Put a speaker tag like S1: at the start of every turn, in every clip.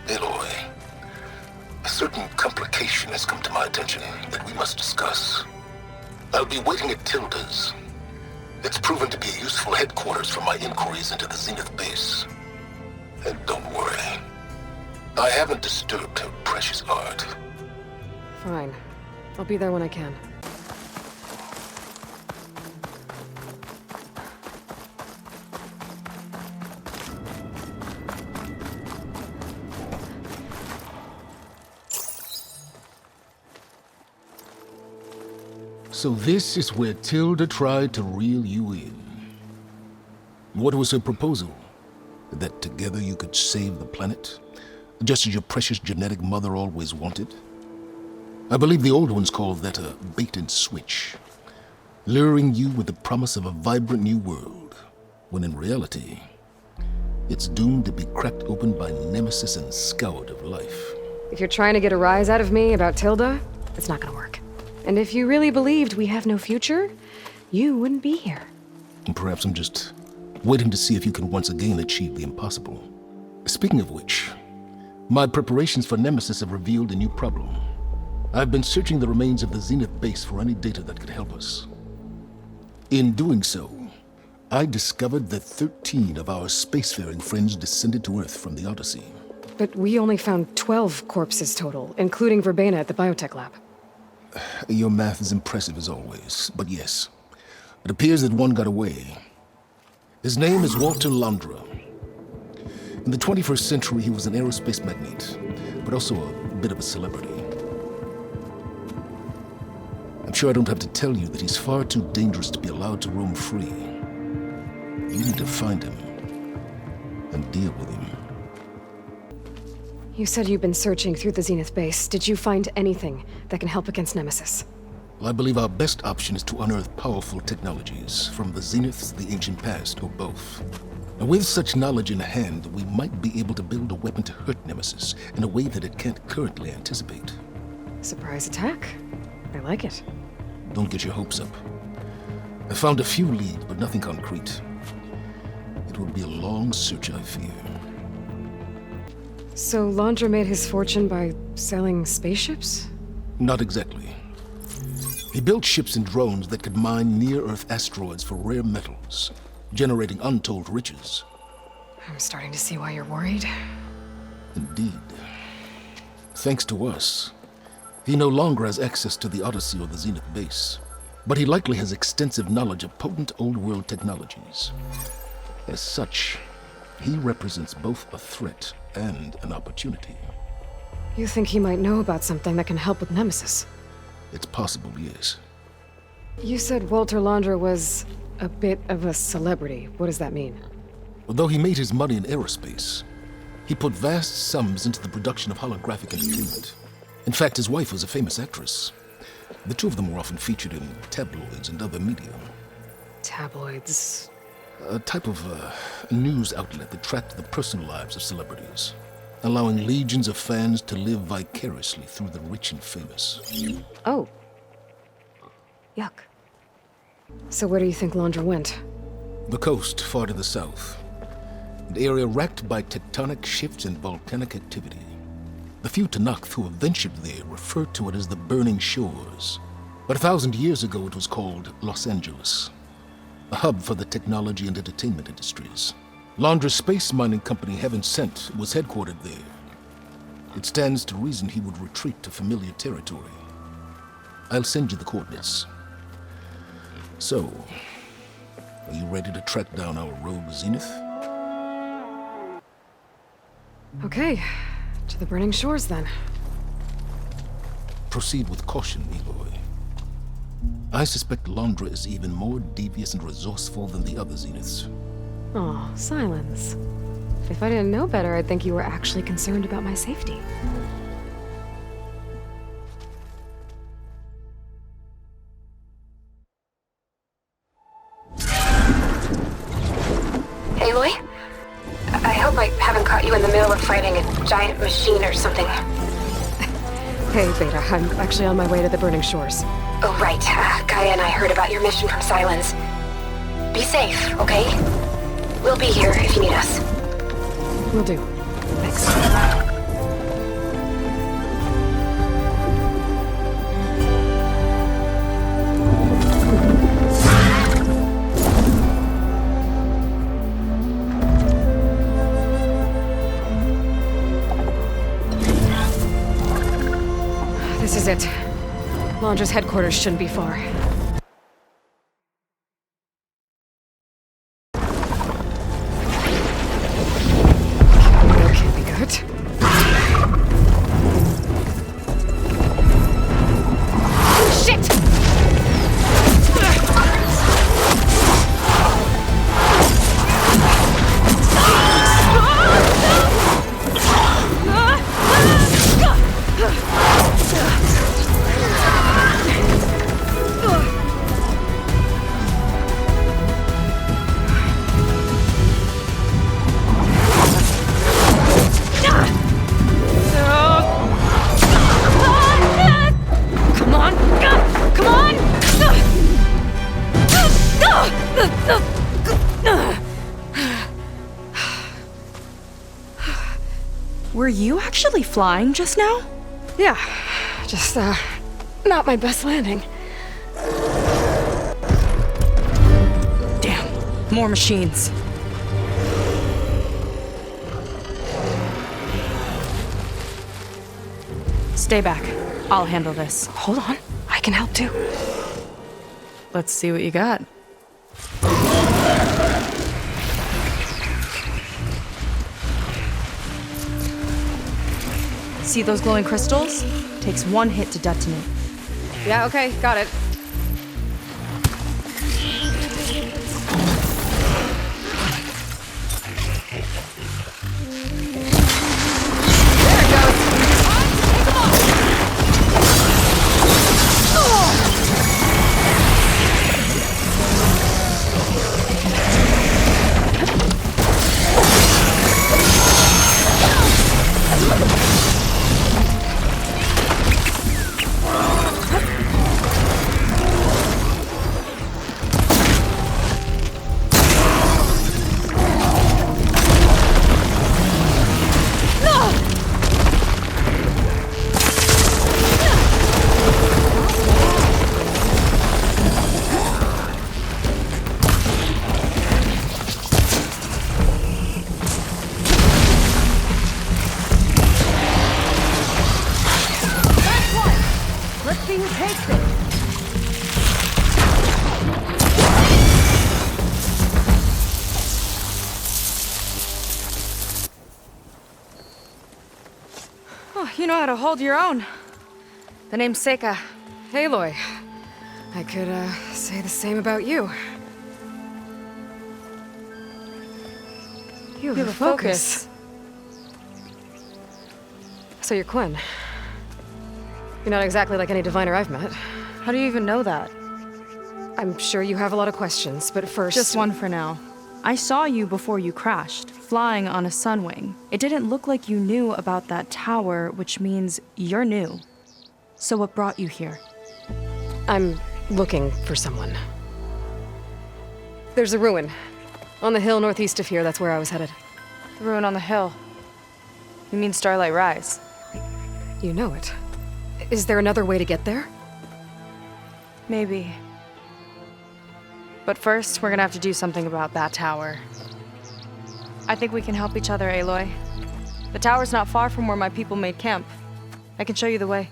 S1: Aloy, a certain complication has come to my attention that we must discuss. I'll be waiting at Tilda's. It's proven to be a useful headquarters for my inquiries into the Zenith base. And don't worry, I haven't disturbed her precious art.
S2: Fine. I'll be there when I can.
S1: So this is where Tilda tried to reel you in. What was her proposal? That together you could save the planet? Just as your precious genetic mother always wanted? I believe the old ones called that a bait and switch, luring you with the promise of a vibrant new world, when in reality, it's doomed to be cracked open by nemesis and scoured of life.
S2: If you're trying to get a rise out of me about Tilda, it's not gonna work. And if you really believed we have no future, you wouldn't be here.
S1: And perhaps I'm just waiting to see if you can once again achieve the impossible. Speaking of which, my preparations for Nemesis have revealed a new problem. I've been searching the remains of the Zenith base for any data that could help us. In doing so, I discovered that 13 of our spacefaring friends descended to Earth from the Odyssey.
S2: But we only found 12 corpses total, including Verbena at the biotech lab.
S1: Your math is impressive as always, but yes, it appears that one got away. His name is Walter Londra. In the 21st century, he was an aerospace magnate, but also a bit of a celebrity. I'm sure I don't have to tell you that he's far too dangerous to be allowed to roam free. You need to find him and deal with him.
S2: You said you've been searching through the Zenith base. Did you find anything that can help against Nemesis?
S1: Well, I believe our best option is to unearth powerful technologies from the Zeniths, the ancient past, or both. And with such knowledge in hand, we might be able to build a weapon to hurt Nemesis in a way that it can't currently anticipate.
S2: Surprise attack? I like it.
S1: Don't get your hopes up. I found a few leads, but nothing concrete. It will be a long search, I fear.
S2: So Londra made his fortune by selling spaceships?
S1: Not exactly. He built ships and drones that could mine near-Earth asteroids for rare metals, generating untold riches.
S2: I'm starting to see why you're worried.
S1: Indeed. Thanks to us, he no longer has access to the Odyssey or the Zenith base, but he likely has extensive knowledge of potent old-world technologies. As such, he represents both a threat and an opportunity.
S2: You think he might know about something that can help with Nemesis?
S1: It's possible, yes.
S2: You said Walter Londra was a bit of a celebrity. What does that mean?
S1: Although he made his money in aerospace, he put vast sums into the production of holographic entertainment. In fact, his wife was a famous actress. The two of them were often featured in tabloids and other media.
S2: Tabloids?
S1: A type of news outlet that tracked the personal lives of celebrities, allowing legions of fans to live vicariously through the rich and famous.
S2: Oh. Yuck. So where do you think Londra went?
S1: The coast, far to the south. An area racked by tectonic shifts and volcanic activity. The few Tanakh who have ventured there refer to it as the Burning Shores. But 1,000 years ago it was called Los Angeles, a hub for the technology and entertainment industries. Londra's space mining company, Heaven Sent, was headquartered there. It stands to reason he would retreat to familiar territory. I'll send you the coordinates. So, are you ready to track down our rogue Zenith?
S2: Okay, to the Burning Shores then.
S1: Proceed with caution, Aloy. I suspect Londra is even more devious and resourceful than the other Zeniths.
S2: Aw, Silence. If I didn't know better, I'd think you were actually concerned about my safety.
S3: Aloy? I hope I haven't caught you in the middle of fighting a giant machine or something.
S2: Hey, Beta, I'm actually on my way to the Burning Shores.
S3: Oh, right. Gaia and I heard about your mission from Silence. Be safe, okay? We'll be here if you need us.
S2: Will do. Thanks. This is it. Launder's headquarters shouldn't be far. That can't be good. Shit!
S4: Were you actually flying just now?
S2: Yeah, just, not my best landing.
S4: Damn, more machines. Stay back. I'll handle this.
S2: Hold on, I can help too.
S4: Let's see what you got. See those glowing crystals? Takes one hit to detonate.
S2: Yeah, okay, got it. There it goes.
S4: Oh, you know how to hold your own. The name's Seika.
S2: Aloy. I could, say the same about you. You have a focus. So you're Quinn. You're not exactly like any diviner I've met.
S4: How do you even know that?
S2: I'm sure you have a lot of questions, but first...
S4: Just one for now. I saw you before you crashed, flying on a sunwing. It didn't look like you knew about that tower, which means you're new. So what brought you here?
S2: I'm looking for someone. There's a ruin. On the hill northeast of here, that's where I was headed.
S4: The ruin on the hill. You mean Starlight Rise?
S2: You know it. Is there another way to get there?
S4: Maybe. But first, we're gonna have to do something about that tower. I think we can help each other, Aloy. The tower's not far from where my people made camp. I can show you the way.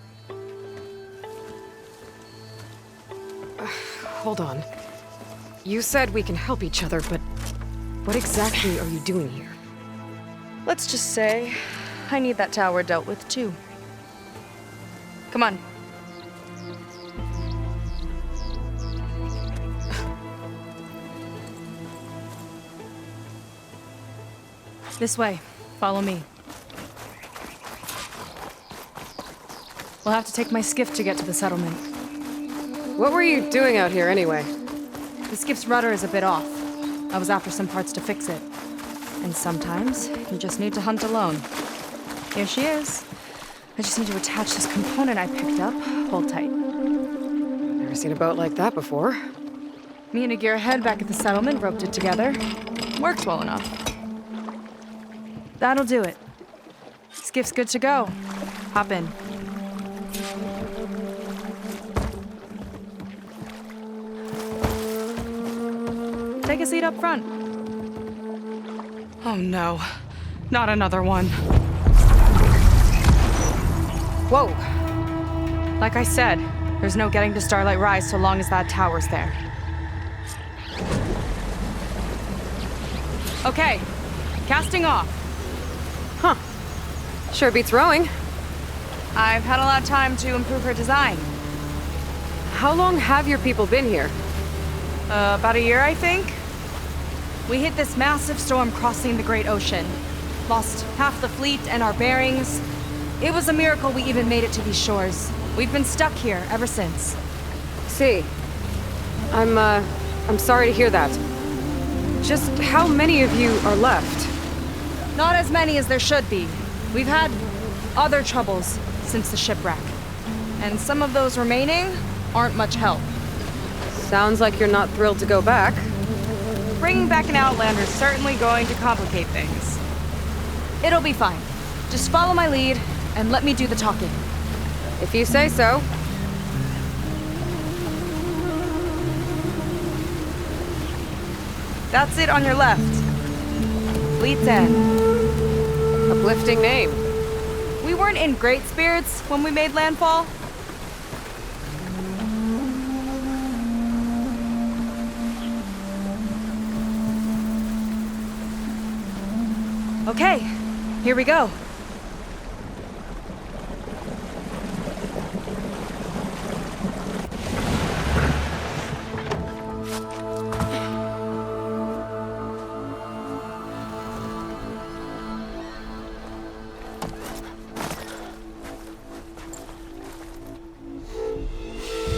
S2: Hold on. You said we can help each other, but what exactly are you doing here?
S4: Let's just say, I need that tower dealt with too. Come on. This way. Follow me. We'll have to take my skiff to get to the settlement.
S2: What were you doing out here anyway?
S4: The skiff's rudder is a bit off. I was after some parts to fix it. And sometimes, you just need to hunt alone. Here she is. I just need to attach this component I picked up. Hold tight.
S2: Never seen a boat like that before.
S4: Me and a gearhead back at the settlement roped it together. Works well enough. That'll do it. Skiff's good to go. Hop in. Take a seat up front. Oh no, not another one.
S2: Whoa.
S4: Like I said, there's no getting to Starlight Rise so long as that tower's there. Okay, casting off.
S2: Huh. Sure beats rowing.
S4: I've had a lot of time to improve her design.
S2: How long have your people been here?
S4: About a year, I think. We hit this massive storm crossing the Great Ocean. Lost half the fleet and our bearings. It was a miracle we even made it to these shores. We've been stuck here ever since.
S2: See. I'm sorry to hear that. Just how many of you are left?
S4: Not as many as there should be. We've had other troubles since the shipwreck. And some of those remaining aren't much help.
S2: Sounds like you're not thrilled to go back.
S4: Bringing back an Outlander is certainly going to complicate things. It'll be fine. Just follow my lead and let me do the talking.
S2: If you say so.
S4: That's it on your left. Fleet's End.
S2: Uplifting name.
S4: We weren't in great spirits when we made landfall. Okay, here we go.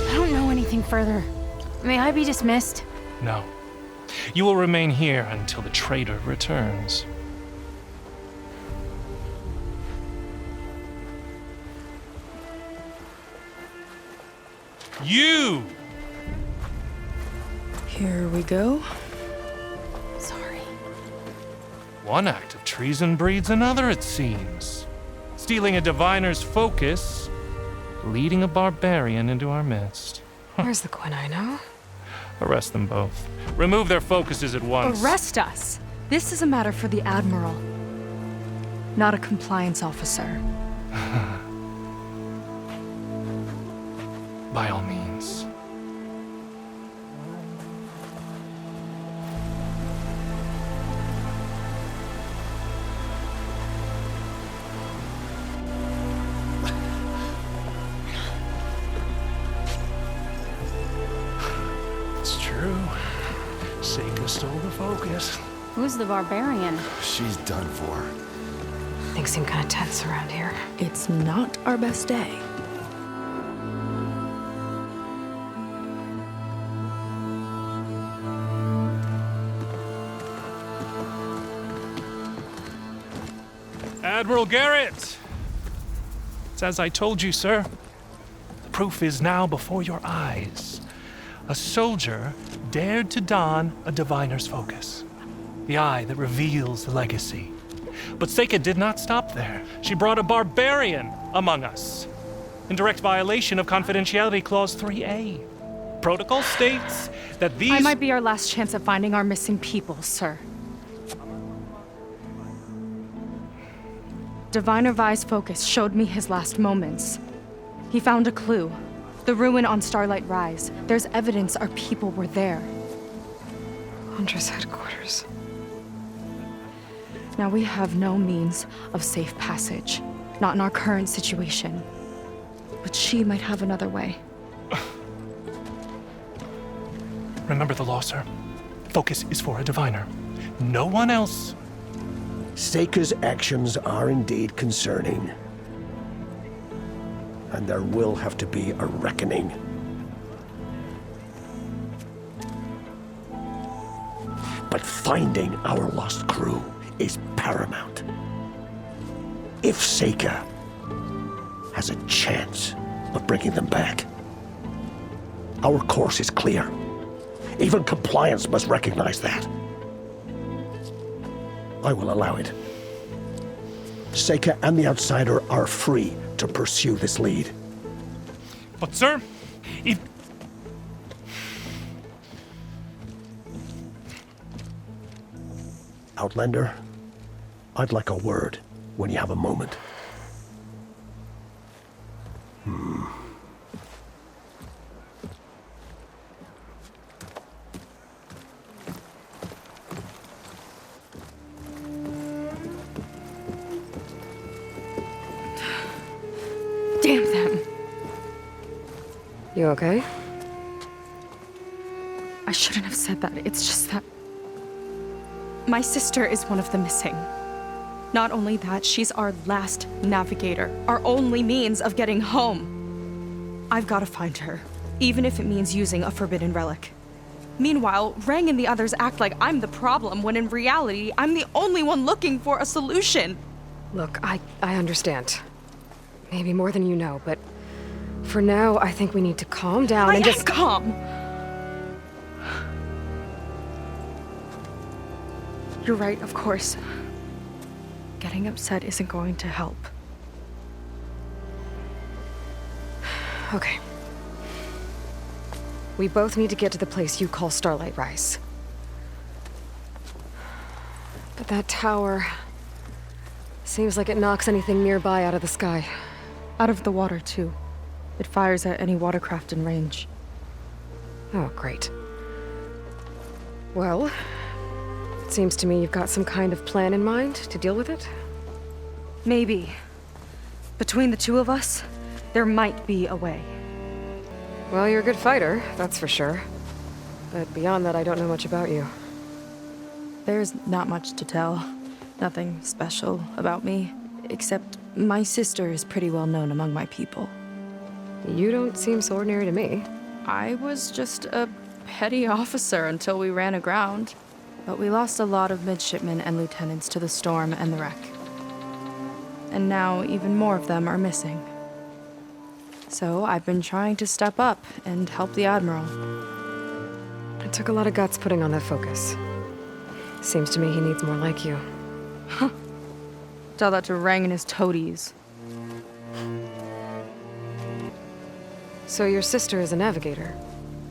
S5: I don't know anything further. May I be dismissed?
S6: No. You will remain here until the traitor returns. You!
S4: Here we go.
S5: Sorry.
S6: One act of treason breeds another, it seems. Stealing a diviner's focus, leading a barbarian into our midst.
S2: Where's the quinino?
S6: Arrest them both. Remove their focuses at once.
S4: Arrest us. This is a matter for the Admiral, not a compliance officer.
S6: By all means. It's true. Seika stole the focus.
S5: Who's the barbarian?
S7: She's done for.
S2: Things seem kind of tense around here.
S4: It's not our best day.
S6: Admiral Garrett! It's as I told you, sir. The proof is now before your eyes. A soldier dared to don a diviner's focus. The eye that reveals the legacy. But Seika did not stop there. She brought a barbarian among us. In direct violation of Confidentiality Clause 3A. Protocol states that these...
S4: I might be our last chance at finding our missing people, sir. Diviner Vi's focus showed me his last moments. He found a clue. The ruin on Starlight Rise. There's evidence our people were there.
S2: Hunter's headquarters.
S4: Now we have no means of safe passage. Not in our current situation. But she might have another way.
S6: Remember the law, sir. Focus is for a diviner. No one else.
S7: Seika's actions are indeed concerning. And there will have to be a reckoning. But finding our lost crew is paramount. If Seika has a chance of bringing them back, our course is clear. Even compliance must recognize that. I will allow it. Seika and the Outsider are free to pursue this lead.
S6: But, sir, if...
S7: Outlander, I'd like a word when you have a moment.
S2: You okay?
S4: I shouldn't have said that. It's just that my sister is one of the missing. Not only that, she's our last navigator, our only means of getting home. I've got to find her, even if it means using a forbidden relic. Meanwhile, Rang and the others act like I'm the problem, when in reality, I'm the only one looking for a solution.
S2: Look, I understand. Maybe more than you know, but for now, I think we need to calm down and just...
S4: calm! You're right, of course. Getting upset isn't going to help.
S2: Okay. We both need to get to the place you call Starlight Rise. But that tower... seems like it knocks anything nearby out of the sky.
S4: Out of the water, too. It fires at any watercraft in range.
S2: Oh, great. Well, it seems to me you've got some kind of plan in mind to deal with it.
S4: Maybe. Between the two of us, there might be a way.
S2: Well, you're a good fighter, that's for sure. But beyond that, I don't know much about you.
S4: There's not much to tell. Nothing special about me, except my sister is pretty well known among my people.
S2: You don't seem so ordinary to me.
S4: I was just a petty officer until we ran aground. But we lost a lot of midshipmen and lieutenants to the storm and the wreck. And now even more of them are missing. So I've been trying to step up and help the Admiral.
S2: It took a lot of guts putting on that focus. Seems to me he needs more like you.
S4: Huh. Tell that to Rang and his toadies.
S2: So your sister is a navigator?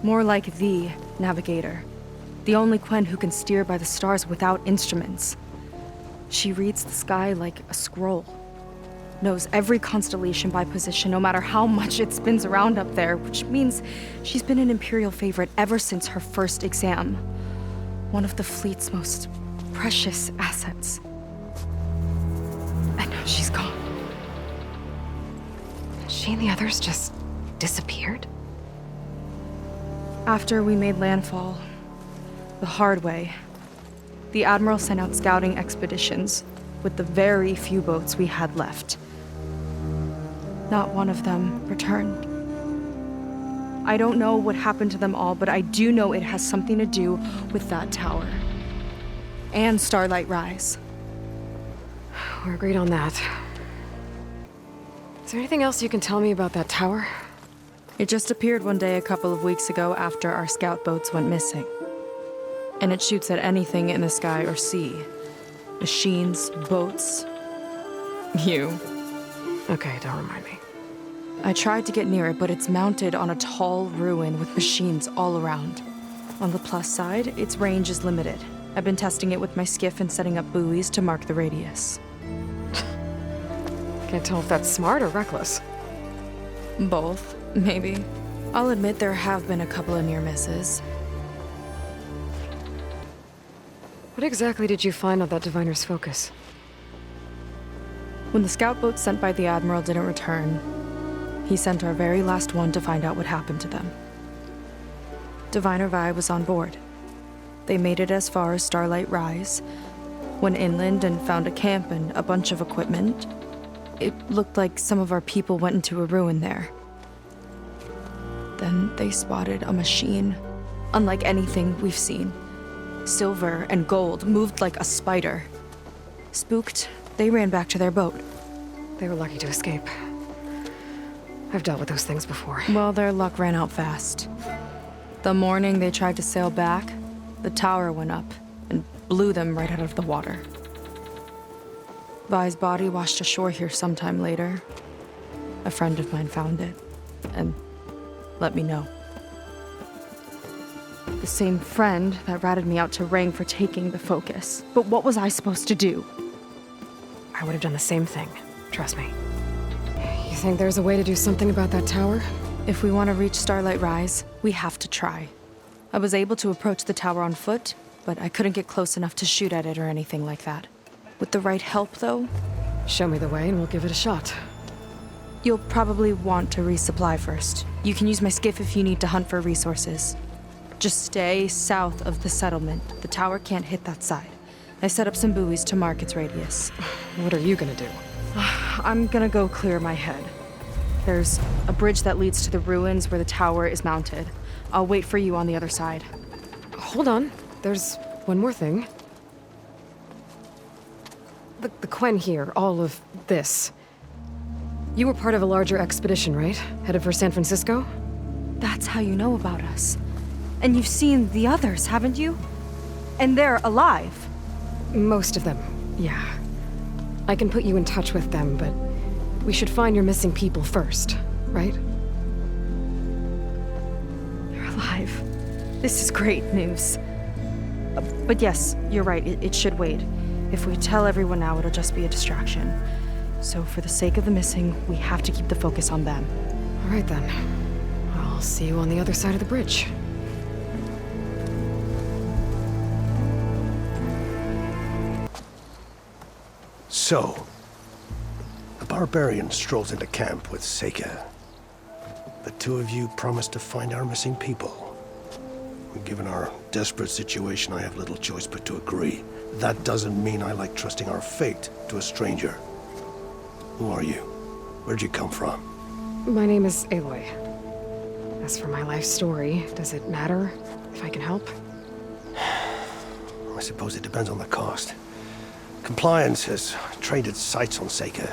S4: More like the navigator. The only Quen who can steer by the stars without instruments. She reads the sky like a scroll. Knows every constellation by position, no matter how much it spins around up there, which means she's been an Imperial favorite ever since her first exam. One of the fleet's most precious assets. And now she's gone.
S2: She and the others just disappeared?
S4: After we made landfall, the hard way, the Admiral sent out scouting expeditions with the very few boats we had left. Not one of them returned. I don't know what happened to them all, but I do know it has something to do with that tower. And Starlight Rise.
S2: We're agreed on that. Is there anything else you can tell me about that tower?
S4: It just appeared one day a couple of weeks ago after our scout boats went missing. And it shoots at anything in the sky or sea. Machines, boats. You.
S2: Okay, don't remind me.
S4: I tried to get near it, but it's mounted on a tall ruin with machines all around. On the plus side, its range is limited. I've been testing it with my skiff and setting up buoys to mark the radius.
S2: Can't tell if that's smart or reckless.
S4: Both, maybe. I'll admit there have been a couple of near misses.
S2: What exactly did you find on that diviner's focus?
S4: When the scout boat sent by the Admiral didn't return, he sent our very last one to find out what happened to them. Diviner Vi was on board. They made it as far as Starlight Rise, went inland and found a camp and a bunch of equipment. It looked like some of our people went into a ruin there. Then they spotted a machine, unlike anything we've seen. Silver and gold, moved like a spider. Spooked, they ran back to their boat.
S2: They were lucky to escape. I've dealt with those things before.
S4: Well, their luck ran out fast. The morning they tried to sail back, the tower went up and blew them right out of the water. Vi's body washed ashore here sometime later. A friend of mine found it and let me know. The same friend that ratted me out to Rang for taking the focus. But what was I supposed to do?
S2: I would have done the same thing. Trust me. You think there's a way to do something about that tower?
S4: If we want to reach Starlight Rise, we have to try. I was able to approach the tower on foot, but I couldn't get close enough to shoot at it or anything like that. With the right help, though?
S2: Show me the way and we'll give it a shot.
S4: You'll probably want to resupply first. You can use my skiff if you need to hunt for resources. Just stay south of the settlement. The tower can't hit that side. I set up some buoys to mark its radius.
S2: What are you gonna do?
S4: I'm gonna go clear my head. There's a bridge that leads to the ruins where the tower is mounted. I'll wait for you on the other side.
S2: Hold on. There's one more thing. The Quen here, all of this. You were part of a larger expedition, right? Headed for San Francisco?
S4: That's how you know about us. And you've seen the others, haven't you? And they're alive.
S2: Most of them, yeah. I can put you in touch with them, but we should find your missing people first, right?
S4: They're alive. This is great news. But yes, you're right, it should wait. If we tell everyone now, it'll just be a distraction. So for the sake of the missing, we have to keep the focus on them.
S2: All right then. I'll see you on the other side of the bridge.
S7: So, the barbarian strolls into camp with Seika. The two of you promised to find our missing people. Given our desperate situation, I have little choice but to agree. That doesn't mean I like trusting our fate to a stranger. Who are you? Where'd you come from?
S2: My name is Aloy. As for my life story, does it matter if I can help?
S7: I suppose it depends on the cost. Compliance has trained its sights on Seika.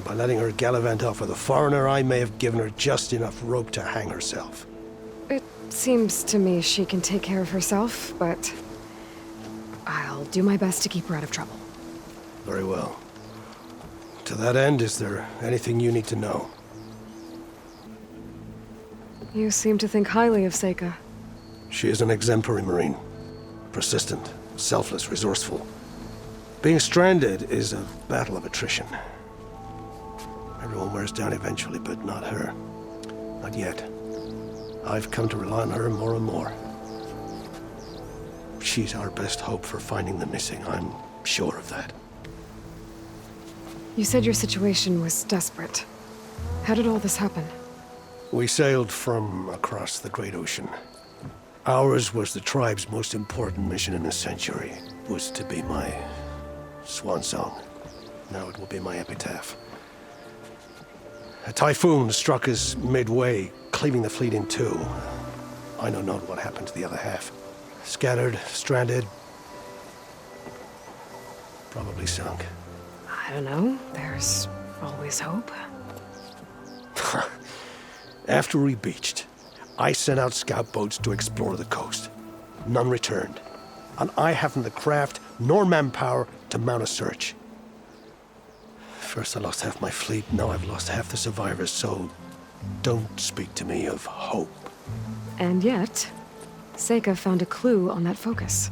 S7: By letting her gallivant off with a foreigner, I may have given her just enough rope to hang herself.
S2: It seems to me she can take care of herself, but I'll do my best to keep her out of trouble.
S7: Very well. To that end, is there anything you need to know?
S2: You seem to think highly of Seika.
S7: She is an exemplary Marine. Persistent, selfless, resourceful. Being stranded is a battle of attrition. Everyone wears down eventually, but not her. Not yet. I've come to rely on her more and more. She's our best hope for finding the missing, I'm sure of that.
S2: You said your situation was desperate. How did all this happen?
S7: We sailed from across the Great Ocean. Ours was the tribe's most important mission in a century. It was to be my swan song. Now it will be my epitaph. A typhoon struck us midway, cleaving the fleet in two. I know not what happened to the other half. Scattered, stranded, probably sunk.
S2: I don't know. There's always hope.
S7: After we beached, I sent out scout boats to explore the coast. None returned. And I haven't the craft nor manpower to mount a search. First I lost half my fleet, now I've lost half the survivors, so don't speak to me of hope.
S2: And yet, Seika found a clue on that focus.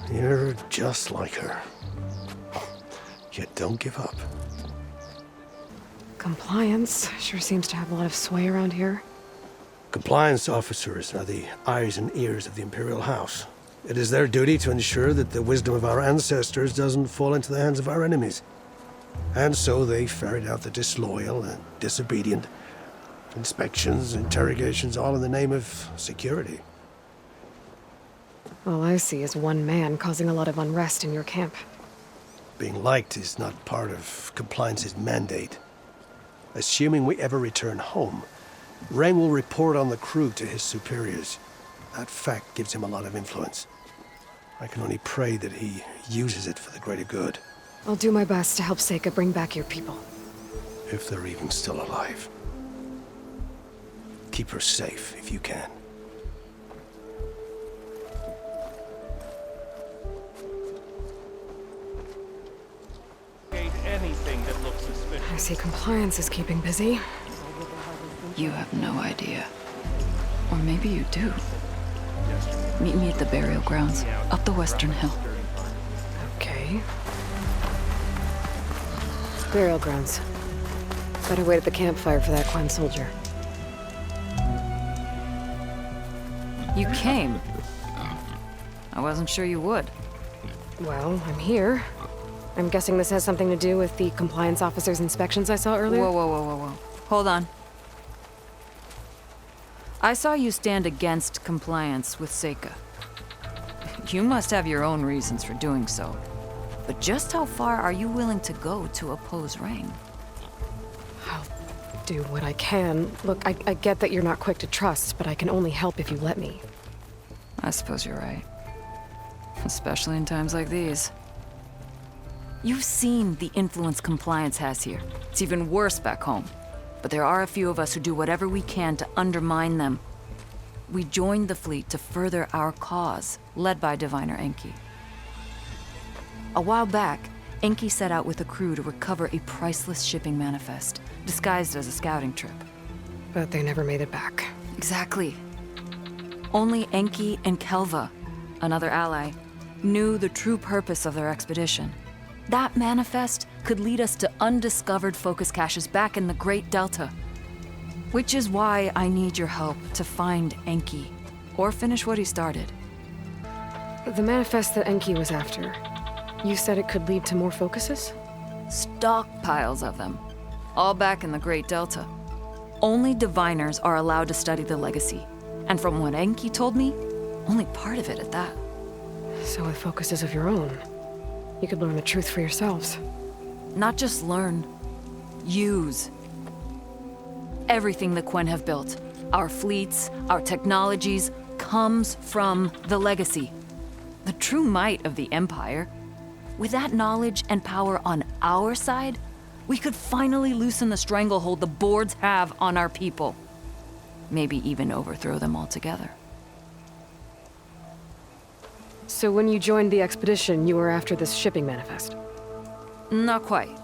S7: You're just like her. Yet don't give up.
S2: Compliance sure seems to have a lot of sway around here.
S7: Compliance officers are the eyes and ears of the Imperial House. It is their duty to ensure that the wisdom of our ancestors doesn't fall into the hands of our enemies. And so they ferret out the disloyal and disobedient. Inspections, interrogations, all in the name of security.
S2: All I see is one man causing a lot of unrest in your camp.
S7: Being liked is not part of Compliance's mandate. Assuming we ever return home, Ren will report on the crew to his superiors. That fact gives him a lot of influence. I can only pray that he uses it for the greater good.
S2: I'll do my best to help Seika bring back your people.
S7: If they're even still alive. Keep her safe if you can.
S6: Anything that looks suspicious.
S2: I see Compliance is keeping busy.
S5: You have no idea. Or maybe you do. Meet me at the burial grounds, up the western hill.
S2: Okay. Burial grounds. Better wait at the campfire for that Quen soldier.
S5: You came. I wasn't sure you would.
S2: Well, I'm here. I'm guessing this has something to do with the compliance officer's inspections I saw earlier?
S5: Whoa. Hold on. I saw you stand against compliance with Seika. You must have your own reasons for doing so. But just how far are you willing to go to oppose Rang?
S2: I'll do what I can. Look, I get that you're not quick to trust, but I can only help if you let me.
S5: I suppose you're right. Especially in times like these. You've seen the influence compliance has here. It's even worse back home. But there are a few of us who do whatever we can to undermine them. We joined the fleet to further our cause, led by Diviner Enki. A while back, Enki set out with a crew to recover a priceless shipping manifest, disguised as a scouting trip.
S2: But they never made it back.
S5: Exactly. Only Enki and Kelva, another ally, knew the true purpose of their expedition. That manifest could lead us to undiscovered focus caches back in the Great Delta. Which is why I need your help to find Enki, or finish what he started.
S2: The manifest that Enki was after, you said it could lead to more focuses?
S5: Stockpiles of them, all back in the Great Delta. Only diviners are allowed to study the legacy, and from what Enki told me, only part of it at that.
S2: So with focuses of your own, you could learn the truth for yourselves.
S5: Not just learn, use. Everything the Quen have built, our fleets, our technologies, comes from the legacy. The true might of the Empire. With that knowledge and power on our side, we could finally loosen the stranglehold the boards have on our people. Maybe even overthrow them altogether.
S2: So when you joined the expedition, you were after this shipping manifest?
S5: Not quite.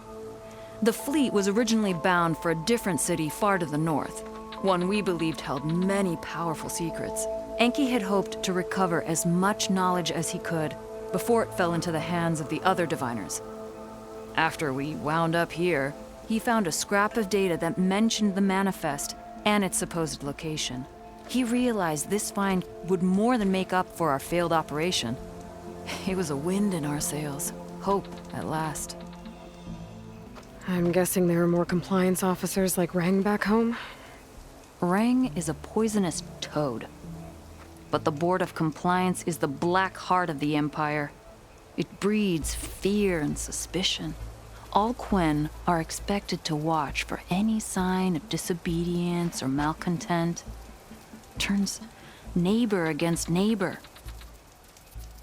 S5: The fleet was originally bound for a different city far to the north, one we believed held many powerful secrets. Enki had hoped to recover as much knowledge as he could before it fell into the hands of the other diviners. After we wound up here, he found a scrap of data that mentioned the manifest and its supposed location. He realized this find would more than make up for our failed operation. It was a wind in our sails. Hope, at last.
S2: I'm guessing there are more compliance officers like Rang back home?
S5: Rang is a poisonous toad. But the Board of Compliance is the black heart of the Empire. It breeds fear and suspicion. All Quen are expected to watch for any sign of disobedience or malcontent. Turns neighbor against neighbor.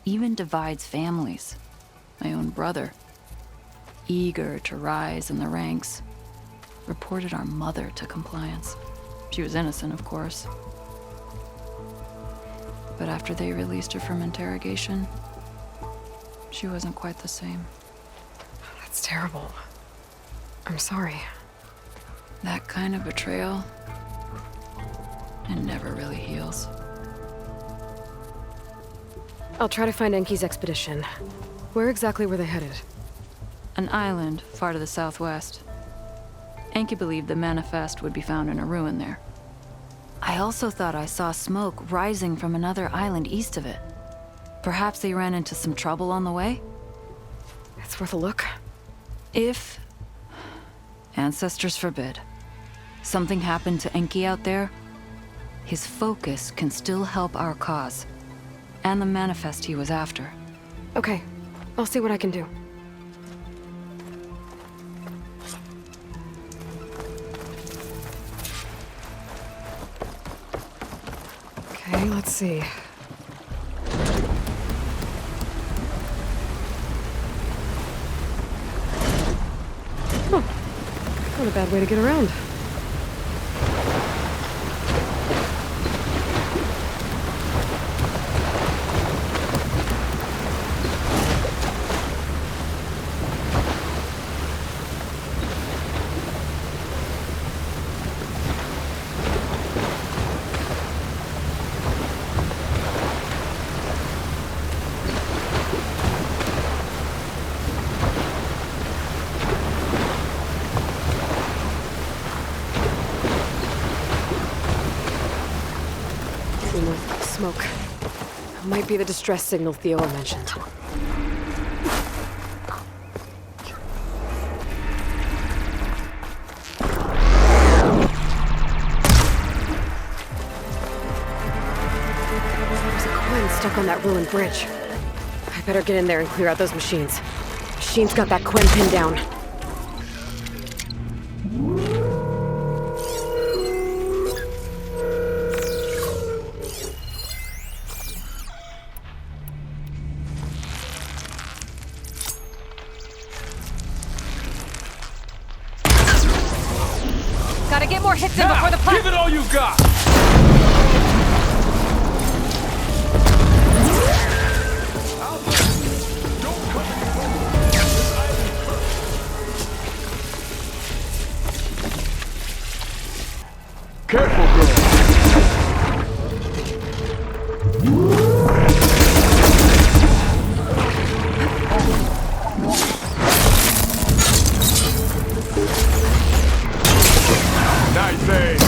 S5: Even divides families. My own brother, eager to rise in the ranks, reported our mother to compliance. She was innocent, of course. But after they released her from interrogation, she wasn't quite the same.
S2: That's terrible. I'm sorry.
S5: That kind of betrayal, it never really heals.
S2: I'll try to find Enki's expedition. Where exactly were they headed?
S5: An island far to the southwest. Enki believed the manifest would be found in a ruin there. I also thought I saw smoke rising from another island east of it. Perhaps they ran into some trouble on the way?
S2: It's worth a look.
S5: If, ancestors forbid, something happened to Enki out there, his focus can still help our cause, and the manifest he was after.
S2: Okay, I'll see what I can do. Okay, let's see. Huh. Not a bad way to get around. Smoke. Might be the distress signal Theo mentioned. on that ruined bridge. I better get in there and clear out those machines. Machine's got that Quen pinned down.
S4: Gotta get more hits in before the
S8: Give it all you got! Careful, girl. Nice aim.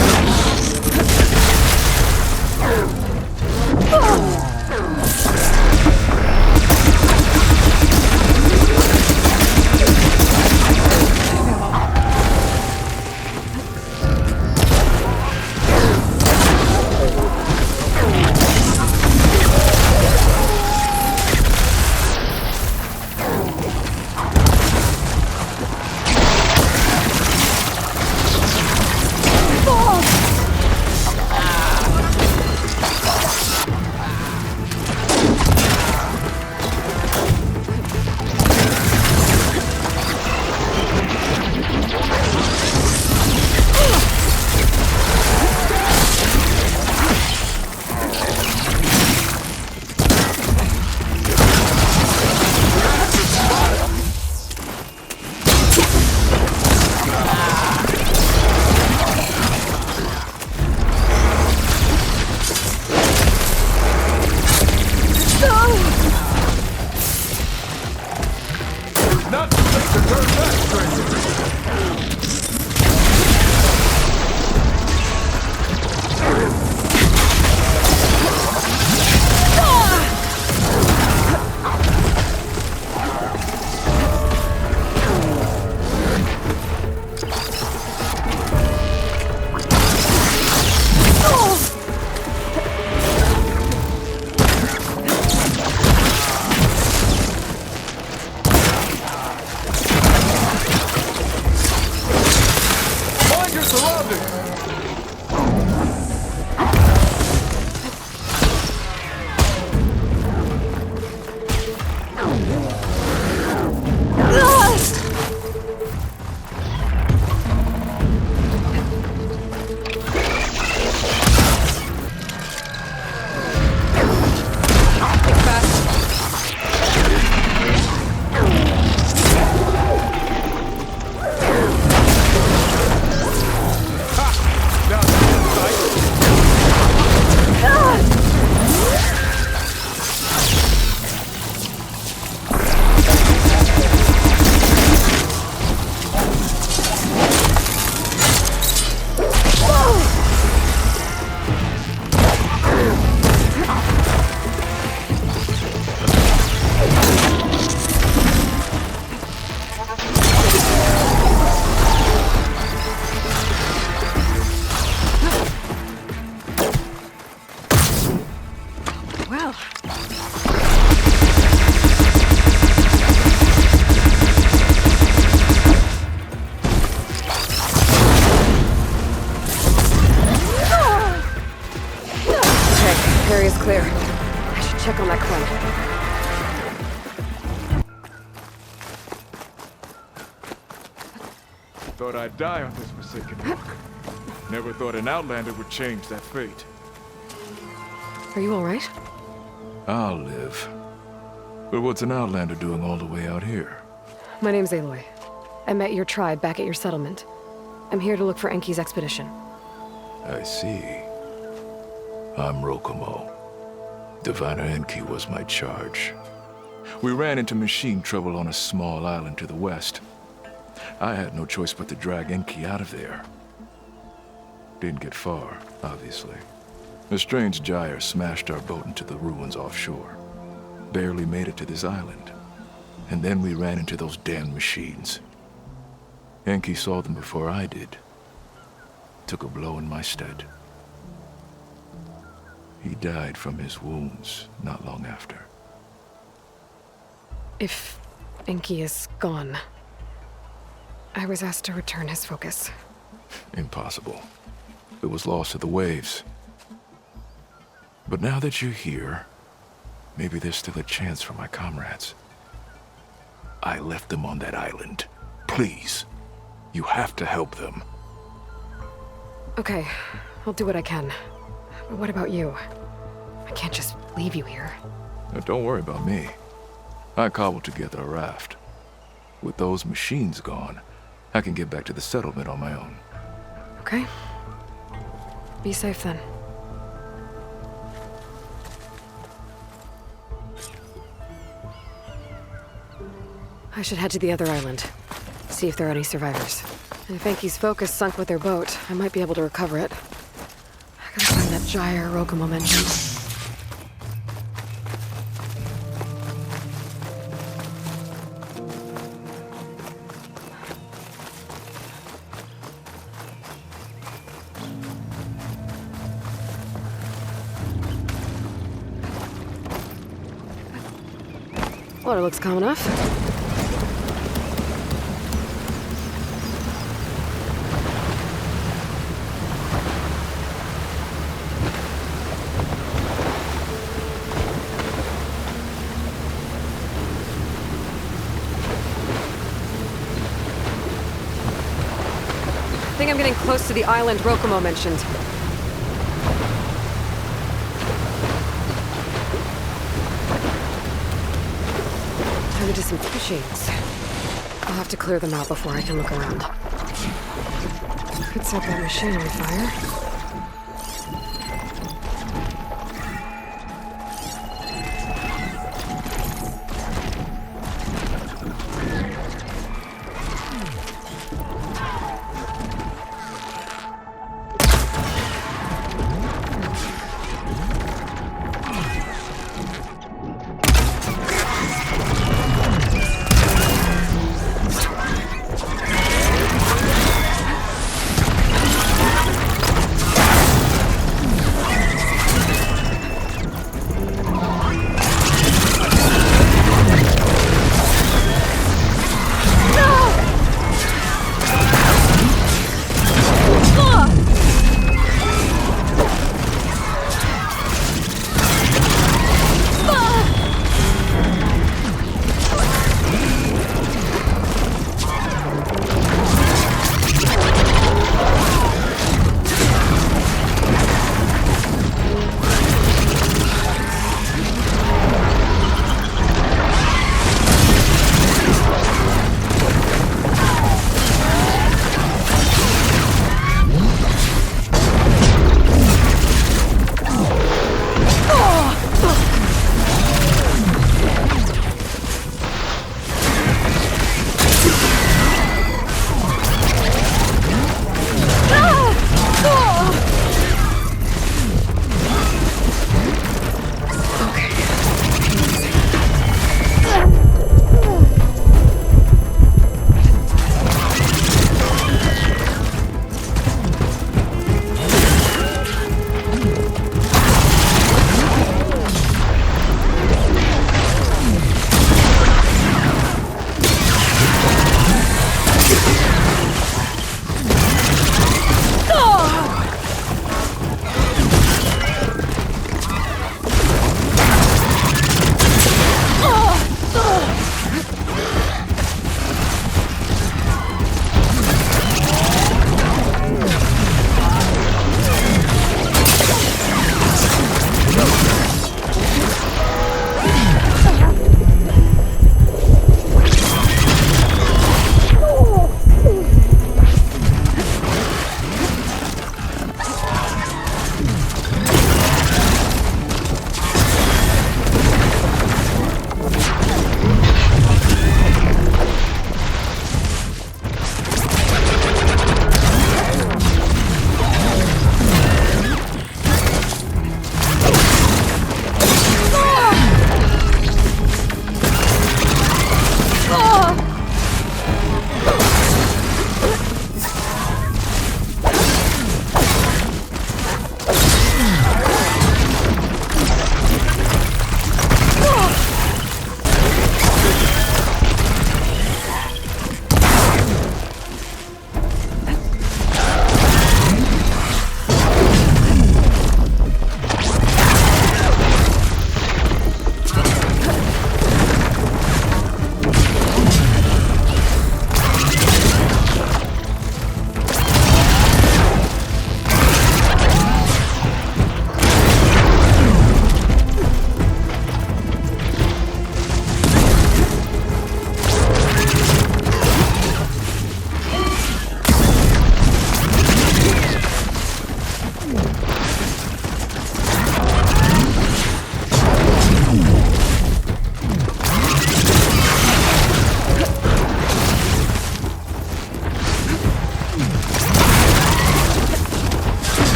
S2: Clear. I should check on that Quen.
S8: Thought I'd die on this forsaken rock. Never thought an Outlander would change that fate.
S2: Are you alright?
S8: I'll live. But what's an Outlander doing all the way out here?
S2: My name's Aloy. I met your tribe back at your settlement. I'm here to look for Enki's expedition.
S8: I see. I'm Rokomo. Diviner Enki was my charge. We ran into machine trouble on a small island to the west. I had no choice but to drag Enki out of there. Didn't get far, obviously. A strange gyre smashed our boat into the ruins offshore. Barely made it to this island. And then we ran into those damn machines. Enki saw them before I did. Took a blow in my stead. He died from his wounds not long after.
S2: If Enki is gone, I was asked to return his focus.
S8: Impossible. It was lost to the waves. But now that you're here, maybe there's still a chance for my comrades. I left them on that island. Please, you have to help them.
S2: Okay, I'll do what I can. But what about you? I can't just leave you here.
S8: Now, don't worry about me. I cobbled together a raft. With those machines gone, I can get back to the settlement on my own.
S2: Okay. Be safe then. I should head to the other island. See if there are any survivors. And if Enki's focus sunk with their boat, I might be able to recover it. I gotta find that gyre Rokumo mentioned. Water looks calm enough. I think I'm getting close to the island Rokumo mentioned. Time to do some fishings. I'll have to clear them out before I can look around. Could set that machine on fire.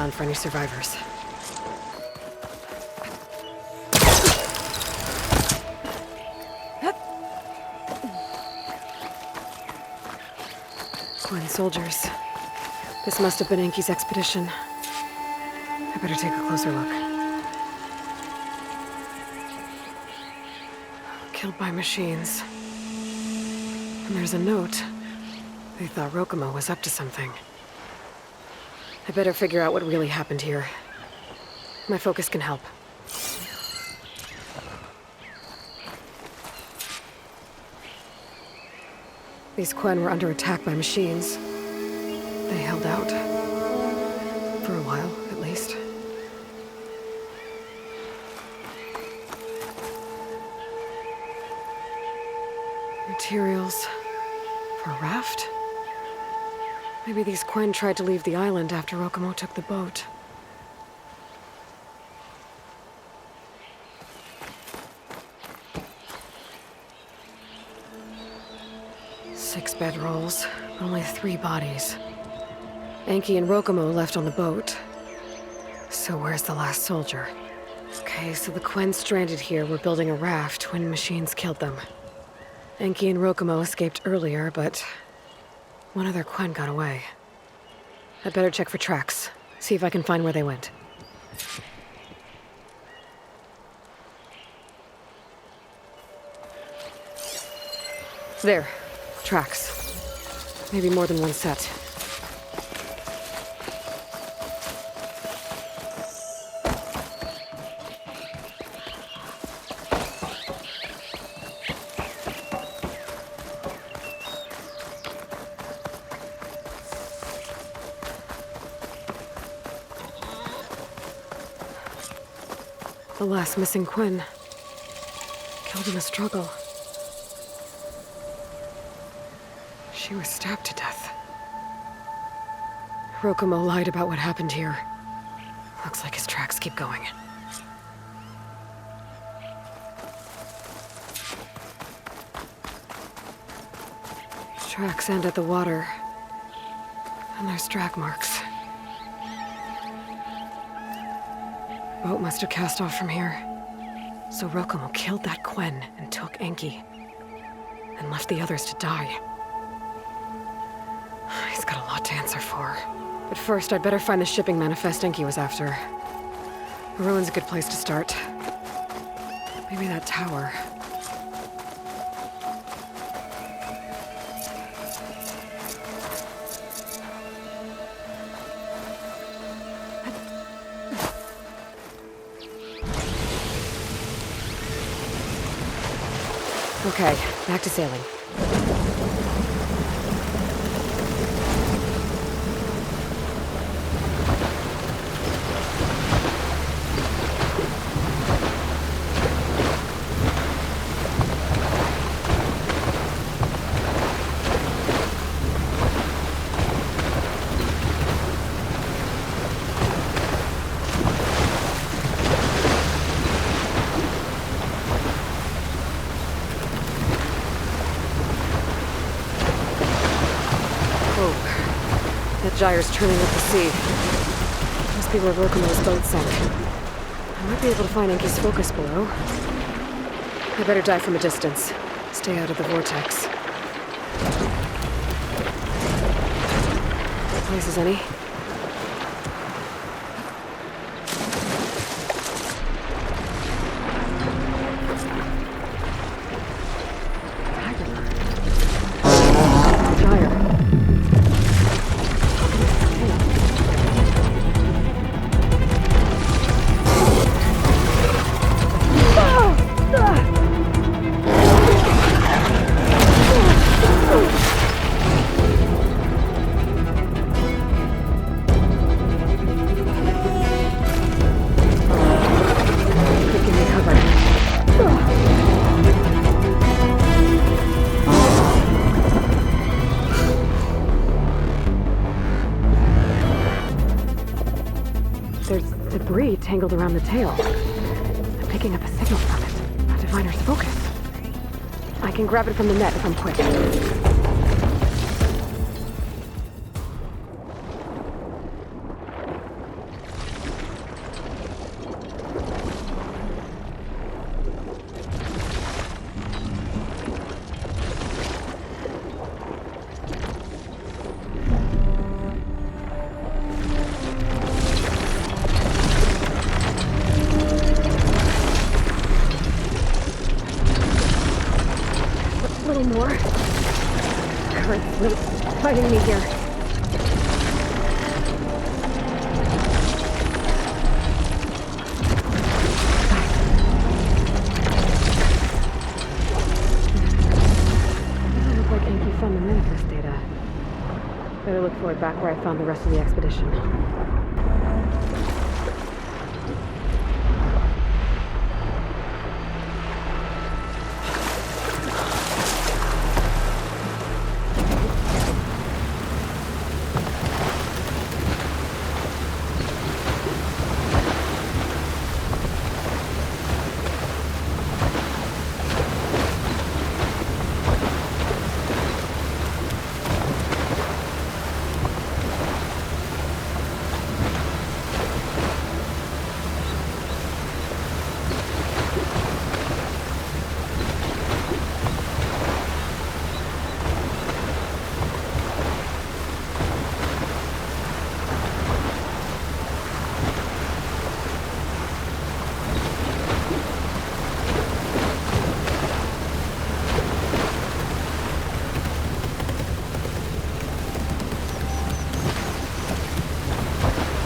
S2: around for any survivors. Quinn soldiers. This must have been Enki's expedition. I better take a closer look. Killed by machines. And there's a note. They thought Rokumo was up to something. I better figure out what really happened here. My focus can help. These Quen were under attack by machines. They held out. For a while, at least. Materials for a raft? Maybe these Quen tried to leave the island after Rokumo took the boat. Six bedrolls, only 3 bodies. Enki and Rokumo left on the boat. So where's the last soldier? Okay, so the Quen stranded here were building a raft when machines killed them. Enki and Rokumo escaped earlier, but one other Quen got away. I'd better check for tracks, see if I can find where they went. There. Tracks. Maybe more than one set. The last missing Quen. Killed in a struggle. She was stabbed to death. Rokumo lied about what happened here. Looks like his tracks keep going. Tracks end at the water. And there's drag marks. Boat must have cast off from here. So Rokumo killed that Quen and took Enki. And left the others to die. He's got a lot to answer for. But first, I'd better find the shipping manifest Enki was after. The ruin's a good place to start. Maybe that tower. Okay, back to sailing. Gyre's turning with the sea. Must be where Rokumo's boat sank. I might be able to find Enki's focus below. I better dive from a distance. Stay out of the vortex. Places any? Tangled around the tail. I'm picking up a signal from it. A diviner's focus. I can grab it from the net if I'm quick. parts really fighting me here. Doesn't look like Enki found the manifest data. Better look for it back where I found the rest of the expedition.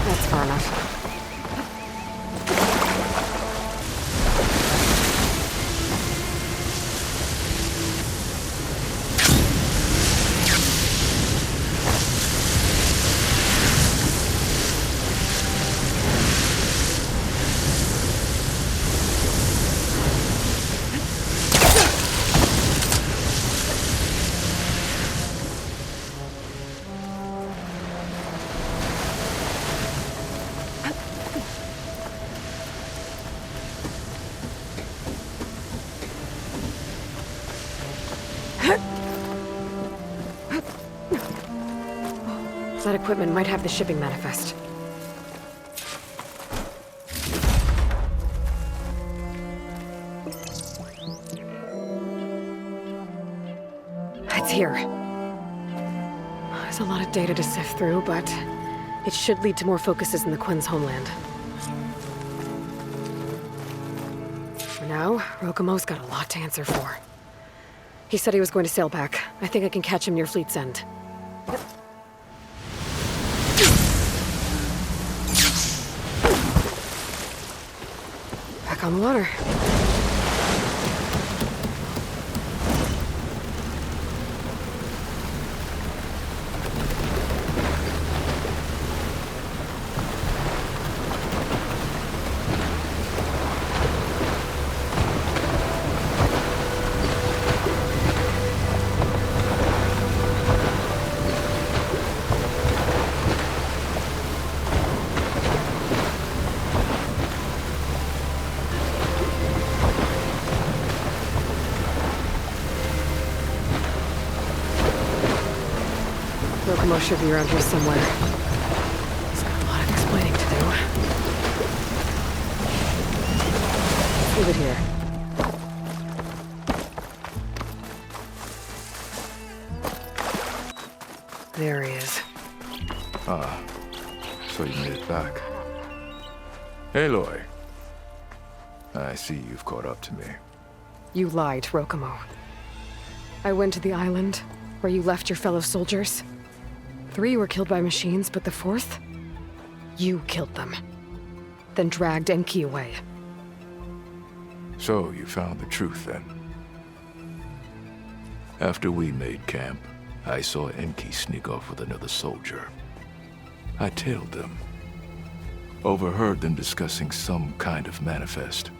S2: That's far enough. That equipment might have the shipping manifest. It's here. There's a lot of data to sift through, but it should lead to more focuses in the Quen's homeland. For now, Rokomo's got a lot to answer for. He said he was going to sail back. I think I can catch him near Fleet's End. Back on the water. Rokomo should be around here somewhere. He's got a lot of explaining to do. Leave it here. There he is.
S8: Ah, so you made it back. Aloy. I see you've caught up to me.
S2: You lied, Rokomo. I went to the island where you left your fellow soldiers. 3 were killed by machines, but the 4th? You killed them. Then dragged Enki away.
S8: So you found the truth then. After we made camp, I saw Enki sneak off with another soldier. I tailed them. Overheard them discussing some kind of manifest.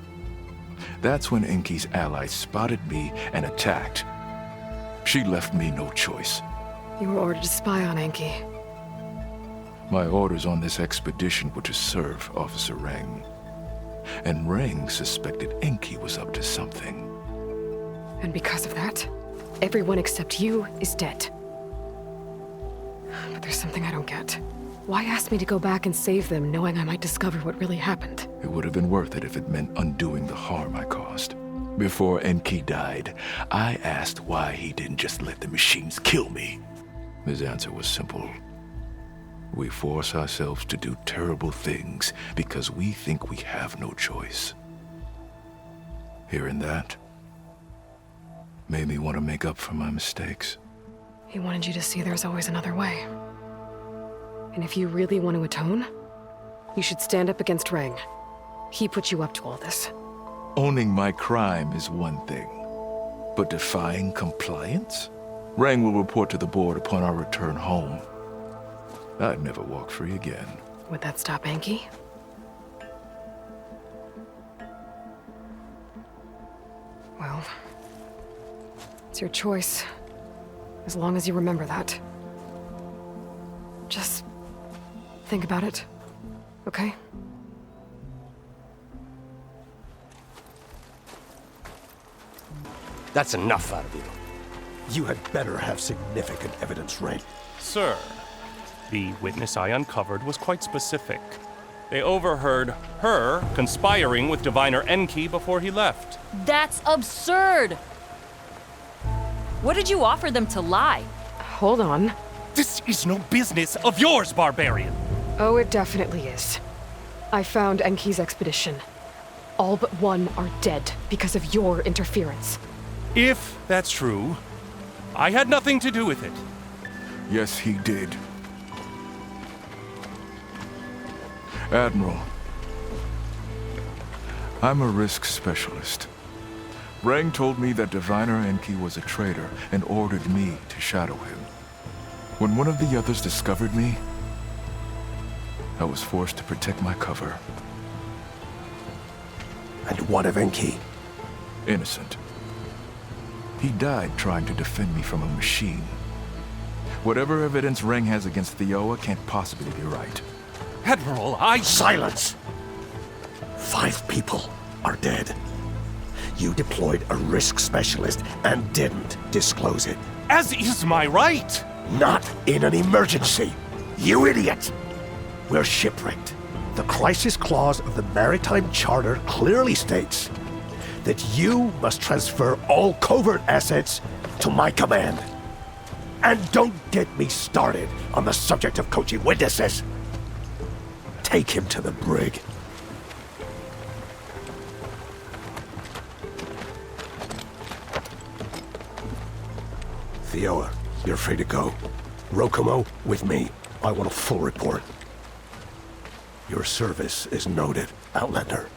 S8: That's when Enki's allies spotted me and attacked. She left me no choice.
S2: You were ordered to spy on Enki.
S8: My orders on this expedition were to serve Officer Reng. And Reng suspected Enki was up to something.
S2: And because of that, everyone except you is dead. But there's something I don't get. Why ask me to go back and save them, knowing I might discover what really happened?
S8: It would have been worth it if it meant undoing the harm I caused. Before Enki died, I asked why he didn't just let the machines kill me. His answer was simple. We force ourselves to do terrible things because we think we have no choice. Hearing that made me want to make up for my mistakes.
S2: He wanted you to see there's always another way. And if you really want to atone, you should stand up against Rang. He put you up to all this.
S8: Owning my crime is one thing, but defying compliance? Rang will report to the board upon our return home. I'd never walk free again.
S2: Would that stop Enki? Well, it's your choice. As long as you remember that. Just think about it, okay?
S7: That's enough out of you. You had better have significant evidence, Ray.
S9: Sir, the witness I uncovered was quite specific. They overheard her conspiring with Diviner Enki before he left.
S5: That's absurd! What did you offer them to lie?
S2: Hold on.
S9: This is no business of yours, barbarian!
S2: Oh, it definitely is. I found Enki's expedition. All but one are dead because of your interference.
S9: If that's true, I had nothing to do with it.
S8: Yes, he did. Admiral, I'm a risk specialist. Rang told me that Diviner Enki was a traitor and ordered me to shadow him. When one of the others discovered me, I was forced to protect my cover.
S7: And what of Enki?
S8: Innocent. He died trying to defend me from a machine. Whatever evidence Rang has against Theoa can't possibly be right.
S9: Admiral,
S7: Silence! 5 people are dead. You deployed a risk specialist and didn't disclose it.
S9: As is my right!
S7: Not in an emergency, you idiot! We're shipwrecked. The crisis clause of the Maritime Charter clearly states that you must transfer all covert assets to my command. And don't get me started on the subject of coaching witnesses. Take him to the brig. Theoa, you're free to go. Rokomo, with me. I want a full report. Your service is noted, Outlander.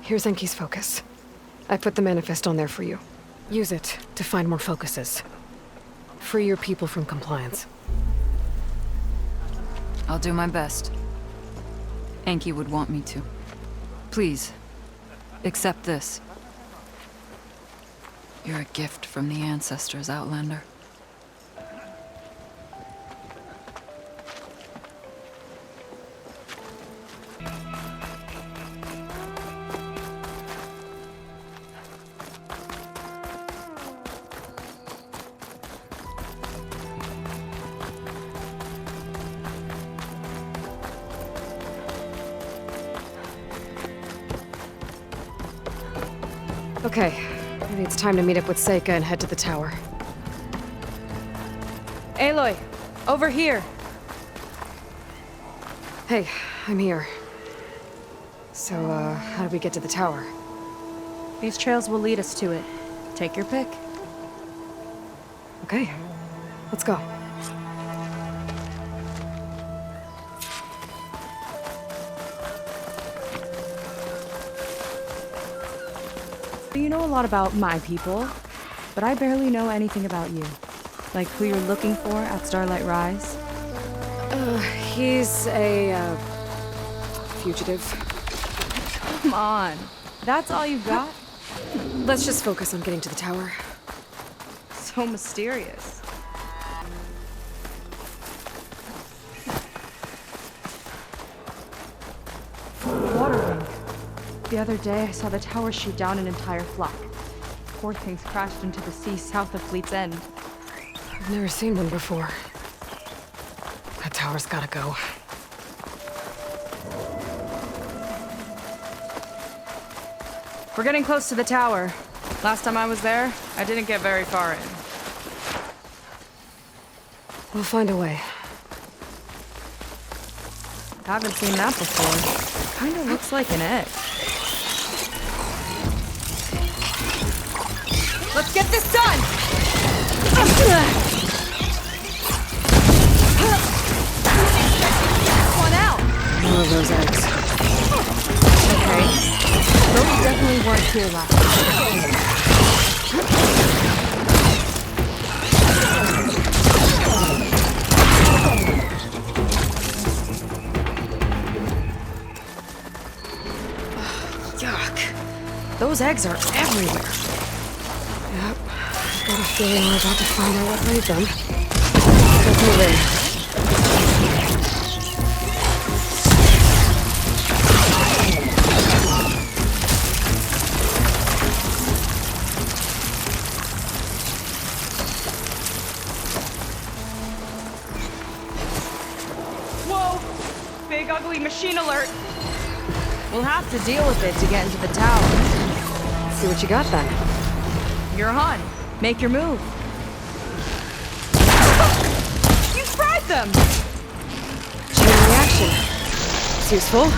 S2: Here's Enki's focus. I put the manifest on there for you. Use it to find more focuses. Free your people from compliance.
S5: I'll do my best. Enki would want me to. Please, accept this. You're a gift from the ancestors, Outlander.
S2: Okay, maybe it's time to meet up with Seika and head to the tower.
S4: Aloy, over here.
S2: Hey, I'm here. So, how do we get to the tower?
S4: These trails will lead us to it. Take your pick.
S2: Okay, let's go.
S4: You know a lot about my people, but I barely know anything about you. Like who you're looking for at Starlight Rise.
S2: He's a, fugitive.
S4: Come on. That's all you've got?
S2: Let's just focus on getting to the tower.
S4: So mysterious. Water wing. The other day, I saw the tower shoot down an entire flock. Poor things crashed into the sea south of Fleet's End.
S2: I've never seen one before. That tower's gotta go.
S4: We're getting close to the tower. Last time I was there, I didn't get very far in.
S2: We'll find a way.
S4: Haven't seen that before. Kinda looks like an egg. Let's get this done! One out!
S2: More of those eggs.
S4: Okay. Those definitely weren't here last time. Yuck. Those eggs are everywhere.
S2: Yep. Got a feeling we're about to find out what laid them. Let's move in.
S4: Whoa! Big ugly machine alert! We'll have to deal with it to get into the tower.
S2: Let's see what you got then.
S4: You're on. Make your move. You fried them!
S2: Chain reaction. It's useful.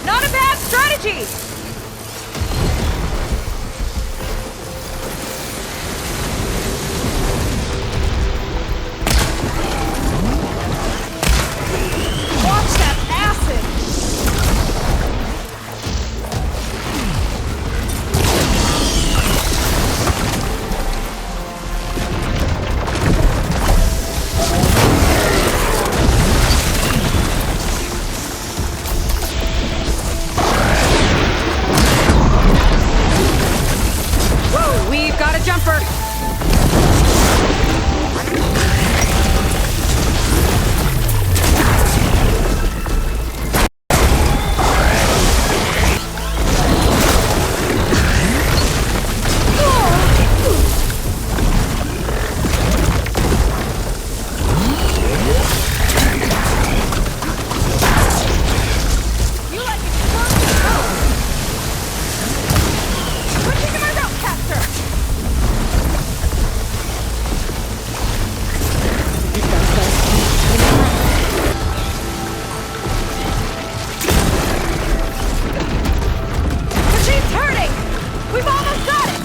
S4: Not a bad strategy! Watch that acid! Woo! We've got a jumper! You like explosive power! Pushing to my rope caster! Machine's turning! We've almost got it!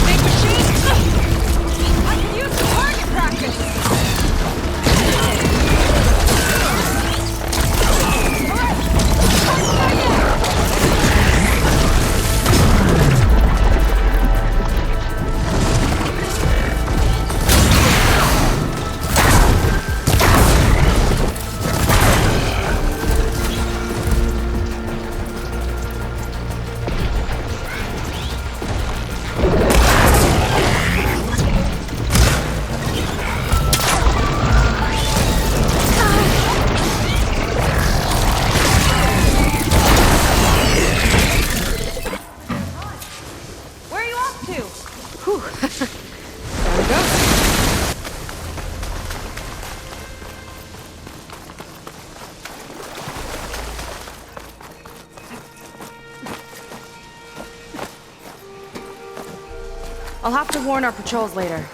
S4: Big machine! I can use some target practice! Where are you off to?
S2: Whew. There we go.
S4: I'll have to warn our patrols later.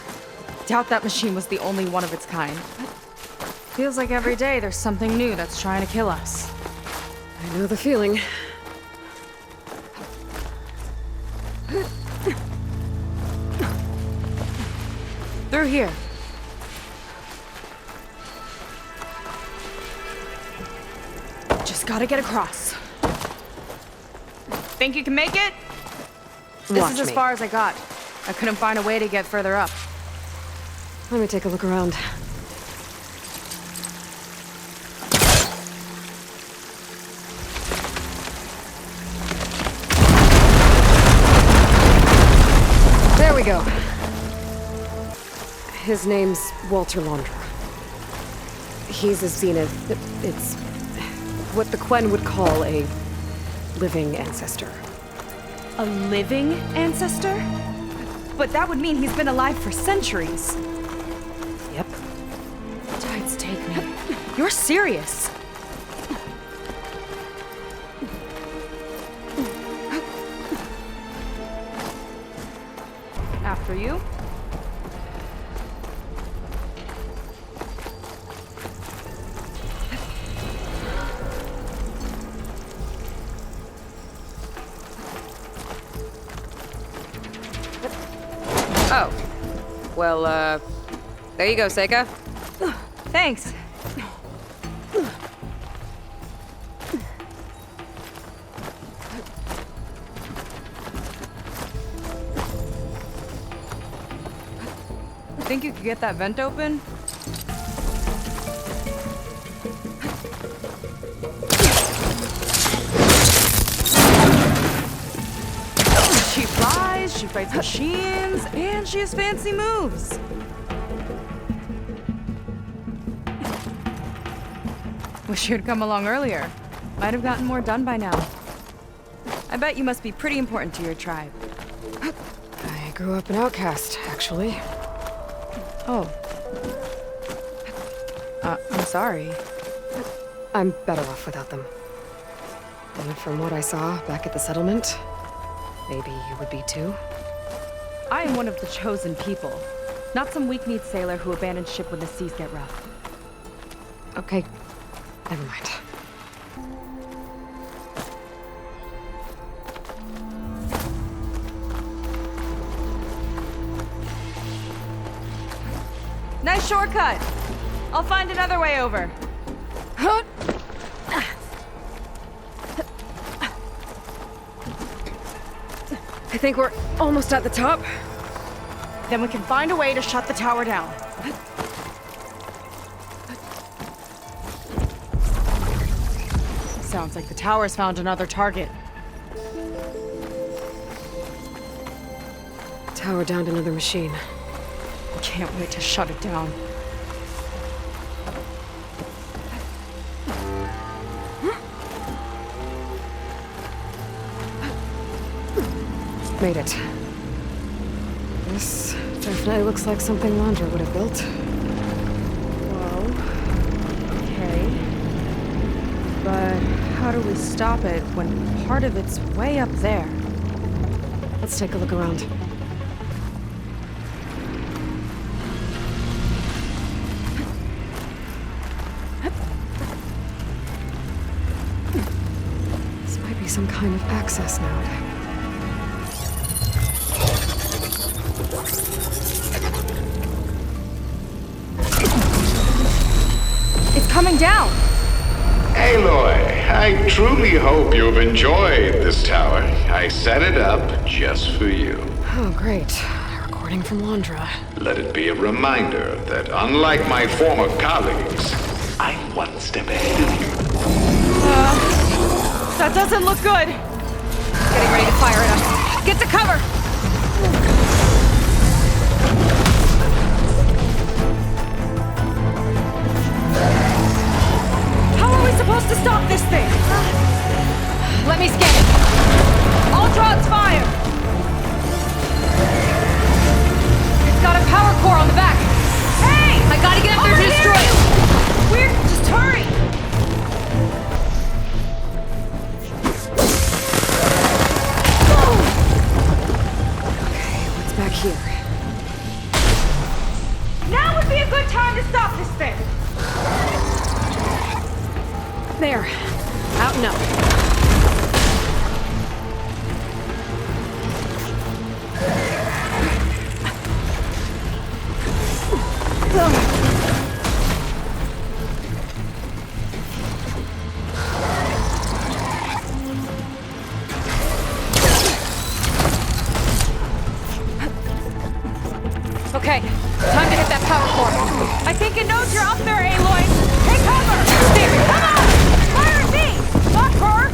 S4: Doubt that machine was the only one of its kind. Feels like every day there's something new that's trying to kill us.
S2: I know the feeling.
S4: Through here. Just gotta get across. Think you can make it? This
S2: Watch
S4: is as
S2: me.
S4: far as I got. I couldn't find a way to get further up.
S2: Let me take a look around. we go. His name's Walter Laundra. He's a zenith. It's what the Quen would call a living ancestor.
S4: A living ancestor? But that would mean he's been alive for centuries.
S2: Yep.
S4: Tides take me. You're serious. After you.
S2: Oh. Well, there you go, Seika.
S4: Thanks. Think you could get that vent open? She flies, she fights machines, and she has fancy moves. Wish you'd come along earlier. Might have gotten more done by now. I bet you must be pretty important to your tribe.
S2: I grew up an outcast, actually.
S4: Oh. I'm sorry.
S2: I'm better off without them. And from what I saw back at the settlement, maybe you would be too.
S4: I am one of the chosen people, not some weak-kneed sailor who abandons ship when the seas get rough.
S2: Okay, never mind.
S4: Nice shortcut. I'll find another way over.
S2: I think we're almost at the top.
S4: Then we can find a way to shut the tower down. Sounds like the tower's found another target.
S2: Tower downed another machine.
S4: Can't wait to shut it down.
S2: Made it. This definitely looks like something Laundra would have built.
S4: Whoa. Okay. But how do we stop it when part of it's way up there?
S2: Let's take a look around. This might be some kind of access node.
S4: It's coming down!
S10: Aloy, I truly hope you've enjoyed this tower. I set it up just for you.
S2: Oh, great. A recording from Laundra.
S10: Let it be a reminder that unlike my former colleagues, I'm one step ahead of you.
S4: That doesn't look good!
S2: Getting ready to fire at us. Get to cover!
S4: How are we supposed to stop this thing?
S2: Let me scan it.
S4: All drops fire!
S2: It's got a power core on the back.
S4: Hey!
S2: I gotta get up there to destroy it.
S4: We're just hurry!
S2: Okay, what's back here?
S4: Now would be a good time to stop this thing!
S2: There. Out and up. Okay, time to hit that power core.
S4: I think it knows you're up there, Aloy! Take cover!
S2: There.
S4: Come on! Fire at me! Not her!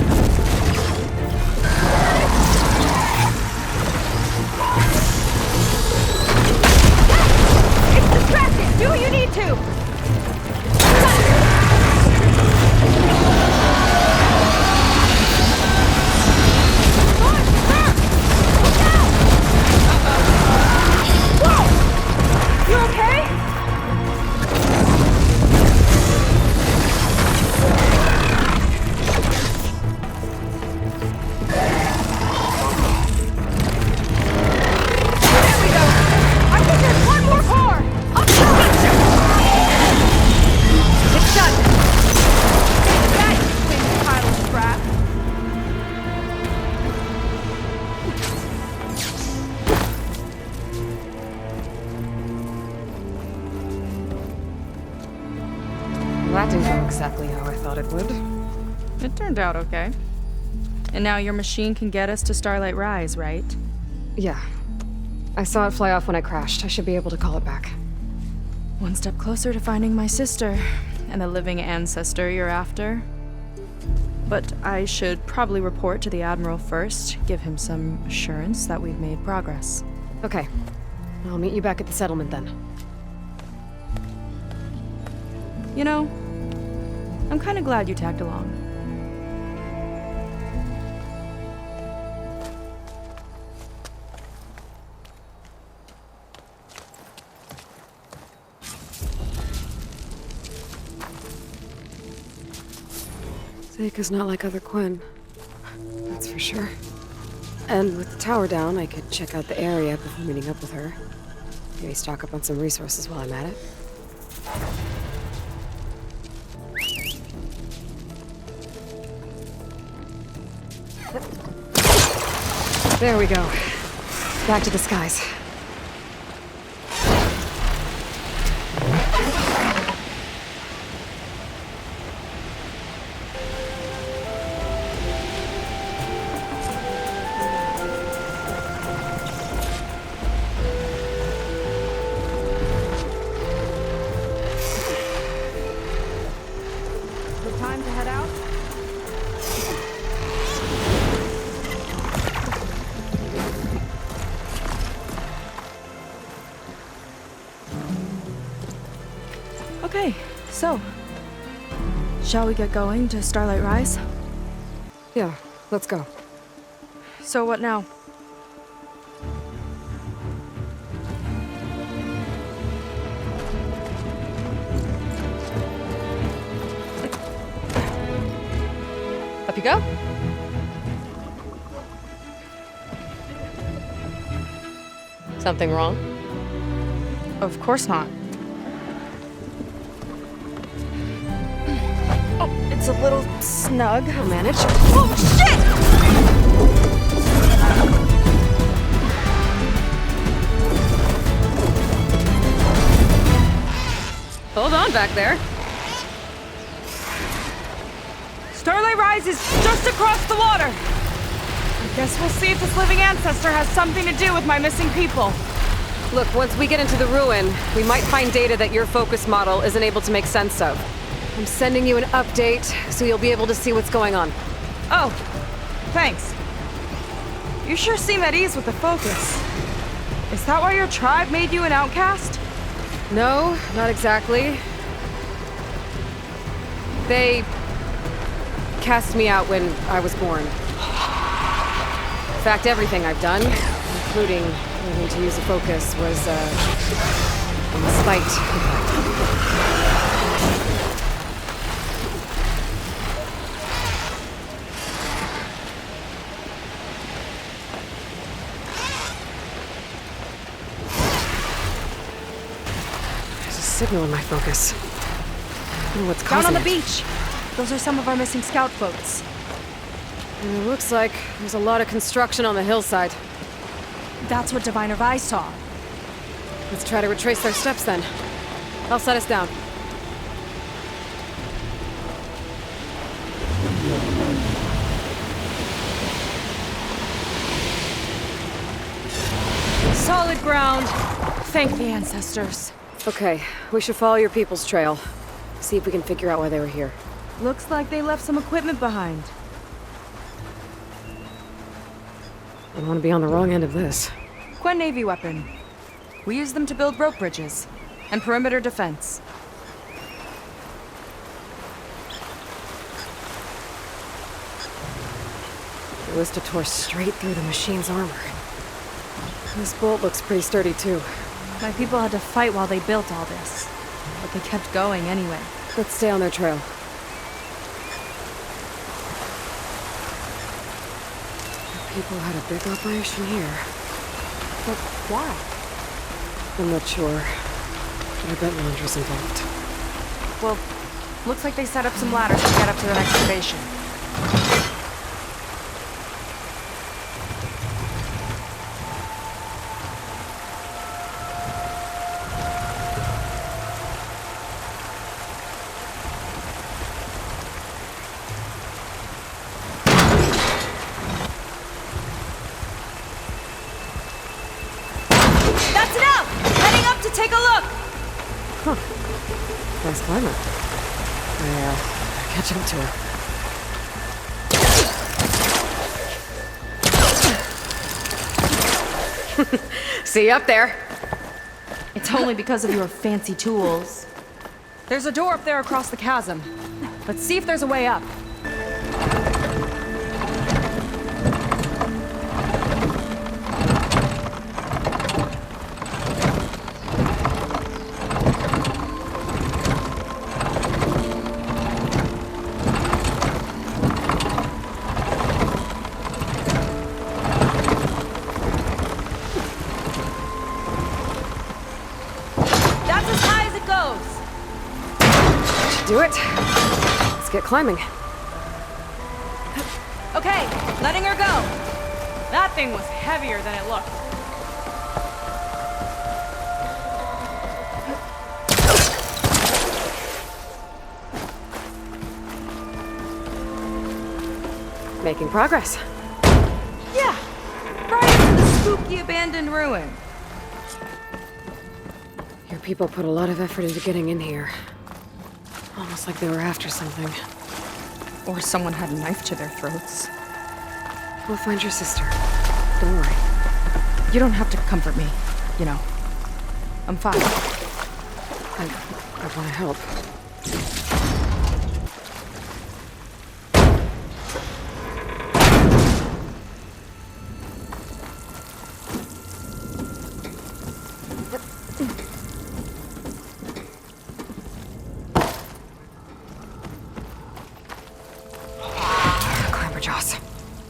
S2: exactly how I thought it would.
S4: It turned out okay. And now your machine can get us to Starlight Rise, right?
S2: Yeah. I saw it fly off when I crashed. I should be able to call it back.
S4: One step closer to finding my sister and the living ancestor you're after. But I should probably report to the Admiral first, give him some assurance that we've made progress.
S2: Okay. I'll meet you back at the settlement then.
S4: You know, I'm kind of glad you tagged along.
S2: Seika's not like other Quinn. That's for sure. And with the tower down, I could check out the area before meeting up with her. Maybe stock up on some resources while I'm at it. There we go. Back to the skies.
S4: Time to head out? Okay, so, shall we get going to Starlight Rise?
S2: Yeah, let's go.
S4: So what now?
S2: Up you go. Something wrong?
S4: Of course not. Oh, it's a little snug.
S2: I'll manage.
S4: Oh, shit!
S2: Hold on back there.
S4: Starlight Rise is just across the water. I guess we'll see if this living ancestor has something to do with my missing people.
S2: Look, once we get into the ruin, we might find data that your focus model isn't able to make sense of. I'm sending you an update, so you'll be able to see what's going on.
S4: Oh, thanks. You sure seem at ease with the focus. Is that why your tribe made you an outcast?
S2: No, not exactly. They cast me out when I was born. In fact, everything I've done, including learning to use a focus, was a spite. There's a signal in my focus. I don't know what's causing
S4: Down on the
S2: it.
S4: beach. Those are some of our missing scout boats.
S2: And it looks like there's a lot of construction on the hillside.
S4: That's what Diviner Vi saw.
S2: Let's try to retrace their steps then. I'll set us down.
S4: Solid ground. Thank the ancestors.
S2: Okay, we should follow your people's trail. See if we can figure out why they were here.
S4: Looks like they left some equipment behind.
S2: I don't want to be on the wrong end of this.
S4: Quen Navy weapon. We use them to build rope bridges and perimeter defense.
S2: The Ballista tore straight through the machine's armor. This bolt looks pretty sturdy too.
S4: My people had to fight while they built all this, but they kept going anyway.
S2: Let's stay on their trail. The people had a big operation here.
S4: But why?
S2: I'm not sure, but I bet Laundra's involved.
S4: Well, looks like they set up some ladders to get up to the next station. That's enough! Heading up to take a look!
S2: Nice climber. I'll catch up to her. See you up there.
S4: It's only because of your fancy tools. There's a door up there across the chasm. Let's see if there's a way up.
S2: Do it. Let's get climbing.
S4: Okay, letting her go. That thing was heavier than it looked.
S2: Making progress.
S4: Yeah, right into the spooky abandoned ruin.
S2: Your people put a lot of effort into getting in here. Almost like they were after something.
S4: Or someone had a knife to their throats.
S2: We'll find your sister. Don't worry.
S4: You don't have to comfort me, you know. I'm fine.
S2: I want to help.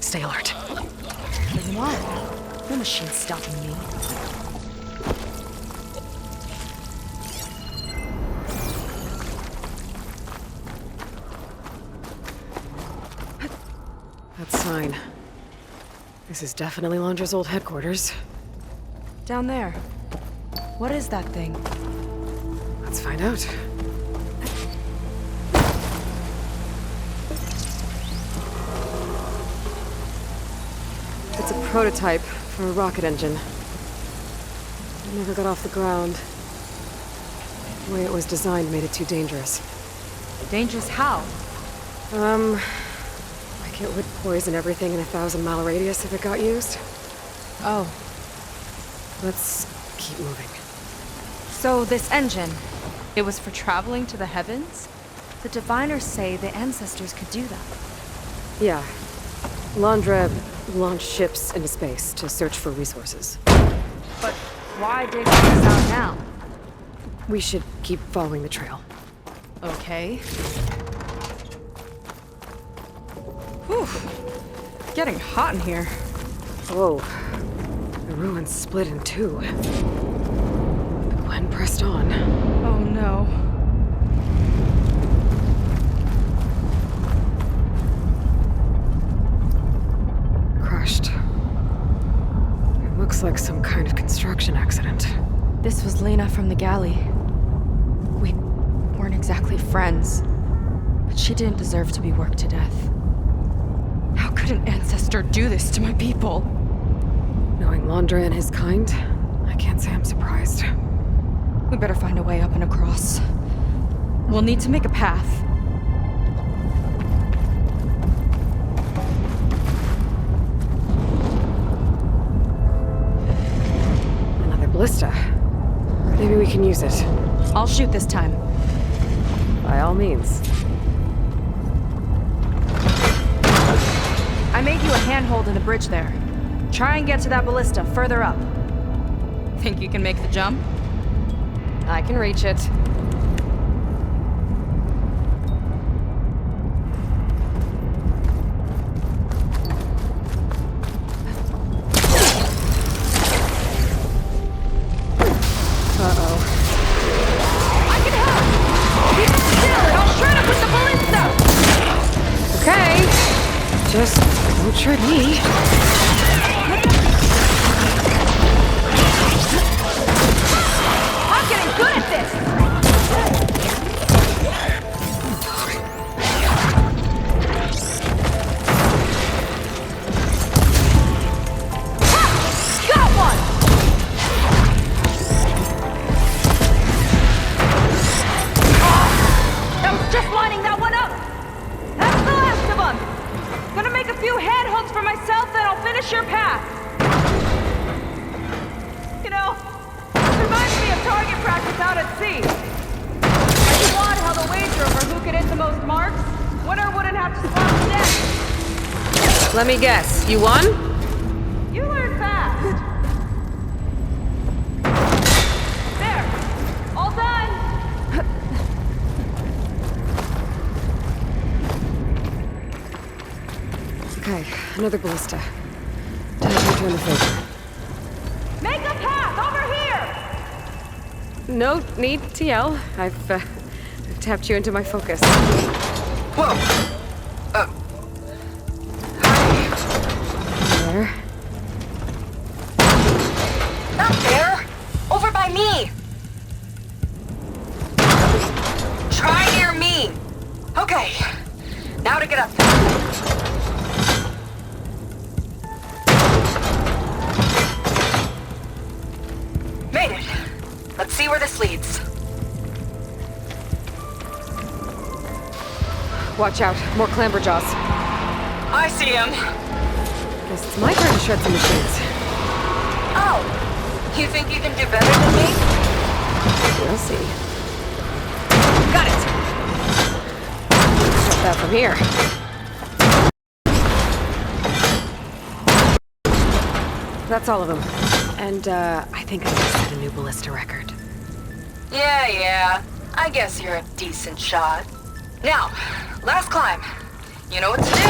S2: Stay alert.
S4: There's one. No machine's stopping me.
S2: That sign. This is definitely Londra's old headquarters.
S4: Down there. What is that thing?
S2: Let's find out. It's a prototype for a rocket engine. It never got off the ground. The way it was designed made it too dangerous.
S4: Dangerous how?
S2: Like it would poison everything in a 1,000-mile radius if it got used.
S4: Oh.
S2: Let's keep moving.
S4: So this engine, it was for traveling to the heavens? The diviners say the ancestors could do that.
S2: Yeah. Londra launched ships into space to search for resources.
S4: But why dig all this out now?
S2: We should keep following the trail.
S4: Okay. Whew. Getting hot in here.
S2: Whoa. The ruins split in two. The Gwen pressed on.
S4: Oh no.
S2: Crushed. It looks like some kind of construction accident.
S4: This was Lena from the galley. We weren't exactly friends, but she didn't deserve to be worked to death. How could an ancestor do this to my people?
S2: Knowing Londra and his kind, I can't say I'm surprised.
S4: We better find a way up and across. We'll need to make a path.
S2: Another ballista. Maybe we can use it.
S4: I'll shoot this time.
S2: By all means.
S4: I made you a handhold in the bridge there. Try and get to that ballista further up. Think you can make the jump?
S2: I can reach it.
S4: I can help! Keep it still and I'll try to put the ballista!
S2: Okay. Just don't trip me.
S4: I'm getting good at this! Ha! Got one! target practice out at sea. The squad held a wager over who could hit the most marks. Winner wouldn't have to swap the deck.
S2: Let me guess, you won?
S4: You learn fast. There. All done.
S2: Okay, another ballista. Time to return the favor.
S4: Make a path over here.
S2: No need to yell. I've tapped you into my focus.
S3: Whoa!
S2: There.
S3: Not there! Over by me! Try near me! Okay, now to get up. Made it. Let's see where this leads.
S2: Watch out, more clamberjaws.
S3: I see him.
S2: Guess it's my turn to shred some machines.
S3: Oh, you think you can do better than me?
S2: We'll see.
S3: Got it.
S2: Start that from here. That's all of them. And, I think I just set a new ballista record.
S3: Yeah. I guess you're a decent shot. Now, last climb. You know what to do.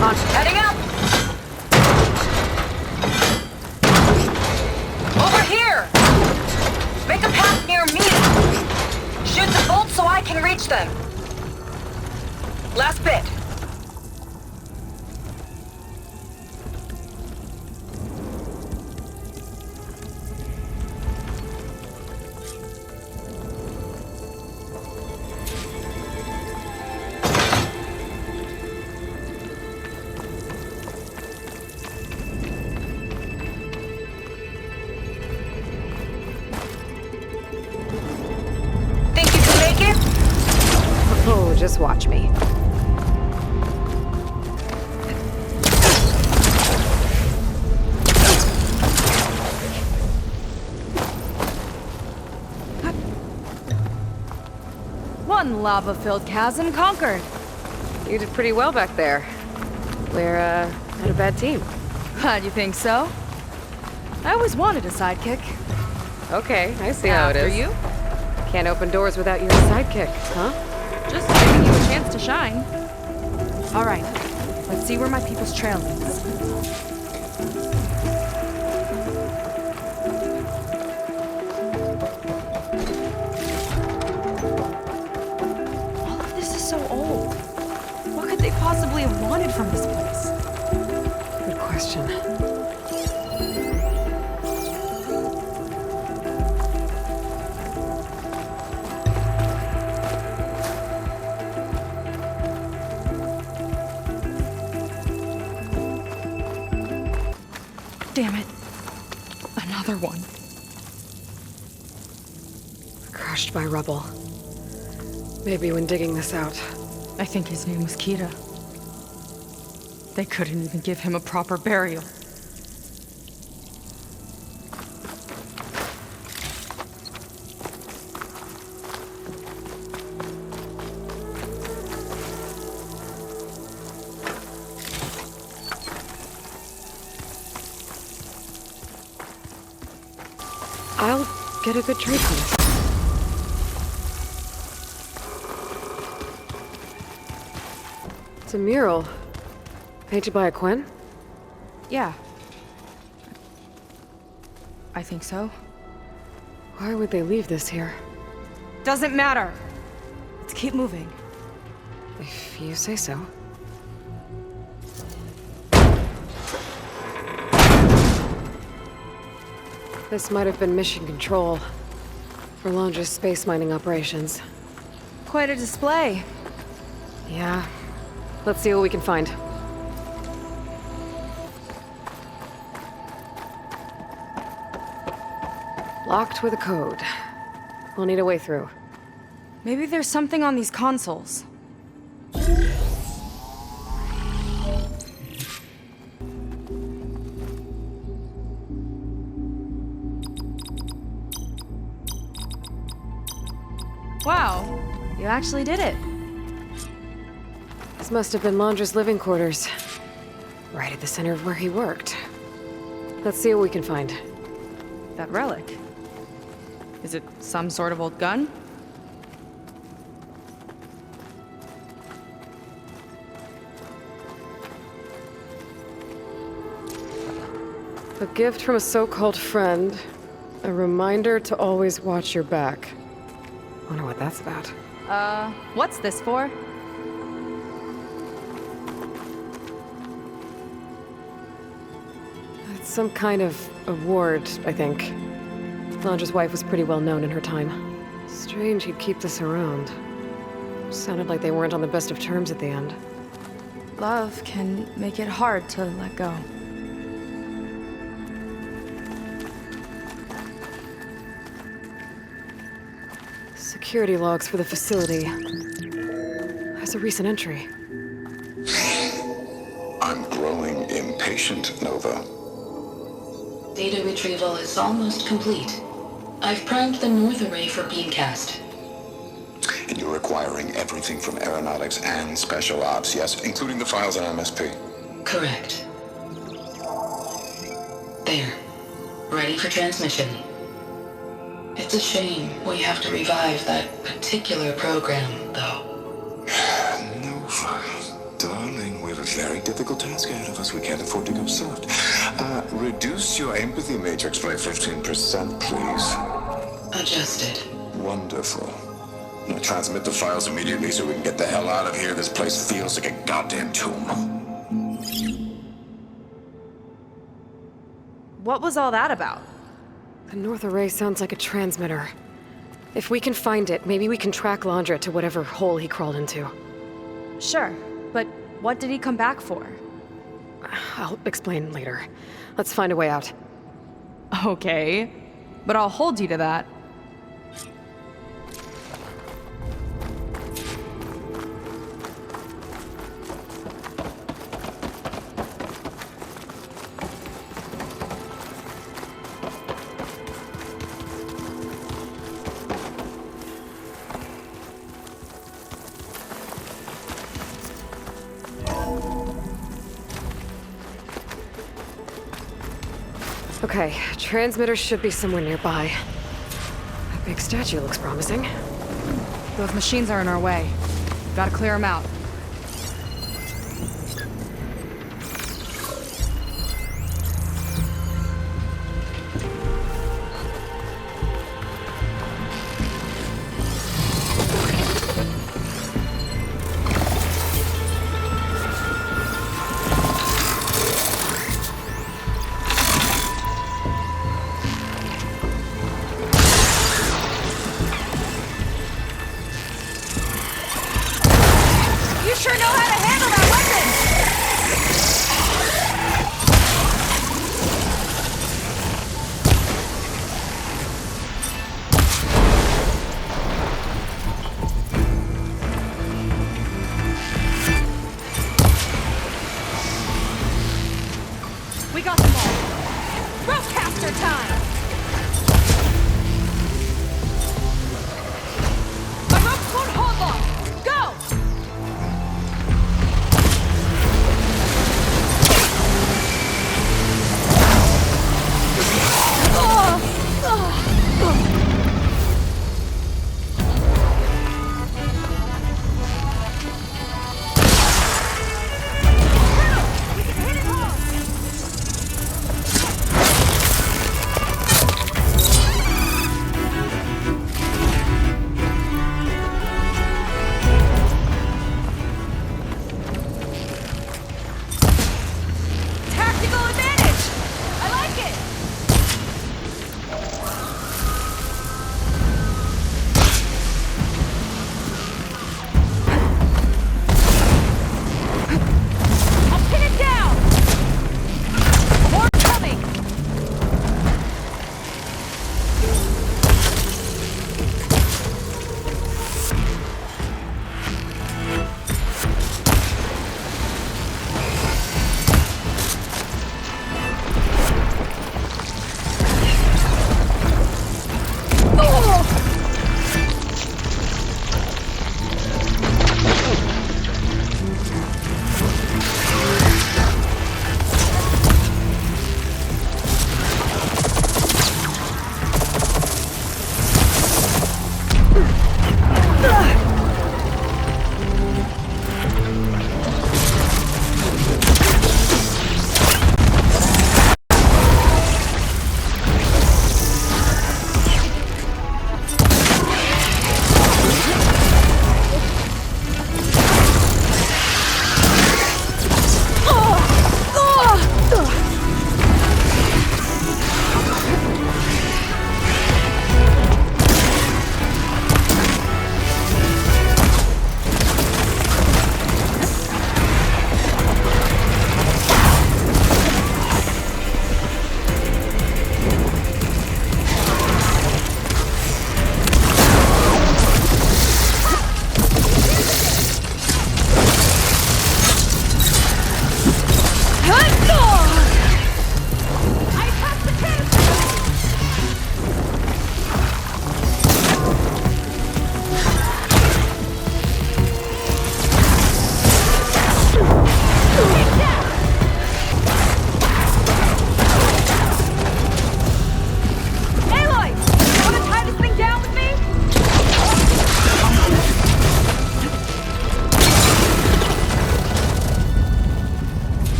S2: On.
S3: Heading up. Over here. Make a path near me. Shoot the bolts so I can reach them. Last bit.
S2: Oh, just watch me.
S4: One lava-filled chasm conquered.
S2: You did pretty well back there. We're, not a bad team.
S4: Glad you think so. I always wanted a sidekick.
S2: Okay, I see how it is.
S4: After you?
S2: Can't open doors without your sidekick, huh?
S4: Just giving you a chance to shine. All right, let's see where my people's trail leads. All of this is so old. What could they possibly have wanted from this place?
S2: Good question.
S4: Damn it. Another one.
S2: Crushed by rubble. Maybe when digging this out.
S4: I think his name was Kira. They couldn't even give him a proper burial.
S2: I'll get a good trade for this. It's a mural. Painted by a Quen?
S4: Yeah. I think so.
S2: Why would they leave this here?
S4: Doesn't matter. Let's keep moving.
S2: If you say so. This might have been mission control for Londra's space mining operations.
S4: Quite a display.
S2: Yeah. Let's see what we can find. Locked with a code. We'll need a way through.
S4: Maybe there's something on these consoles. Wow, you actually did it.
S2: This must have been Londra's living quarters. Right at the center of where he worked. Let's see what we can find.
S4: That relic. Is it some sort of old gun?
S2: A gift from a so-called friend. A reminder to always watch your back. Wonder what that's about.
S4: What's this for?
S2: It's some kind of award, I think. Londra's wife was pretty well known in her time. Strange he'd keep this around. Sounded like they weren't on the best of terms at the end.
S4: Love can make it hard to let go.
S2: Security logs for the facility. There's a recent entry.
S10: I'm growing impatient, Nova.
S11: Data retrieval is almost complete. I've primed the north array for beamcast.
S10: And you're acquiring everything from aeronautics and special ops, yes? Including the files on MSP.
S11: Correct. There. Ready for transmission. It's a shame we have to revive that particular program, though.
S10: Nova, darling, we have a very difficult task ahead of us. We can't afford to go soft. Reduce your empathy matrix by 15%, please.
S11: Adjusted.
S10: Wonderful. Now transmit the files immediately so we can get the hell out of here. This place feels like a goddamn tomb.
S4: What was all that about?
S2: The north array sounds like a transmitter. If we can find it, maybe we can track Londra to whatever hole he crawled into.
S4: Sure, but what did he come back for?
S2: I'll explain later. Let's find a way out.
S4: Okay, but I'll hold you to that.
S2: Okay, transmitter should be somewhere nearby. That big statue looks promising.
S4: Those machines are in our way. Gotta clear them out. We got them all. Broadcaster time! My ropes won't hold long! Go!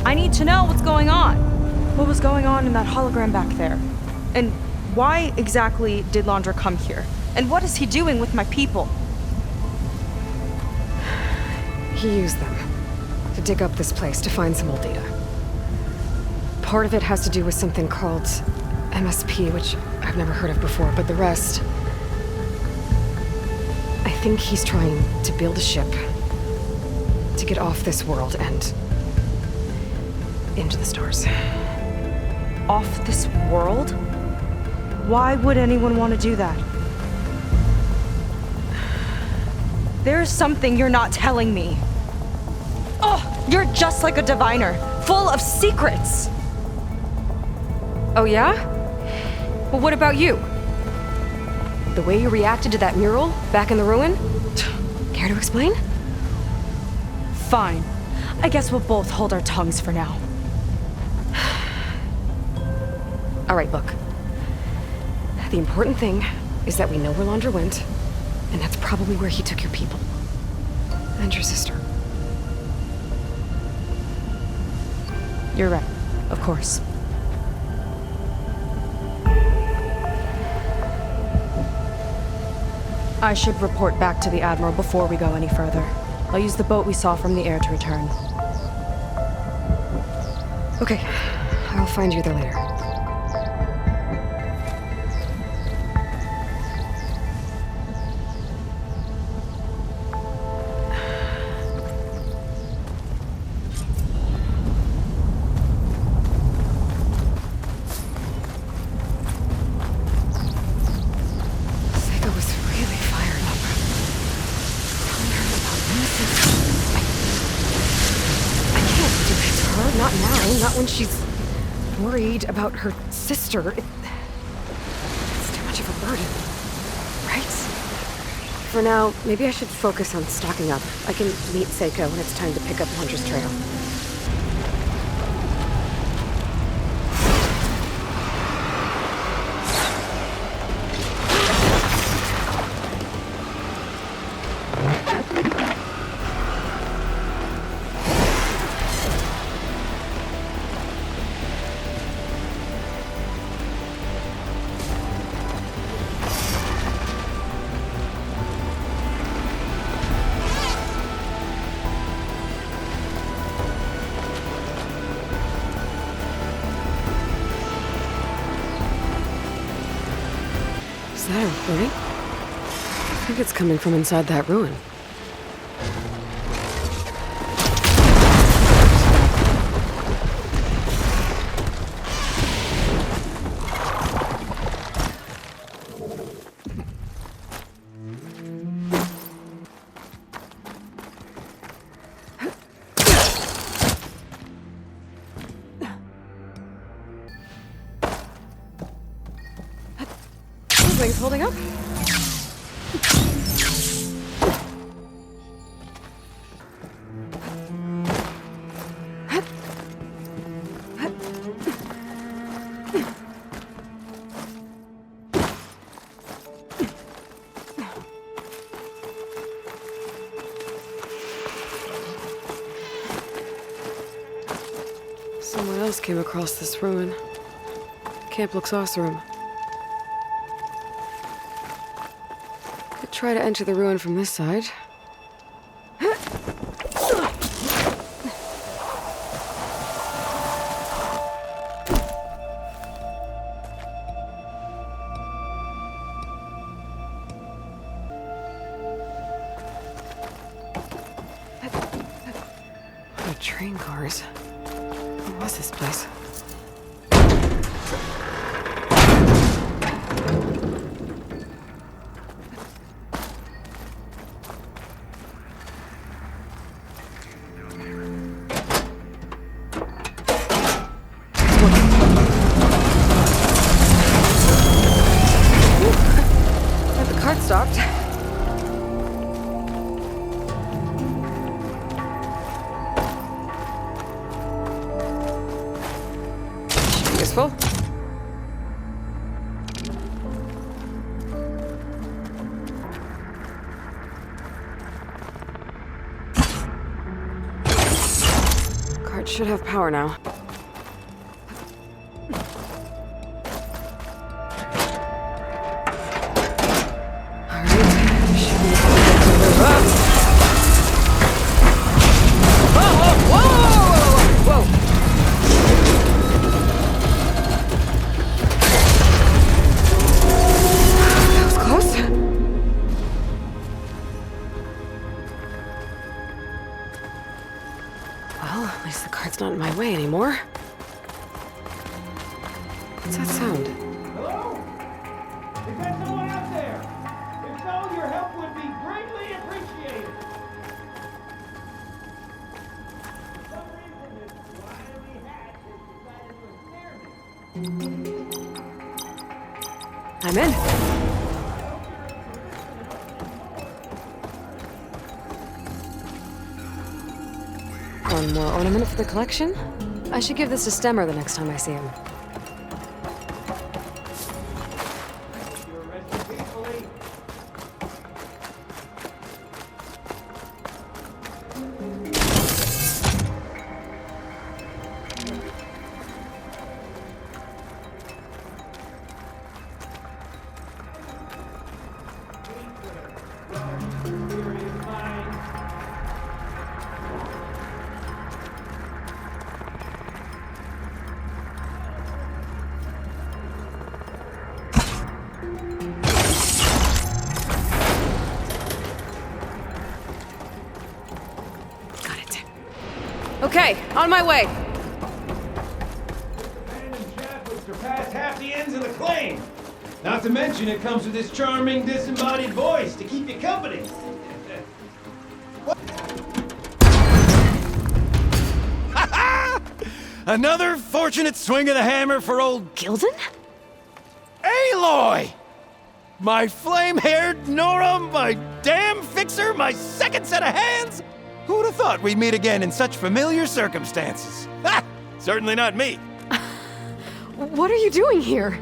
S4: I need to know what's going on. What was going on in that hologram back there? And why exactly did Landra come here? And what is he doing with my people?
S2: He used them to dig up this place to find some old data. Part of it has to do with something called MSP, which I've never heard of before, but the rest... I think he's trying to build a ship to get off this world and into the stars.
S4: Off this world? Why would anyone want to do that? There's something you're not telling me. Oh, you're just like a diviner, full of secrets.
S2: Oh yeah? Well, what about you? The way you reacted to that mural back in the ruin? Care to explain?
S4: Fine. I guess we'll both hold our tongues for now.
S2: All right, look. The important thing is that we know where Landra went, and that's probably where he took your people. And your sister.
S4: You're right. Of course. I should report back to the Admiral before we go any further. I'll use the boat we saw from the air to return.
S2: Okay. I'll find you there later. When she's worried about her sister, it's too much of a burden, right? For now, maybe I should focus on stocking up. I can meet Seika when it's time to pick up Landra's trail. Is that a recording? I think it's coming from inside that ruin. Things holding up? Someone else came across this ruin. Camp Luxosserum. Try to enter the ruin from this side. The train cars. What was this place? Stopped. Should be useful. Cart It should have power now. Not in my way anymore. What's that sound?
S12: Hello? Is there someone out there? If so, your help would be greatly appreciated. For some reason, this wily hatch has decided to experiment.
S2: I'm in. One more ornament for the collection? I should give this to Stemmer the next time I see him. Okay, on my way.
S12: Random shaft would surpass half the ends of the claim. Not to mention it comes with this charming disembodied voice to keep you company.
S13: Another fortunate swing of the hammer for old
S2: Gilden?
S13: Aloy! My flame-haired Nora, my damn fixer, my second set of hands! Who'd have thought we'd meet again in such familiar circumstances? Ha! Certainly not me.
S2: What are you doing here?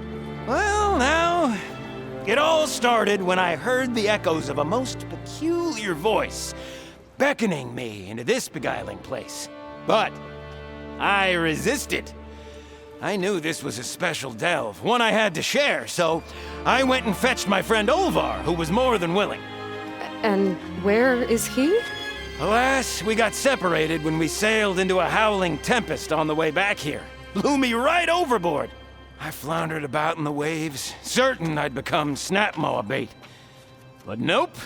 S13: Well, now, it all started when I heard the echoes of a most peculiar voice beckoning me into this beguiling place. But I resisted. I knew this was a special delve, one I had to share, so I went and fetched my friend Olvar, who was more than willing.
S2: And where is he?
S13: Alas, we got separated when we sailed into a howling tempest on the way back here. Blew me right overboard. I floundered about in the waves, certain I'd become snapmaw bait. But nope,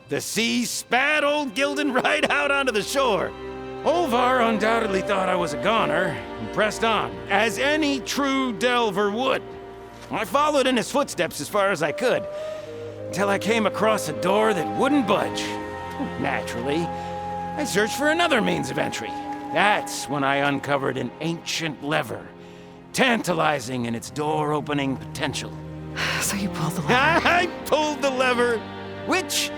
S13: the sea spat old Gilden right out onto the shore. Olvar undoubtedly thought I was a goner and pressed on, as any true delver would. I followed in his footsteps as far as I could, until I came across a door that wouldn't budge. Naturally, I searched for another means of entry. That's when I uncovered an ancient lever, tantalizing in its door-opening potential.
S2: So you pulled the lever?
S13: I pulled the lever, which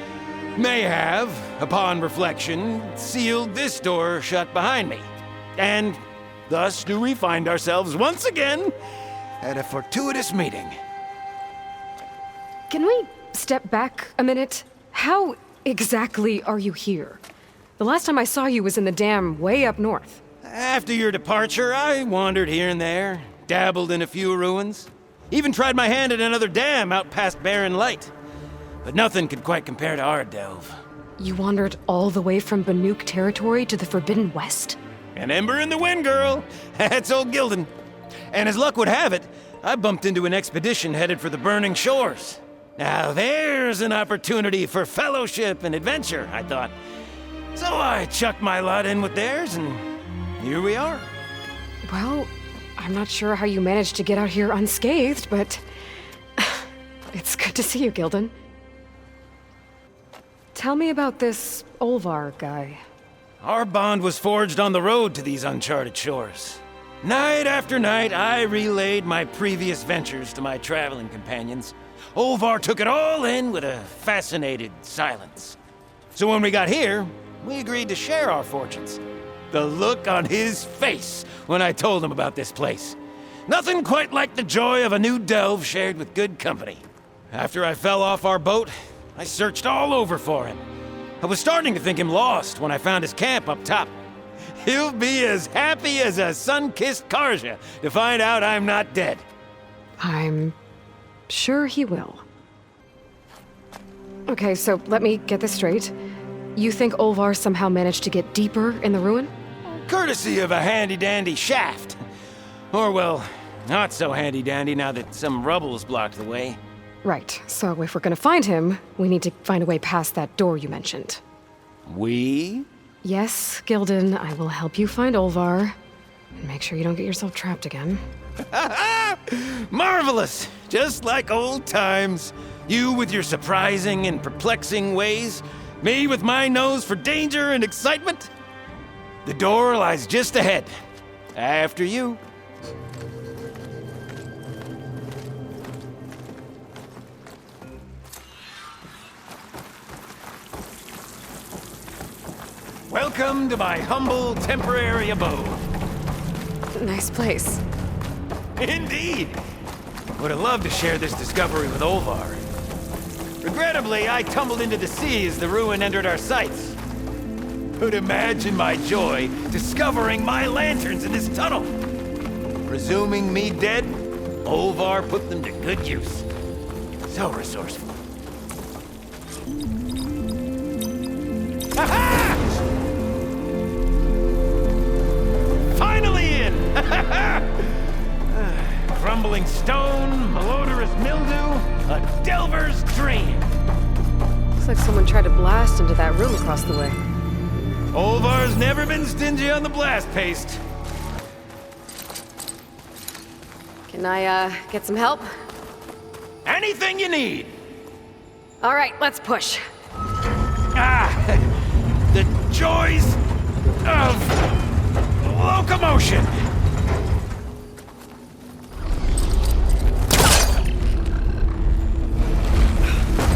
S13: may have, upon reflection, sealed this door shut behind me. And thus do we find ourselves once again at a fortuitous meeting.
S2: Can we step back a minute? How exactly are you here? The last time I saw you was in the dam way up north.
S13: After your departure, I wandered here and there, dabbled in a few ruins, even tried my hand at another dam out past Barren Light. But nothing could quite compare to our delve.
S2: You wandered all the way from Banuk territory to the Forbidden West?
S13: An ember in the wind, girl. That's old Gilden. And as luck would have it, I bumped into an expedition headed for the Burning Shores. Now there's an opportunity for fellowship and adventure, I thought. So I chucked my lot in with theirs, and here we are.
S2: Well, I'm not sure how you managed to get out here unscathed, but it's good to see you, Gilden. Tell me about this Olvar guy.
S13: Our bond was forged on the road to these uncharted shores. Night after night, I relayed my previous ventures to my traveling companions. Olvar took it all in with a fascinated silence. So when we got here, we agreed to share our fortunes. The look on his face when I told him about this place. Nothing quite like the joy of a new delve shared with good company. After I fell off our boat, I searched all over for him. I was starting to think him lost when I found his camp up top. He'll be as happy as a sun-kissed Karja to find out I'm not dead.
S2: I'm sure he will. Okay, so let me get this straight. You think Olvar somehow managed to get deeper in the ruin?
S13: Courtesy of a handy-dandy shaft. Or, well, not so handy-dandy now that some rubble's blocked the way.
S2: Right, so if we're gonna find him, we need to find a way past that door you mentioned.
S13: We?
S2: Yes, Gildan, I will help you find Olvar. And make sure you don't get yourself trapped again.
S13: Marvelous! Just like old times. You with your surprising and perplexing ways. Me with my nose for danger and excitement. The door lies just ahead. After you. Welcome to my humble temporary abode.
S2: Nice place.
S13: Indeed. Would have loved to share this discovery with Olvar. Regrettably, I tumbled into the sea as the ruin entered our sights. Could imagine my joy discovering my lanterns in this tunnel. Presuming me dead, Olvar put them to good use. So resourceful. Aha! Finally in! Crumbling stone, malodorous mildew, a delver's dream.
S2: Looks like someone tried to blast into that room across the way.
S13: Olvar's never been stingy on the blast paste.
S2: Can I, get some help?
S13: Anything you need.
S2: All right, let's push.
S13: The joys of locomotion.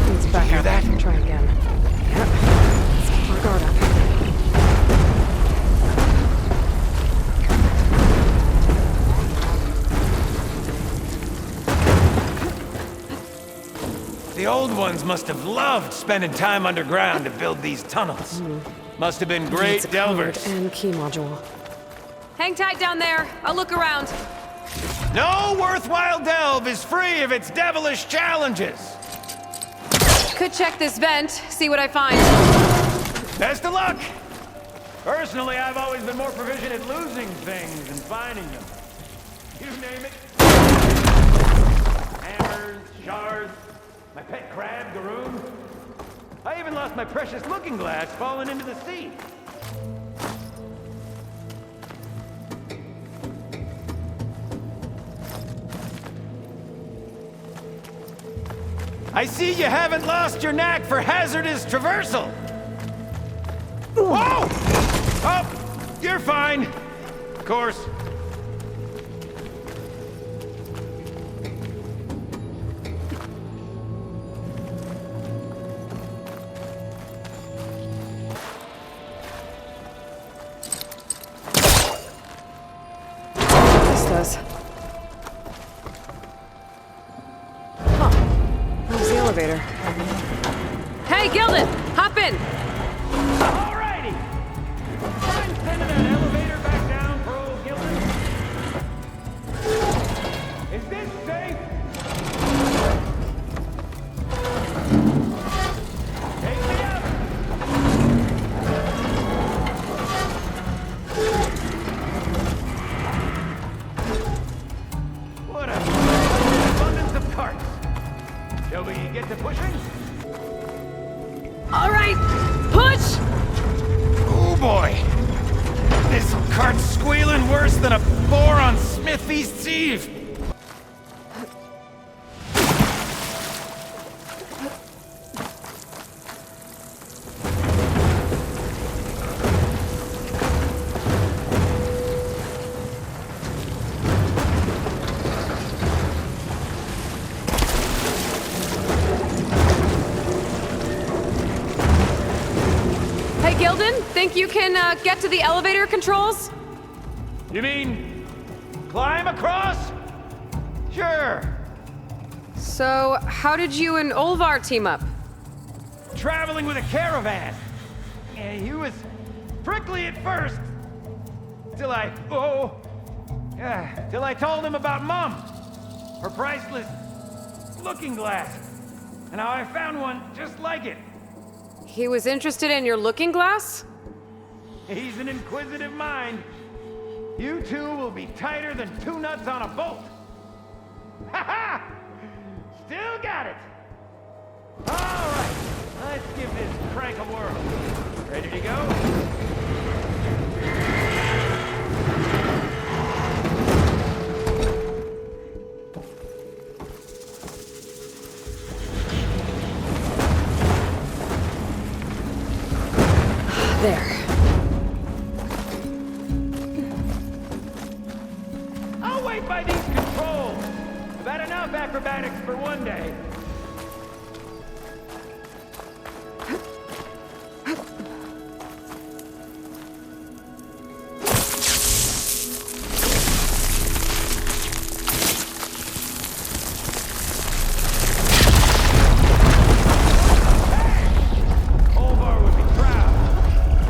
S2: Let's back
S13: Hear
S2: up.
S13: that?
S2: Try again. Yep. Let's keep our guard up.
S13: The old ones must have loved spending time underground to build these tunnels. Must have been great
S2: Needs a code
S13: delvers.
S2: and key module. Hang tight down there. I'll look around.
S13: No worthwhile delve is free of its devilish challenges.
S2: Could check this vent, see what I find.
S13: Best of luck! Personally, I've always been more proficient at losing things than finding them. You name it. Hammers, shards, my pet crab, Garoon. I even lost my precious looking glass falling into the sea. I see you haven't lost your knack for hazardous traversal. Whoa! Oh, you're fine. Of course.
S2: This does. Huh. Where's the elevator? Hey, Gildan! Hop in!
S13: Alrighty! I'm sending that elevator back down for old Gildan. Is this safe? Take me up! What a abundance of carts. Shall we get to pushing?
S2: All right, push!
S13: Oh boy! This cart's squealing worse than a boar on Smith Feast's Eve!
S2: Hey, Gildan, think you can get to the elevator controls?
S13: You mean climb across? Sure.
S2: So, how did you and Olvar team up?
S13: Traveling with a caravan. Yeah, he was prickly at first,
S12: Till I told him about Mom. Her priceless looking glass. And how I found one just like it.
S2: He was interested in your looking glass?
S12: He's an inquisitive mind. You two will be tighter than two nuts on a bolt. Ha ha! Still got it. All right, let's give this crank a whirl. Ready to go?
S2: There.
S12: I'll wait by these controls. About enough acrobatics for one day.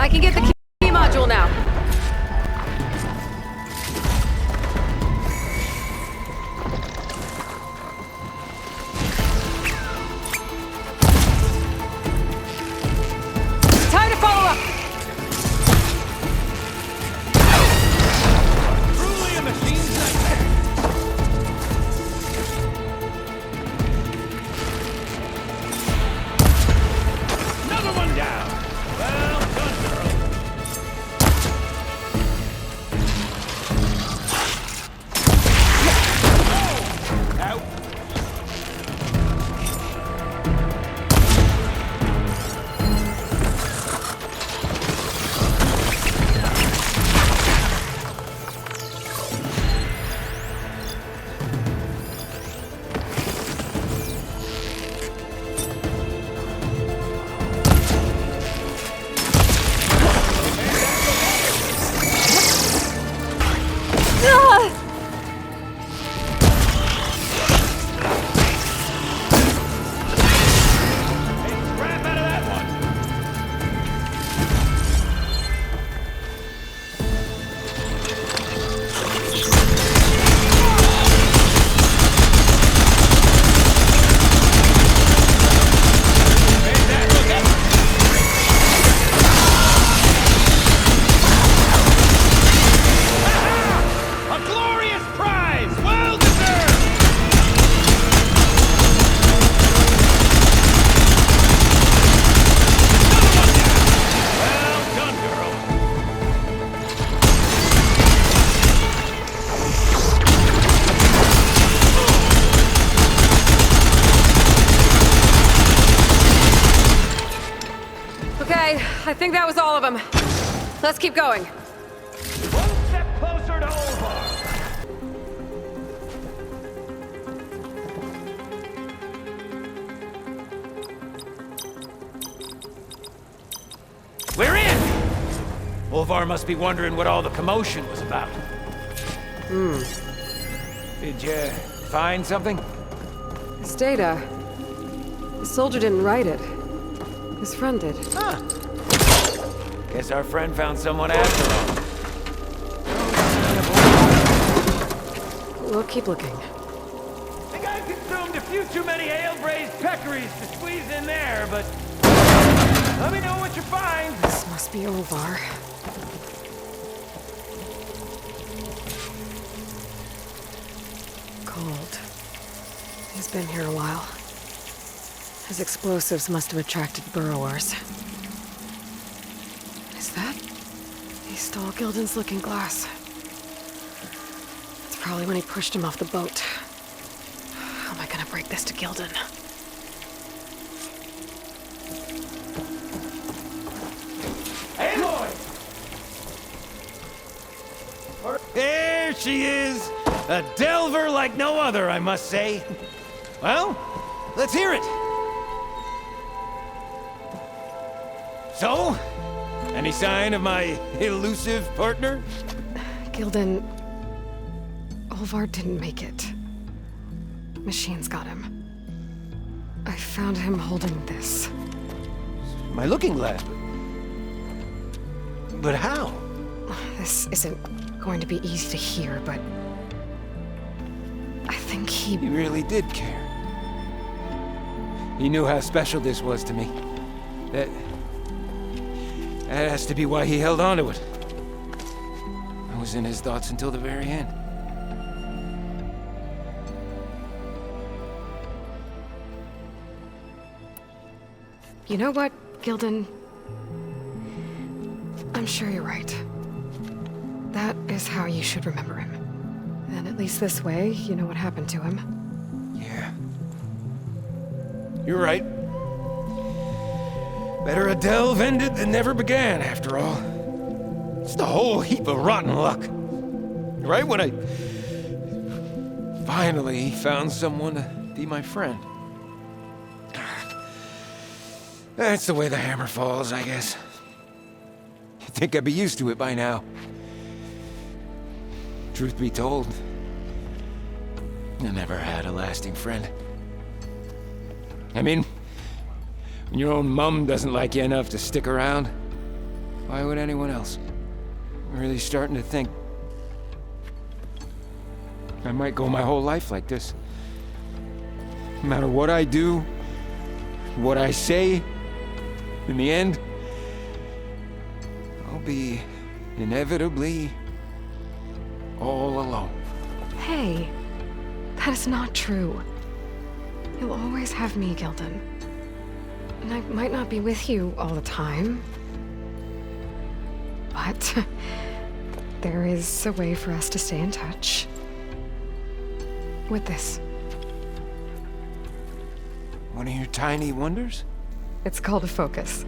S2: I can get the key module now. Time to follow up.
S12: Truly a machine's nightmare. Another one down. Well done, girl. Out. Crap out of that one. A glorious prize! Well deserved! Well done, girl.
S2: Okay, I think that was all of them. Let's keep going.
S12: One step closer to Olvar. We're in! Olvar must be wondering what all the commotion was about. Did you find something?
S2: This data. The soldier didn't write it. His friend did.
S12: Huh. Guess our friend found someone after all.
S2: We'll keep looking.
S12: Think I consumed a few too many ale-braised peccaries to squeeze in there, but... let me know what you find.
S2: This must be Olvar. Cold. He's been here a while. His explosives must have attracted burrowers. Is that? He stole Gildan's looking glass. It's probably when he pushed him off the boat. How am I gonna break this to Gildan?
S12: Aloy! There she is! A delver like no other, I must say. Well, let's hear it. So, any sign of my elusive partner?
S2: Gildan... Olvar didn't make it. Machines got him. I found him holding this.
S13: My looking glass. But how?
S2: this isn't going to be easy to hear, but I think he
S13: really did care. He knew how special this was to me. That has to be why he held on to it. I was in his thoughts until the very end.
S2: You know what, Gildan? I'm sure you're right. That is how you should remember him. And at least this way, you know what happened to him.
S13: Yeah. You're right. Better a delve ended than never began, after all. Just a whole heap of rotten luck. Right when I finally found someone to be my friend. That's the way the hammer falls, I guess. You'd think I'd be used to it by now. Truth be told, I never had a lasting friend. I mean, when your own mum doesn't like you enough to stick around, why would anyone else? I'm really starting to think I might go my whole life like this. No matter what I do, what I say, in the end, I'll be inevitably all alone.
S2: Hey, that is not true. You'll always have me, Gildan. And I might not be with you all the time, but there is a way for us to stay in touch. With this.
S13: One of your tiny wonders?
S2: It's called a focus.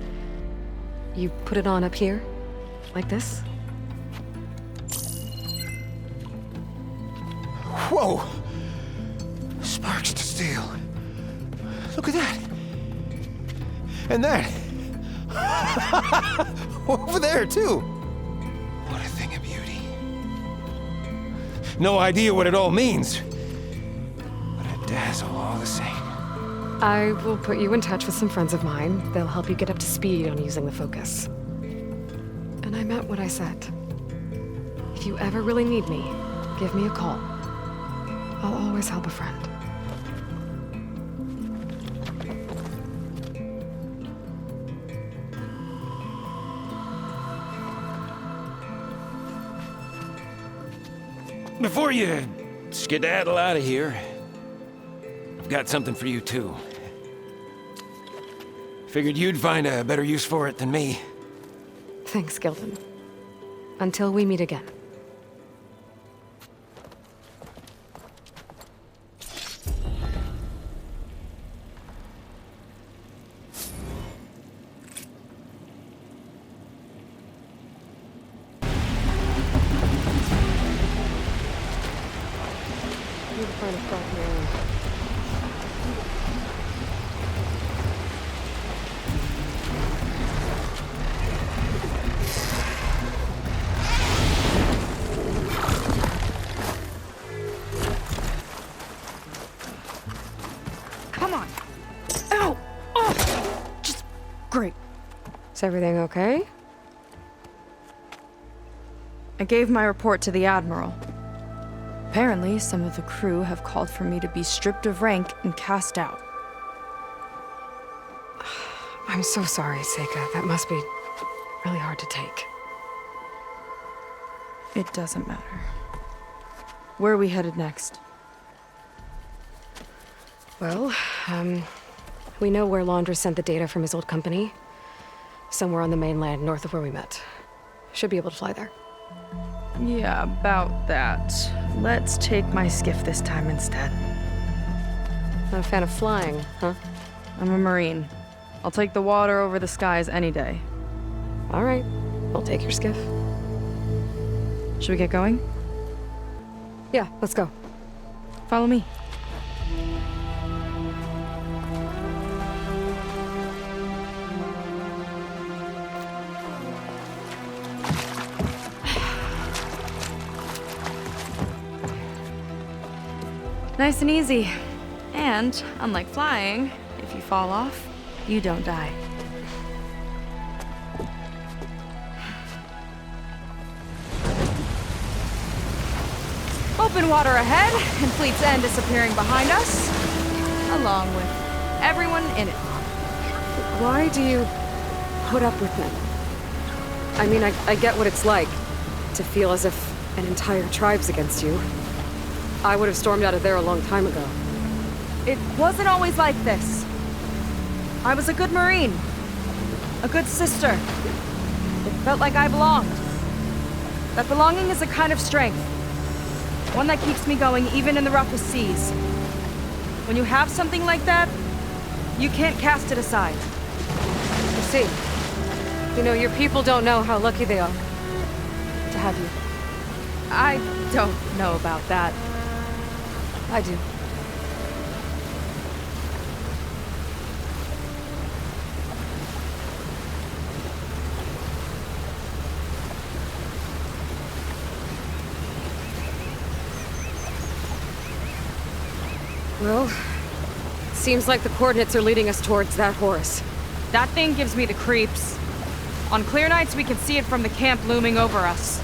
S2: You put it on up here, like this.
S13: Whoa! Sparks to steel. Look at that. And that. Over there, too. What a thing of beauty. No idea what it all means. But a dazzle all the same.
S2: I will put you in touch with some friends of mine. They'll help you get up to speed on using the focus. And I meant what I said. If you ever really need me, give me a call. I'll always help a friend.
S13: Before you skedaddle out of here, I've got something for you, too. Figured you'd find a better use for it than me.
S2: Thanks, Gildan. Until we meet again.
S4: Come on. Ow! Oh! Just great.
S2: Is everything okay?
S4: I gave my report to the Admiral. Apparently, some of the crew have called for me to be stripped of rank and cast out.
S2: I'm so sorry, Seika. That must be really hard to take.
S4: It doesn't matter. Where are we headed next?
S2: Well, we know where Laundra sent the data from his old company. Somewhere on the mainland, north of where we met. Should be able to fly there.
S4: Yeah, about that. Let's take my skiff this time instead.
S2: Not a fan of flying, huh?
S4: I'm a Marine. I'll take the water over the skies any day.
S2: All right, I'll take your skiff.
S4: Should we get going?
S2: Yeah, let's go.
S4: Follow me. Nice and easy. And, unlike flying, if you fall off, you don't die. Open water ahead, and Fleet's End disappearing behind us, along with everyone in it.
S2: Why do you put up with them? I mean, I get what it's like to feel as if an entire tribe's against you. I would have stormed out of there a long time ago.
S4: It wasn't always like this. I was a good Marine. A good sister. It felt like I belonged. That belonging is a kind of strength. One that keeps me going even in the roughest seas. When you have something like that, you can't cast it aside.
S2: I see. You know, your people don't know how lucky they are to have you.
S4: I don't know about that.
S2: I do. Well, seems like the coordinates are leading us towards that Horus.
S4: That thing gives me the creeps. On clear nights, we can see it from the camp looming over us.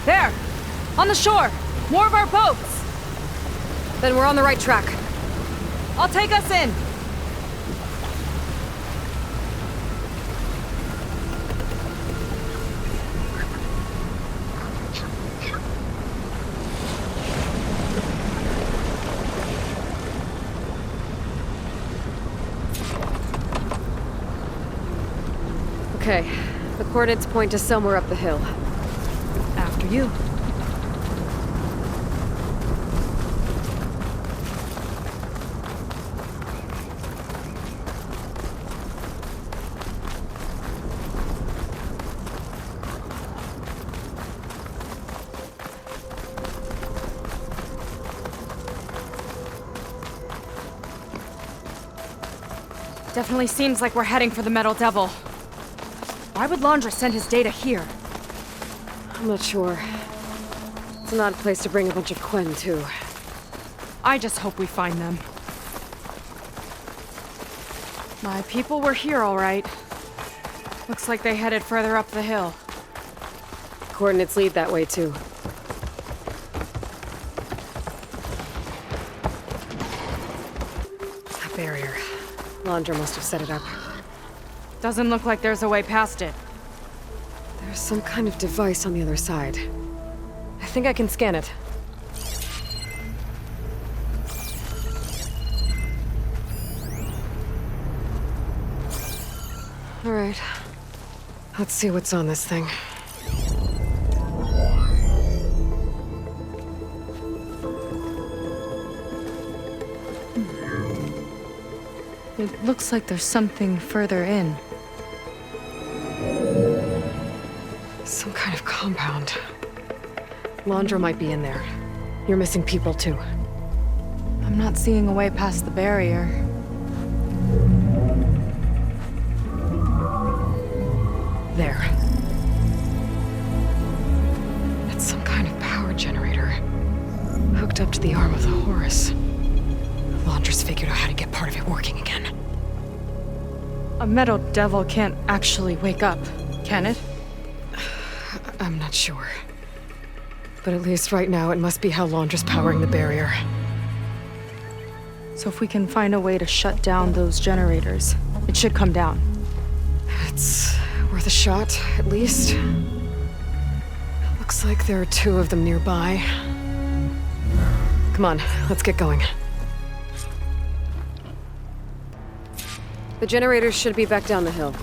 S4: There! On the shore! More of our boats!
S2: Then we're on the right track.
S4: I'll take us in!
S2: Okay, the coordinates point to somewhere up the hill.
S4: After you. Definitely seems like we're heading for the Metal Devil. Why would Laundra send his data here?
S2: I'm not sure. It's an odd place to bring a bunch of Quen, too.
S4: I just hope we find them. My people were here, all right. Looks like they headed further up the hill.
S2: Coordinates lead that way, too. A barrier. Laundra must have set it up.
S4: Doesn't look like there's a way past it.
S2: There's some kind of device on the other side. I think I can scan it. All right. Let's see what's on this thing.
S4: It looks like there's something further in.
S2: Some kind of compound. Laundra might be in there. You're missing people, too.
S4: I'm not seeing a way past the barrier.
S2: There. That's some kind of power generator. Hooked up to the arm of the Horus. Laundra's figured out how to get part of it working again.
S4: A Metal Devil can't actually wake up, can it?
S2: I'm not sure. But at least right now, it must be how Laundra's powering the barrier.
S4: So if we can find a way to shut down those generators, it should come down.
S2: It's worth a shot, at least. Looks like there are 2 of them nearby. Come on, let's get going. The generators should be back down the hill.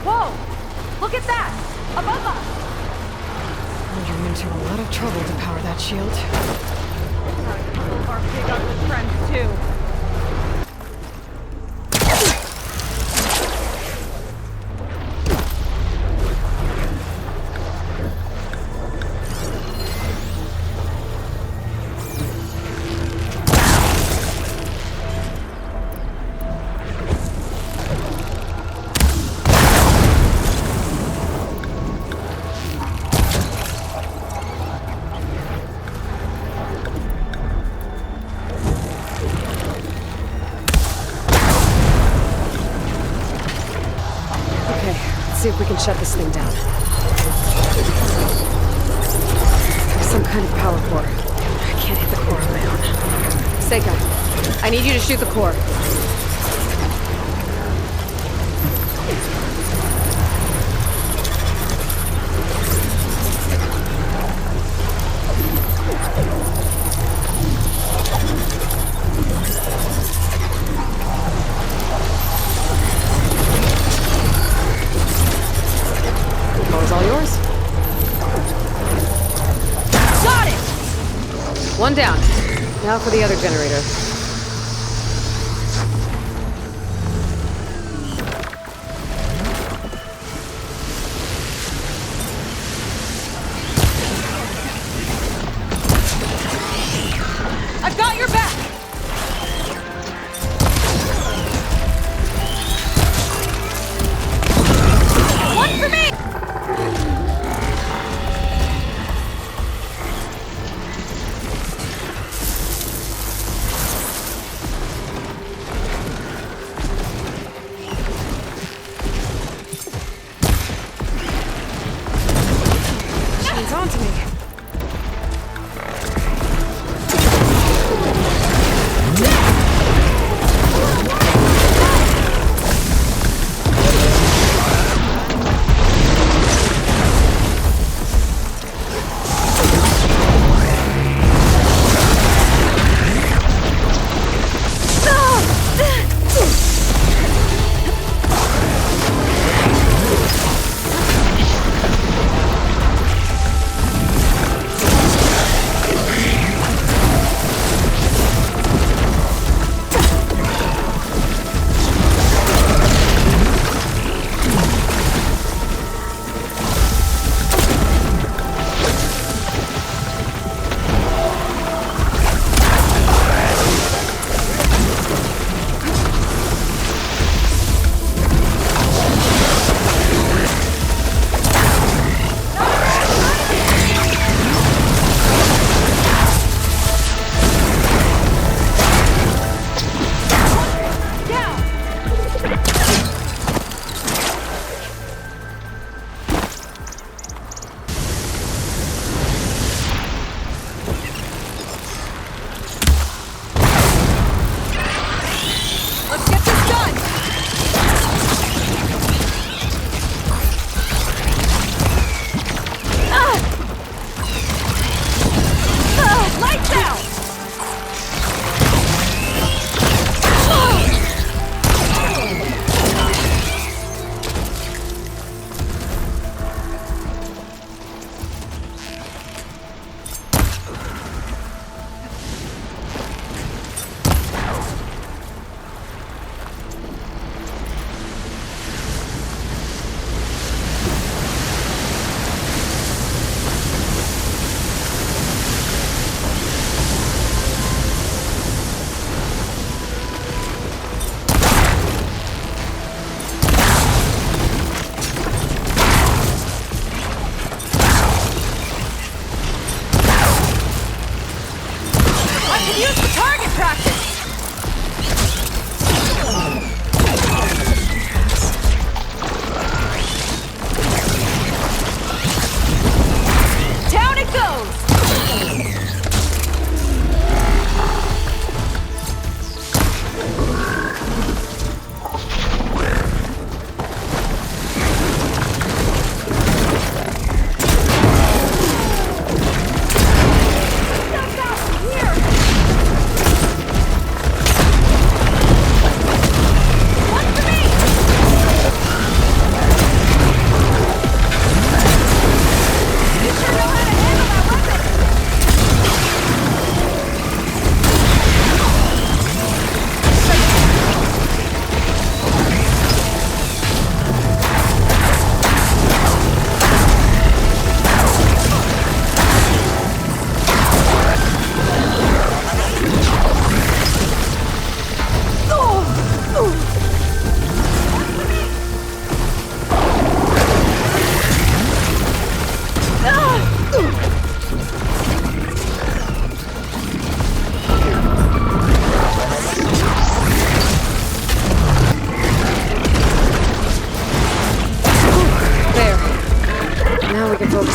S4: Whoa! Look at that! Above us!
S2: You're into a lot of trouble to power that shield.
S4: Our big ugly friends, too.
S2: can shut this thing down. There's some kind of power core. I can't hit the core on my own. Seika, I need you to shoot the core. One down. Now for the other generator.
S3: I've got your back! One for me!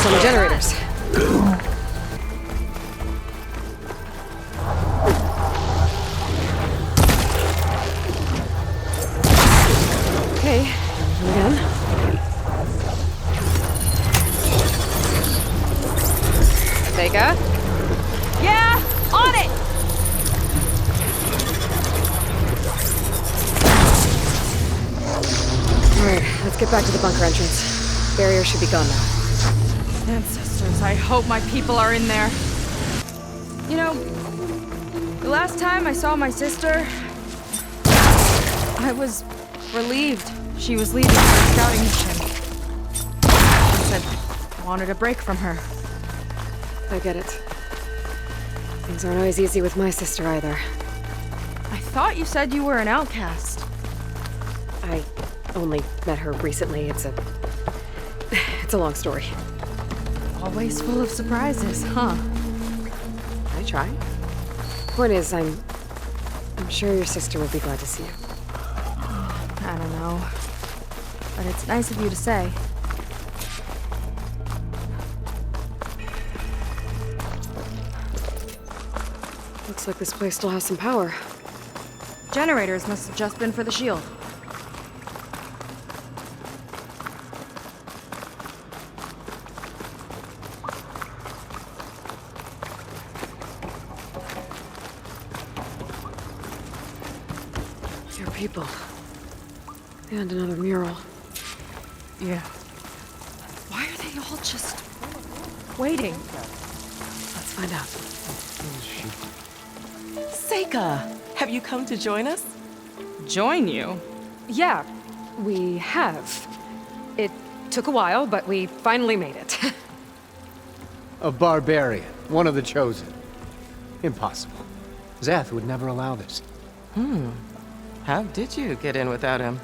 S2: focus on the generators. Okay, again. Vega?
S4: Yeah, on it!
S2: Alright, let's get back to the bunker entrance. Barrier should be gone now.
S4: Ancestors, I hope my people are in there. You know, the last time I saw my sister, I was relieved she was leaving for a scouting mission. I said, I wanted a break from her.
S2: I get it. Things aren't always easy with my sister either.
S4: I thought you said you were an outcast.
S2: I only met her recently. It's a long story.
S4: Always full of surprises, huh?
S2: I try. Point is, I'm sure your sister will be glad to see you.
S4: I don't know. But it's nice of you to say.
S2: Looks like this place still has some power.
S4: Generators must have just been for the shield.
S2: Your people. And another mural.
S4: Yeah. Why are they all just waiting?
S2: Let's find out.
S14: Seika, have you come to join us?
S4: Join you?
S2: Yeah, we have. It took a while, but we finally made it.
S15: A barbarian, one of the chosen. Impossible. Zeth would never allow this.
S14: How did you get in without him?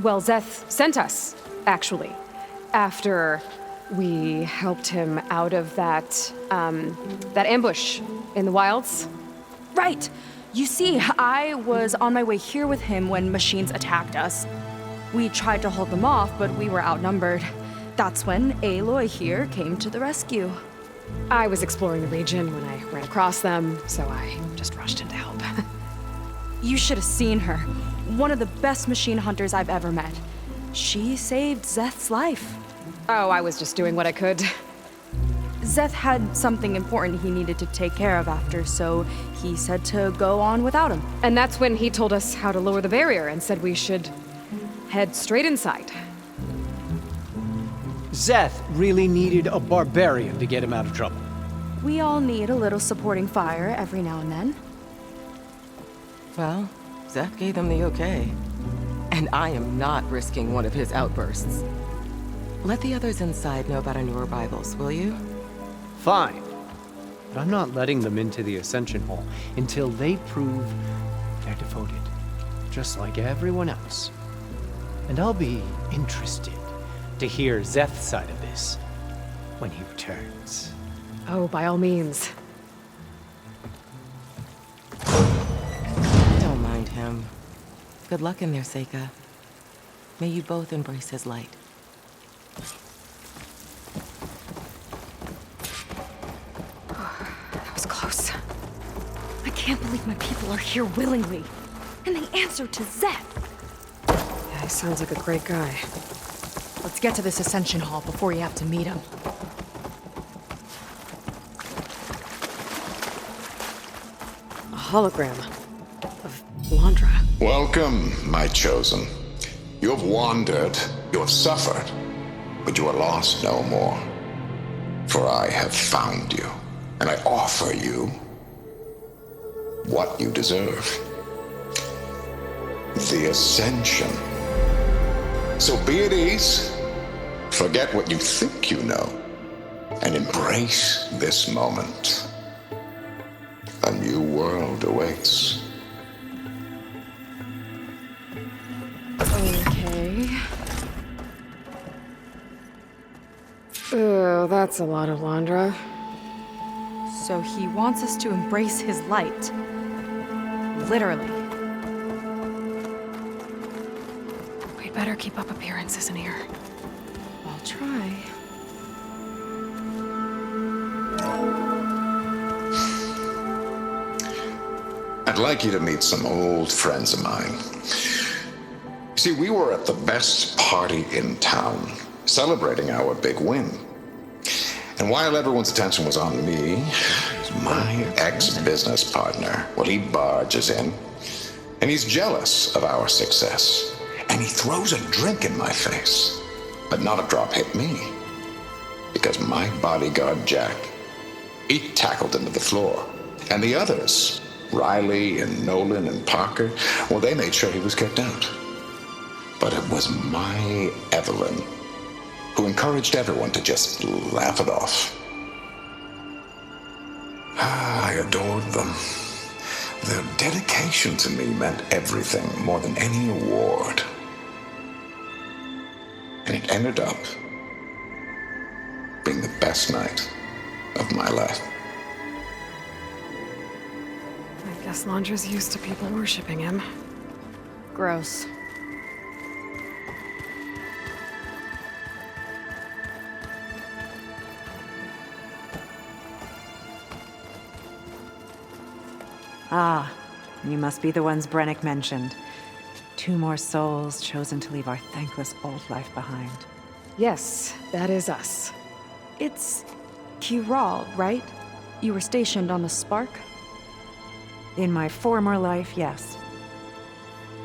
S2: Well, Zeth sent us, actually. After we helped him out of that ambush in the wilds.
S4: Right! You see, I was on my way here with him when machines attacked us. We tried to hold them off, but we were outnumbered. That's when Aloy here came to the rescue.
S2: I was exploring the region when I ran across them, so I just rushed in to help.
S4: You should have seen her. One of the best machine hunters I've ever met. She saved Zeth's life.
S2: Oh, I was just doing what I could.
S4: Zeth had something important he needed to take care of after, so he said to go on without him.
S2: And that's when he told us how to lower the barrier and said we should head straight inside.
S15: Zeth really needed a barbarian to get him out of trouble.
S4: We all need a little supporting fire every now and then.
S14: Well, Zeth gave them the okay. And I am not risking one of his outbursts. Let the others inside know about our new arrivals, will you?
S15: Fine. But I'm not letting them into the Ascension Hall until they prove they're devoted, just like everyone else. And I'll be interested to hear Zeth's side of this when he returns.
S2: Oh, by all means.
S14: Don't mind him. Good luck in there, Seika. May you both embrace his light.
S2: That was close.
S4: I can't believe my people are here willingly. And they answer to Zeth.
S2: Yeah, he sounds like a great guy.
S4: Let's get to this Ascension Hall before you have to meet him.
S2: A hologram of Landra.
S10: Welcome, my chosen. You have wandered, you have suffered, but you are lost no more. For I have found you, and I offer you what you deserve. The Ascension. So be at ease, forget what you think you know, and embrace this moment. A new world awaits.
S2: Okay. Oh, that's a lot of Landra.
S4: So he wants us to embrace his light. Literally.
S2: We'd better keep up appearances in here.
S4: I'll try.
S10: I'd like you to meet some old friends of mine. See, we were at the best party in town, celebrating our big win. And while everyone's attention was on me, my ex-business partner, well, he barges in, and he's jealous of our success. And he throws a drink in my face, but not a drop hit me. Because my bodyguard, Jack, he tackled him to the floor. And the others, Riley and Nolan and Parker, well, they made sure he was kicked out. But it was my Evelyn who encouraged everyone to just laugh it off. I adored them. Their dedication to me meant everything, more than any award. And it ended up being the best night of my life.
S2: I guess Londra's used to people worshipping him.
S4: Gross.
S16: Ah, you must be the ones Brennick mentioned. 2 more souls chosen to leave our thankless old life behind.
S2: Yes, that is us.
S4: It's Kiral, right? You were stationed on the Spark?
S16: In my former life, yes.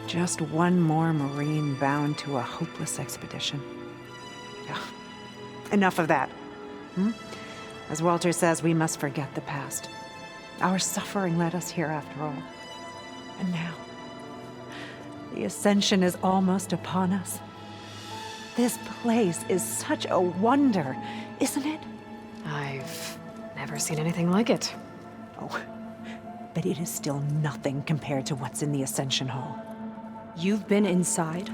S16: Just one more Marine bound to a hopeless expedition. Ugh. Enough of that. As Walter says, we must forget the past. Our suffering led us here after all. And now, the Ascension is almost upon us. This place is such a wonder, isn't it?
S2: I've never seen anything like it.
S16: Oh, but it is still nothing compared to what's in the Ascension Hall.
S4: You've been inside?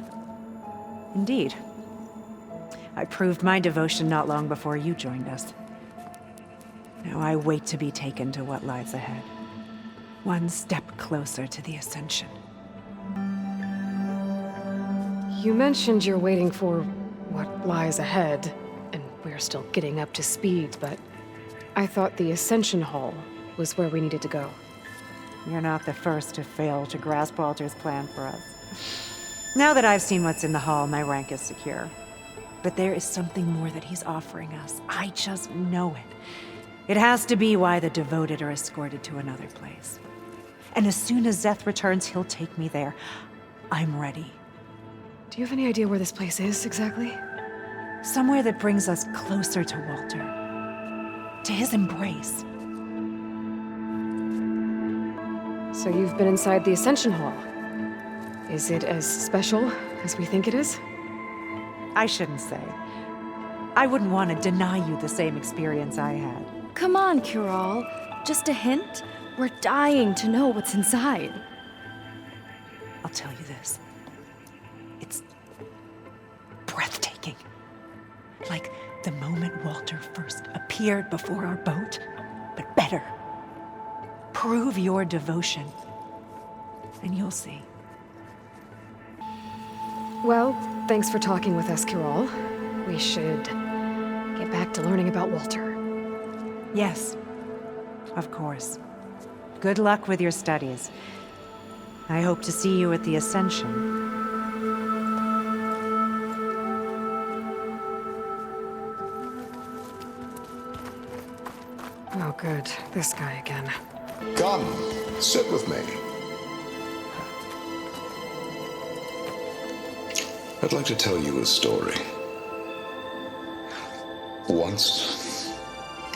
S16: Indeed. I proved my devotion not long before you joined us. Now I wait to be taken to what lies ahead. One step closer to the Ascension.
S2: You mentioned you're waiting for what lies ahead, and we're still getting up to speed, but I thought the Ascension Hall was where we needed to go.
S16: You're not the first to fail to grasp Walter's plan for us. Now that I've seen what's in the hall, my rank is secure. But there is something more that he's offering us. I just know it. It has to be why the devoted are escorted to another place. And as soon as Zeth returns, he'll take me there. I'm ready.
S2: Do you have any idea where this place is, exactly?
S16: Somewhere that brings us closer to Walter. To his embrace.
S2: So you've been inside the Ascension Hall. Is it as special as we think it is?
S16: I shouldn't say. I wouldn't want to deny you the same experience I had.
S4: Come on, Kiral. Just a hint? We're dying to know what's inside.
S16: I'll tell you this. It's breathtaking. Like the moment Walter first appeared before our boat, but better. Prove your devotion, and you'll see.
S2: Well, thanks for talking with us, Kiral. We should get back to learning about Walter.
S16: Yes, of course. Good luck with your studies. I hope to see you at the Ascension.
S2: Oh, good. This guy again.
S10: Come, sit with me. I'd like to tell you a story. Once,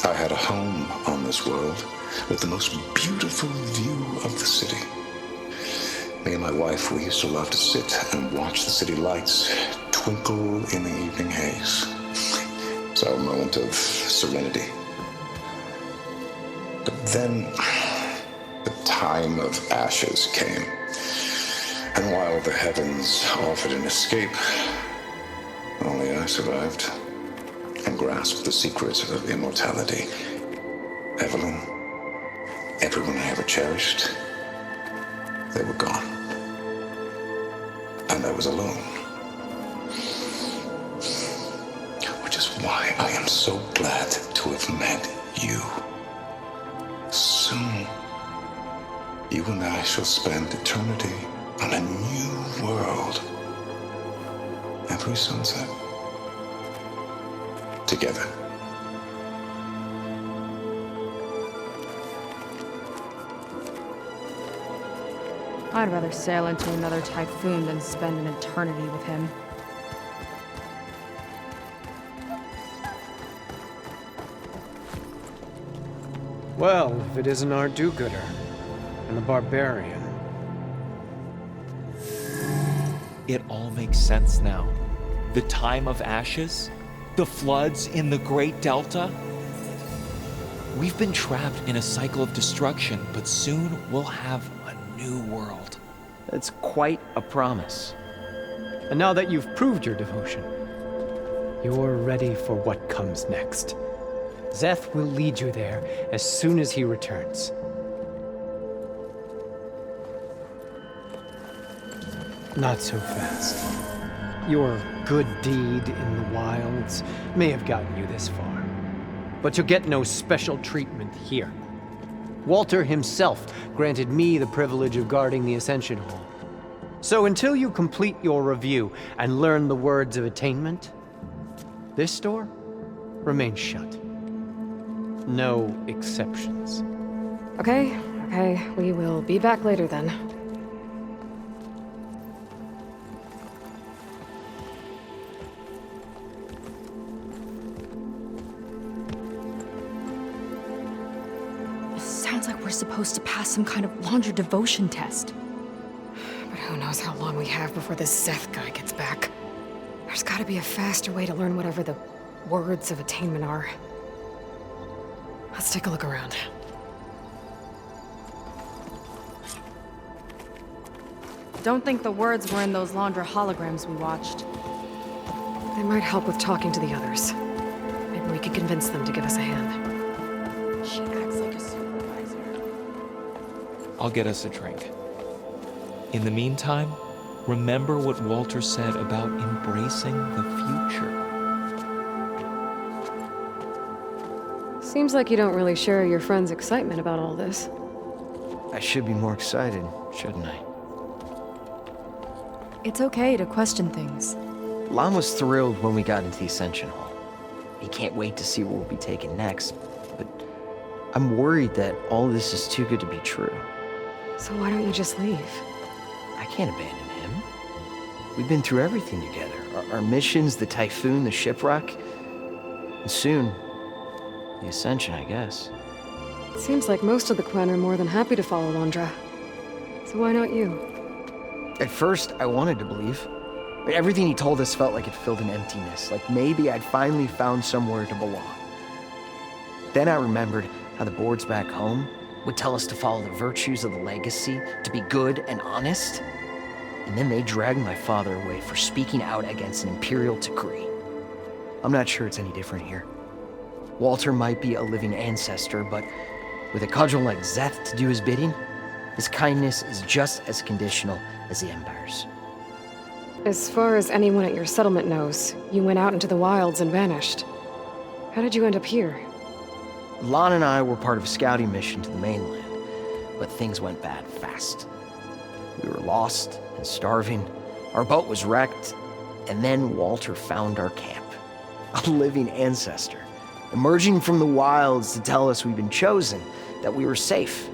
S10: I had a home on this world with the most beautiful view of the city. Me and my wife, we used to love to sit and watch the city lights twinkle in the evening haze. It's our moment of serenity. But then, the time of ashes came. And while the heavens offered an escape, only I survived and grasped the secret of immortality. Evelyn, everyone I ever cherished, they were gone. And I was alone. Which is why I am so glad to have met you. Soon, you and I shall spend eternity on a new world. Every sunset. Together.
S4: I'd rather sail into another typhoon than spend an eternity with him.
S15: Well, if it isn't our do-gooder and the barbarian.
S17: It all makes sense now. The time of ashes, the floods in the Great Delta. We've been trapped in a cycle of destruction, but soon we'll have a new world.
S18: It's quite a promise.
S15: And now that you've proved your devotion, you're ready for what comes next. Zeth will lead you there as soon as he returns. Not so fast. Your good deed in the wilds may have gotten you this far, but you'll get no special treatment here. Walter himself granted me the privilege of guarding the Ascension Hall. So until you complete your review and learn the words of attainment, this door remains shut. No exceptions.
S2: Okay, we will be back later then.
S4: Sounds like we're supposed to pass some kind of laundry devotion test.
S2: But who knows how long we have before this Zeth guy gets back. There's gotta be a faster way to learn whatever the words of attainment are. Let's take a look around.
S4: Don't think the words were in those Laundra holograms we watched.
S2: They might help with talking to the others. Maybe we could convince them to give us a hand.
S4: She acts like a supervisor.
S17: I'll get us a drink. In the meantime, remember what Walter said about embracing the future.
S2: Seems like you don't really share your friend's excitement about all this.
S18: I should be more excited, shouldn't I?
S4: It's okay to question things.
S18: Lon was thrilled when we got into the Ascension Hall. He can't wait to see where we'll be taken next, but I'm worried that all this is too good to be true.
S2: So why don't you just leave?
S18: I can't abandon him. We've been through everything together. Our missions, the typhoon, the shipwreck, and soon, the Ascension, I guess.
S2: Seems like most of the Quen are more than happy to follow Laundra. So why not you?
S18: At first, I wanted to believe. But everything he told us felt like it filled an emptiness, like maybe I'd finally found somewhere to belong. Then I remembered how the boards back home would tell us to follow the virtues of the legacy, to be good and honest. And then they dragged my father away for speaking out against an imperial decree. I'm not sure it's any different here. Walter might be a living ancestor, but with a cudgel like Zeth to do his bidding, his kindness is just as conditional as the Empire's.
S2: As far as anyone at your settlement knows, you went out into the wilds and vanished. How did you end up here?
S18: Lon and I were part of a scouting mission to the mainland, but things went bad fast. We were lost and starving, our boat was wrecked, and then Walter found our camp. A living ancestor, emerging from the wilds to tell us we'd been chosen, that we were safe.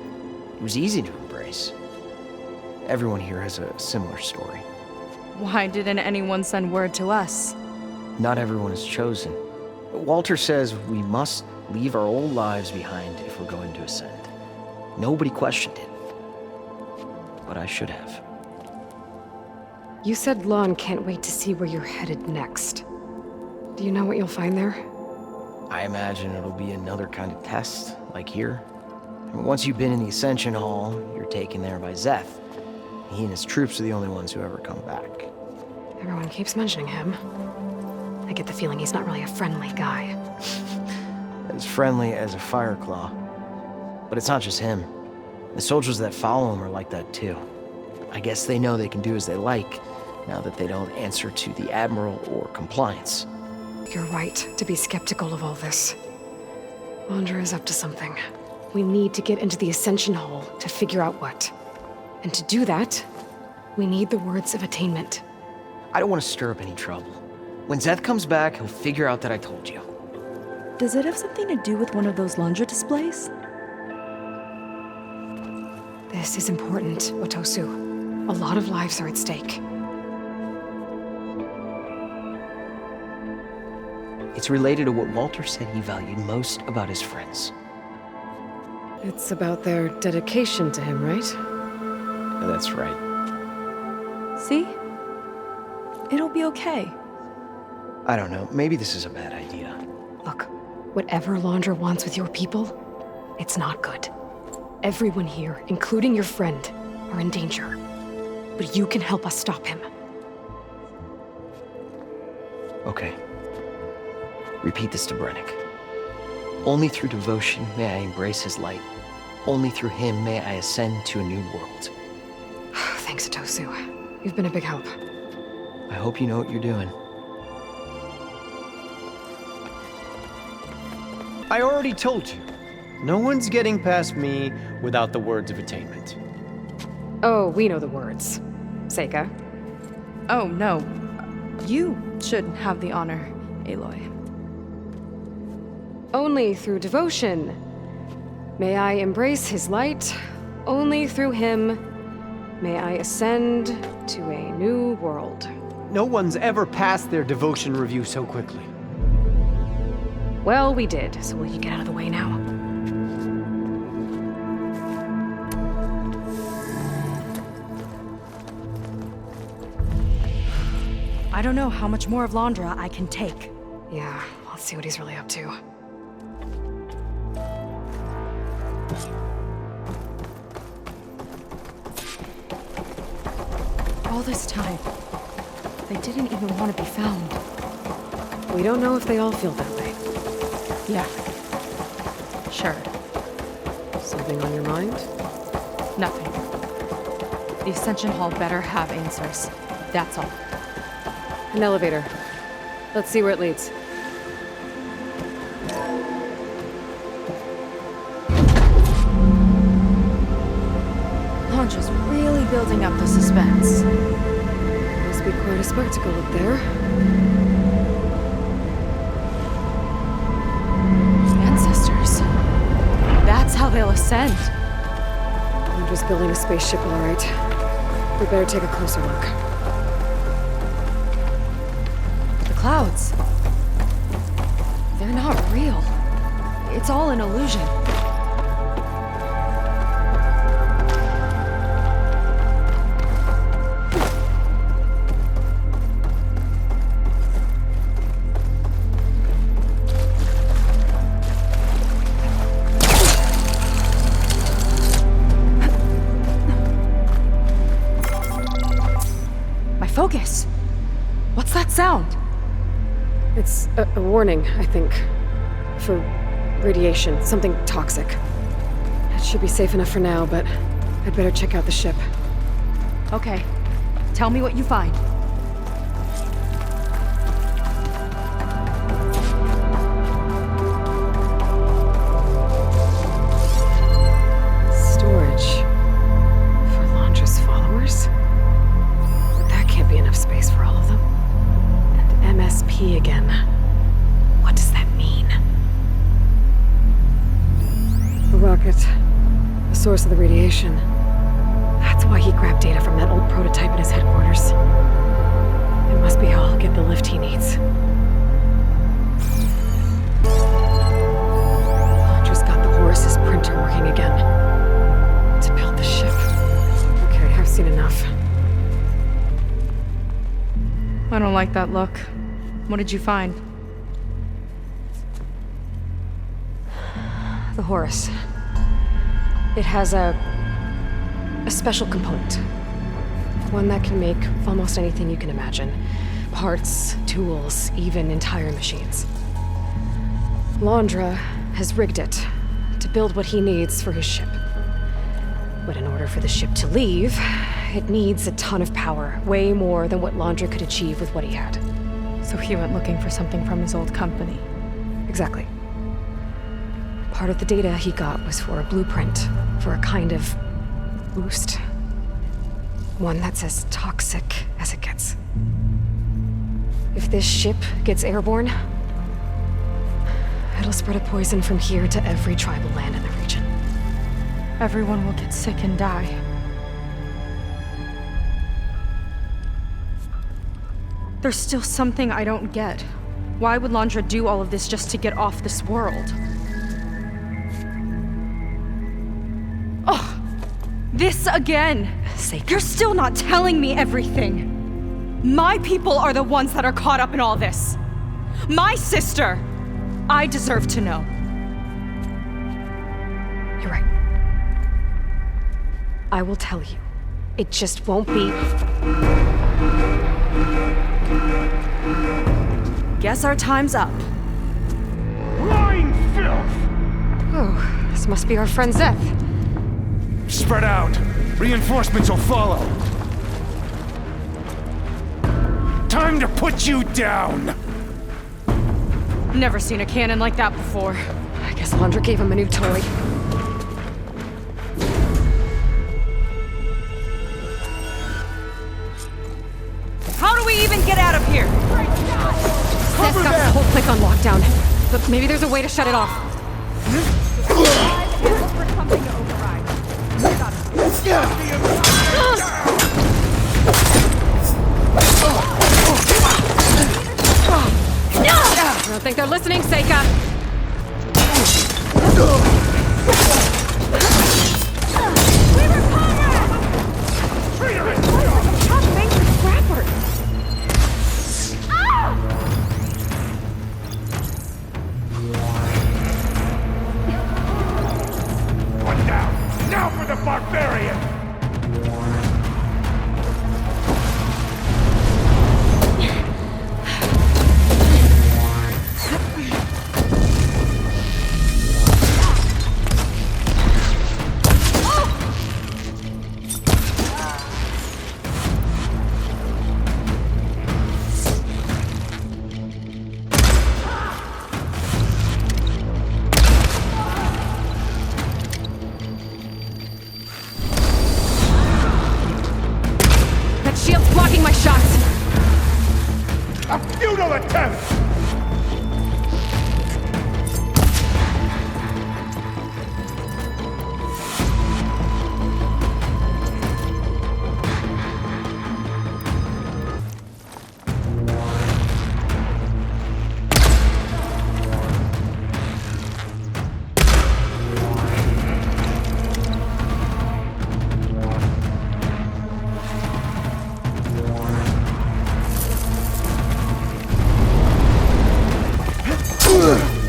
S18: It was easy to embrace. Everyone here has a similar story.
S4: Why didn't anyone send word to us?
S18: Not everyone is chosen. Walter says we must leave our old lives behind if we're going to ascend. Nobody questioned it. But I should have.
S2: You said Lon can't wait to see where you're headed next. Do you know what you'll find there?
S18: I imagine it'll be another kind of test, like here. Once you've been in the Ascension Hall, you're taken there by Zeth. He and his troops are the only ones who ever come back.
S2: Everyone keeps mentioning him. I get the feeling he's not really a friendly guy.
S18: As friendly as a Fireclaw. But it's not just him. The soldiers that follow him are like that too. I guess they know they can do as they like, now that they don't answer to the Admiral or compliance.
S2: You're right to be skeptical of all this. Laundra is up to something. We need to get into the Ascension Hall to figure out what. And to do that, we need the words of attainment.
S18: I don't want to stir up any trouble. When Zeth comes back, he'll figure out that I told you.
S4: Does it have something to do with one of those laundry displays?
S2: This is important, Otosu. A lot of lives are at stake.
S18: It's related to what Walter said he valued most about his friends.
S2: It's about their dedication to him, right?
S18: That's right.
S4: See? It'll be okay.
S18: I don't know, maybe this is a bad idea.
S2: Look, whatever Laundra wants with your people, it's not good. Everyone here, including your friend, are in danger. But you can help us stop him.
S18: Okay. Repeat this to Brennick. Only through devotion may I embrace his light. Only through him may I ascend to a new world.
S2: Thanks, Otosu. You've been a big help.
S18: I hope you know what you're doing.
S15: I already told you. No one's getting past me without the words of attainment.
S2: Oh, we know the words. Seika.
S4: Oh, no. You should have the honor, Aloy.
S2: Only through devotion may I embrace his light. Only through him may I ascend to a new world.
S15: No one's ever passed their devotion review so quickly.
S2: Well, we did, so will you get out of the way now?
S4: I don't know how much more of Laundra I can take.
S2: Yeah, let's see what he's really up to.
S4: All this time, they didn't even want to be found.
S2: We don't know if they all feel that way.
S4: Yeah. Sure.
S2: Something on your mind?
S4: Nothing. The Ascension Hall better have answers. That's all.
S2: An elevator. Let's see where it leads.
S4: Laundra's really building up the suspense.
S2: Must be quite a spectacle up there.
S4: Ancestors. That's how they'll ascend.
S2: I'm just building a spaceship, all right. We better take a closer look.
S4: The clouds. They're not real. It's all an illusion. Focus! What's that sound?
S2: It's a warning, I think. For radiation, something toxic. It should be safe enough for now, but I'd better check out the ship.
S4: Okay. Tell me what you find.
S2: Storage. For Laundra's followers? Can't be enough space for all of them. And MSP again. What does that mean? The rocket. The source of the radiation. That's why he grabbed data from that old prototype in his headquarters. It must be how he'll get the lift he needs. Laundra's got the Horus's printer working again. To build the ship. Okay, I've seen enough.
S4: I don't like that look. What did you find?
S2: The Horus. It has a special component. One that can make almost anything you can imagine. Parts, tools, even entire machines. Laundra has rigged it to build what he needs for his ship. But in order for the ship to leave, it needs a ton of power, way more than what Laundra could achieve with what he had.
S4: So he went looking for something from his old company.
S2: Exactly. Part of the data he got was for a blueprint, for a kind of boost. One that's as toxic as it gets. If this ship gets airborne, it'll spread a poison from here to every tribal land in the region.
S4: Everyone will get sick and die. There's still something I don't get. Why would Landra do all of this just to get off this world? Oh, this again! You're still not telling me everything! My people are the ones that are caught up in all this! My sister! I deserve to know.
S2: You're right. I will tell you. It just won't be...
S4: Guess our time's up.
S12: Lying filth!
S2: Oh, this must be our friend Zeth.
S12: Spread out. Reinforcements will follow. Time to put you down!
S4: Never seen a cannon like that before.
S2: I guess Landra gave him a new toy.
S4: How do we even get out of here?
S2: Zeth's got the whole clique on lockdown, but maybe there's a way to shut it off. I don't think they're listening, Seika.
S12: We were comrades! Traitorous!
S2: Top banker scrapper!
S12: One down! Now for the barbarian!
S2: Shield's blocking my shots!
S12: A futile attempt!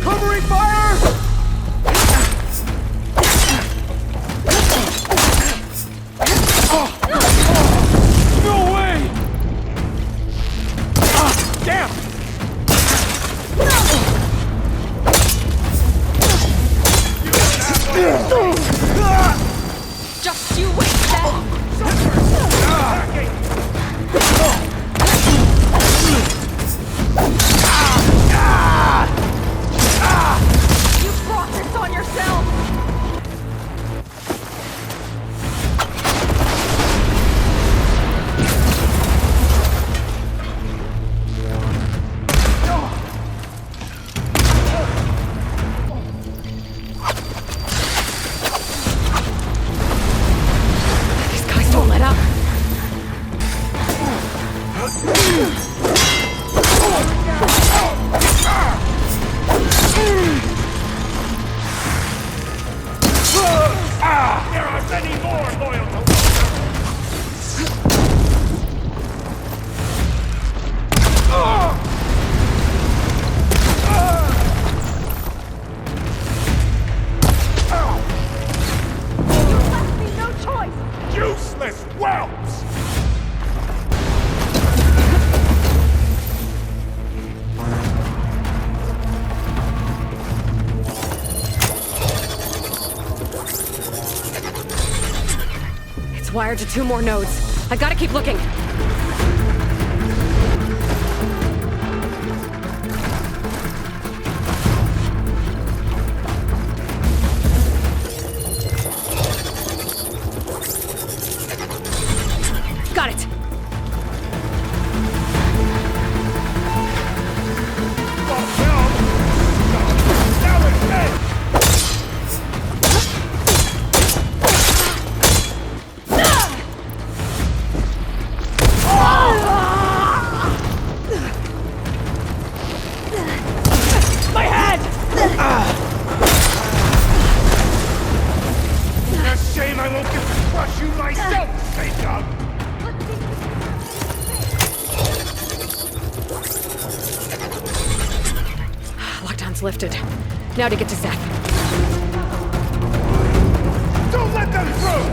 S12: Covering fire! No way! Damn!
S4: Just you wait, Zeth! You brought this on yourself!
S2: These guys don't let up.
S12: There are many more loyal to
S4: You left me no choice!
S12: useless whelps!
S2: It's wired to 2 more nodes. I gotta keep looking.
S12: I won't get to crush you myself, Seika!
S2: Lockdown's lifted. Now to get to Zeth.
S12: Don't let them through!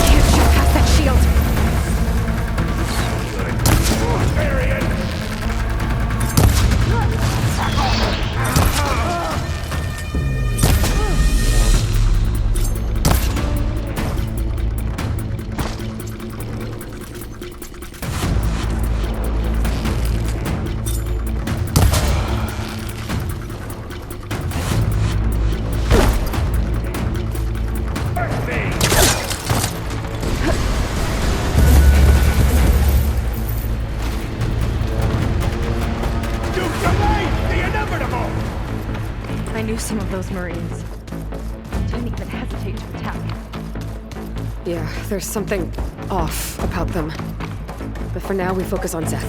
S2: Can't shoot past that shield.
S12: Varian!
S4: I knew some of those Marines. Didn't even hesitate to attack.
S2: Yeah, there's something off about them. But for now, we focus on Zeth.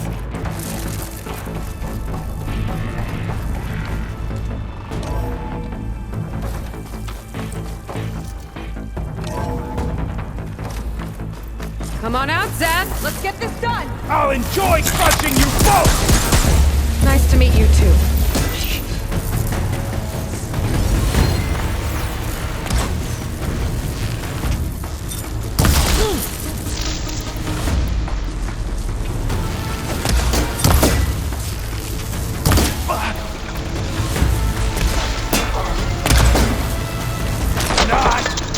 S2: Come on out, Zeth! Let's get this done!
S12: I'll enjoy crushing you both!
S2: Nice to meet you, too.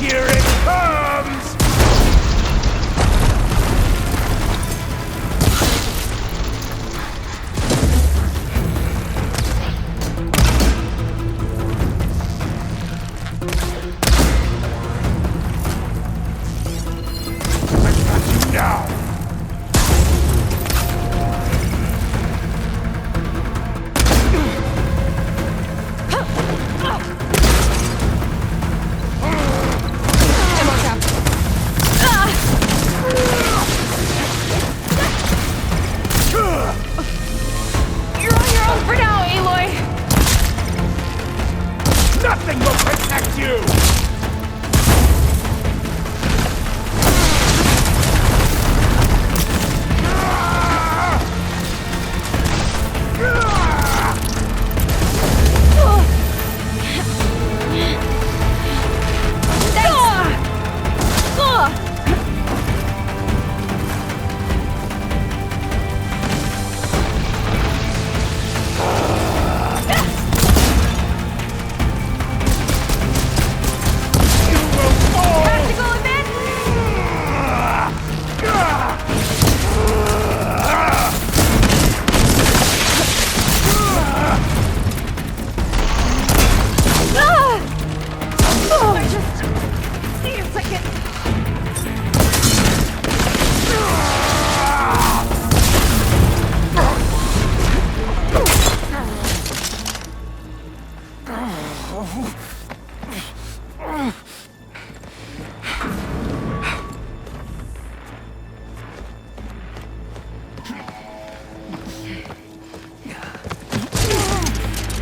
S12: Here it comes! I've got you now! Nothing will protect you!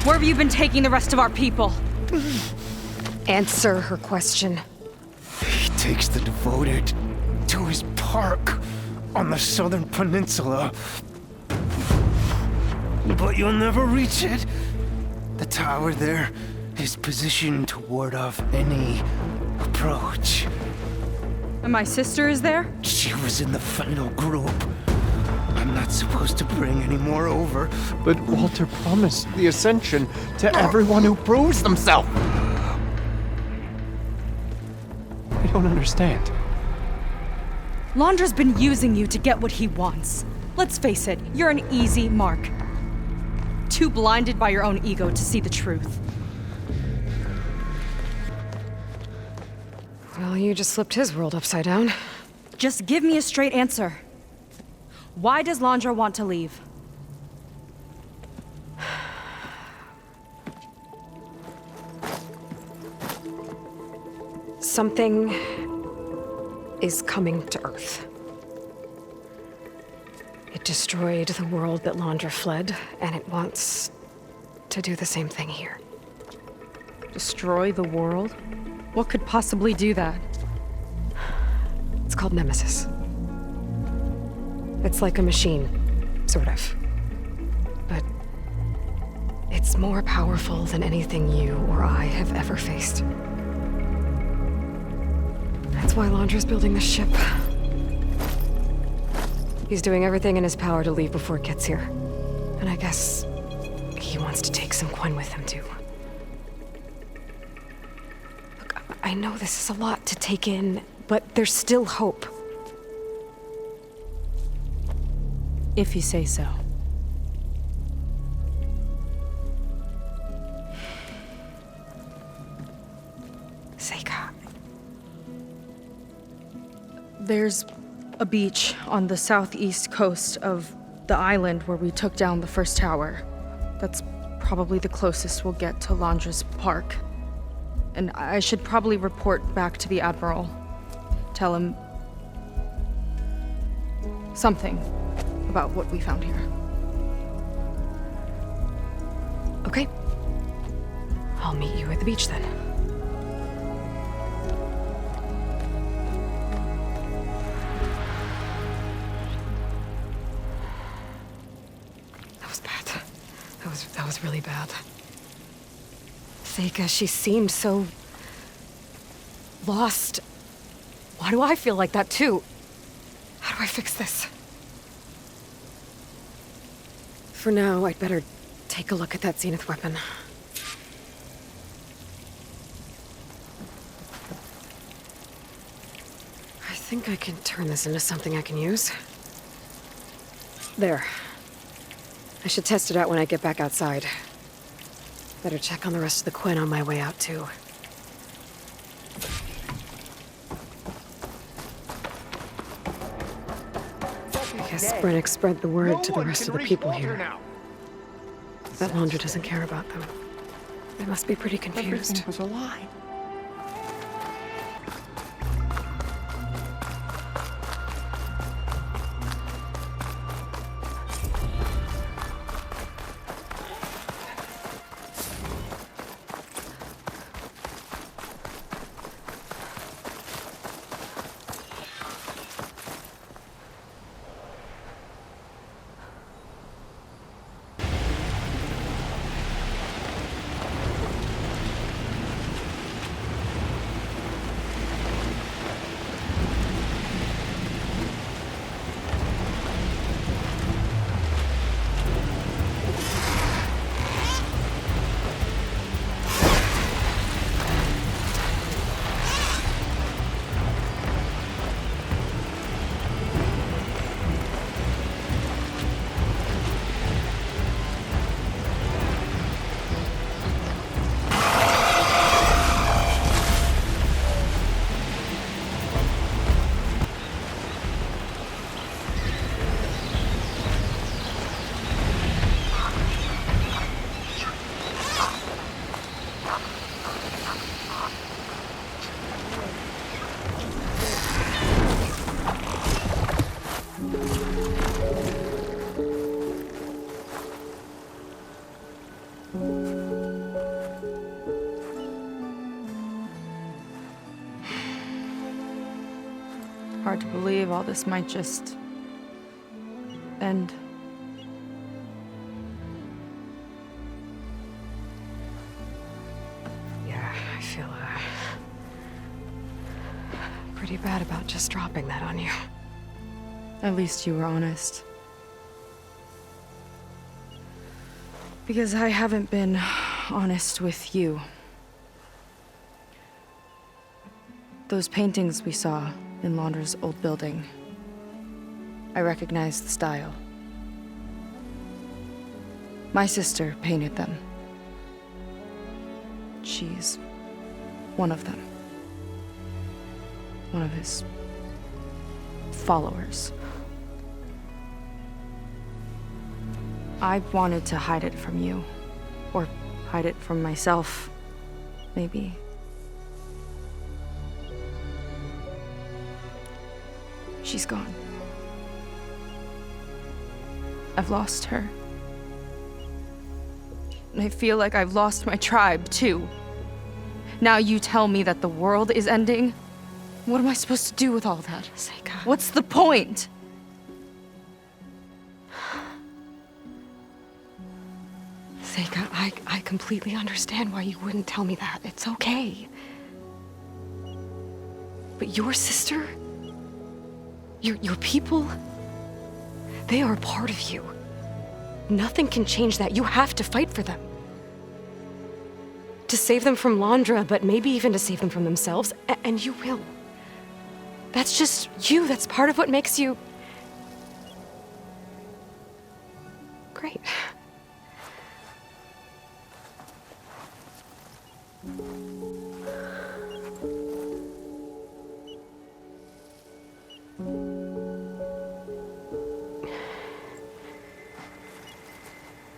S4: Where have you been taking the rest of our people?
S2: Answer her question.
S12: He takes the devoted to his park on the southern peninsula. But you'll never reach it. The tower there is positioned to ward off any approach.
S4: And my sister is there?
S12: She was in the final group. I'm not supposed to bring any more over.
S15: But Walter promised the Ascension to everyone who proves themselves. I don't understand.
S4: Londra's been using you to get what he wants. Let's face it, you're an easy mark. Too blinded by your own ego to see the truth.
S2: Well, you just flipped his world upside down.
S4: Just give me a straight answer. Why does Londra want to leave?
S2: Something is coming to Earth. It destroyed the world that Londra fled, and it wants to do the same thing here.
S4: Destroy the world? What could possibly do that?
S2: It's called Nemesis. It's like a machine, sort of. But it's more powerful than anything you or I have ever faced. That's why Londra's building this ship. He's doing everything in his power to leave before it gets here. And I guess he wants to take some Quen with him, too. Look, I know this is a lot to take in, but there's still hope.
S4: If you say so.
S2: Seika.
S4: There's a beach on the southeast coast of the island where we took down the first tower. That's probably the closest we'll get to Londra's park. And I should probably report back to the Admiral. Tell him something about what we found here.
S2: Okay. I'll meet you at the beach then. That was bad. That was really bad. Seika, she seemed so lost. Why do I feel like that too? How do I fix this? For now, I'd better take a look at that Zenith weapon. I think I can turn this into something I can use. There. I should test it out when I get back outside. Better check on the rest of the Quen on my way out, too. I guess Brennick spread the word to the rest of the people here. That Londra doesn't care about them. They must be pretty confused.
S7: Everything was a lie.
S4: Hard to believe all this might just end.
S2: Yeah, I feel pretty bad about just dropping that on you.
S4: At least you were honest. Because I haven't been honest with you. Those paintings we saw in Londra's old building, I recognize the style. My sister painted them. She's one of them. One of his followers. I wanted to hide it from you. Or hide it from myself, maybe. She's gone. I've lost her. And I feel like I've lost my tribe, too. Now you tell me that the world is ending? What am I supposed to do with all that?
S2: Seika.
S4: What's the point?
S2: Seika, I completely understand why you wouldn't tell me that. It's okay. But your sister, your people, they are a part of you. Nothing can change that. You have to fight for them. To save them from Londra, but maybe even to save them from themselves, and you will. That's just you. That's part of what makes you... great.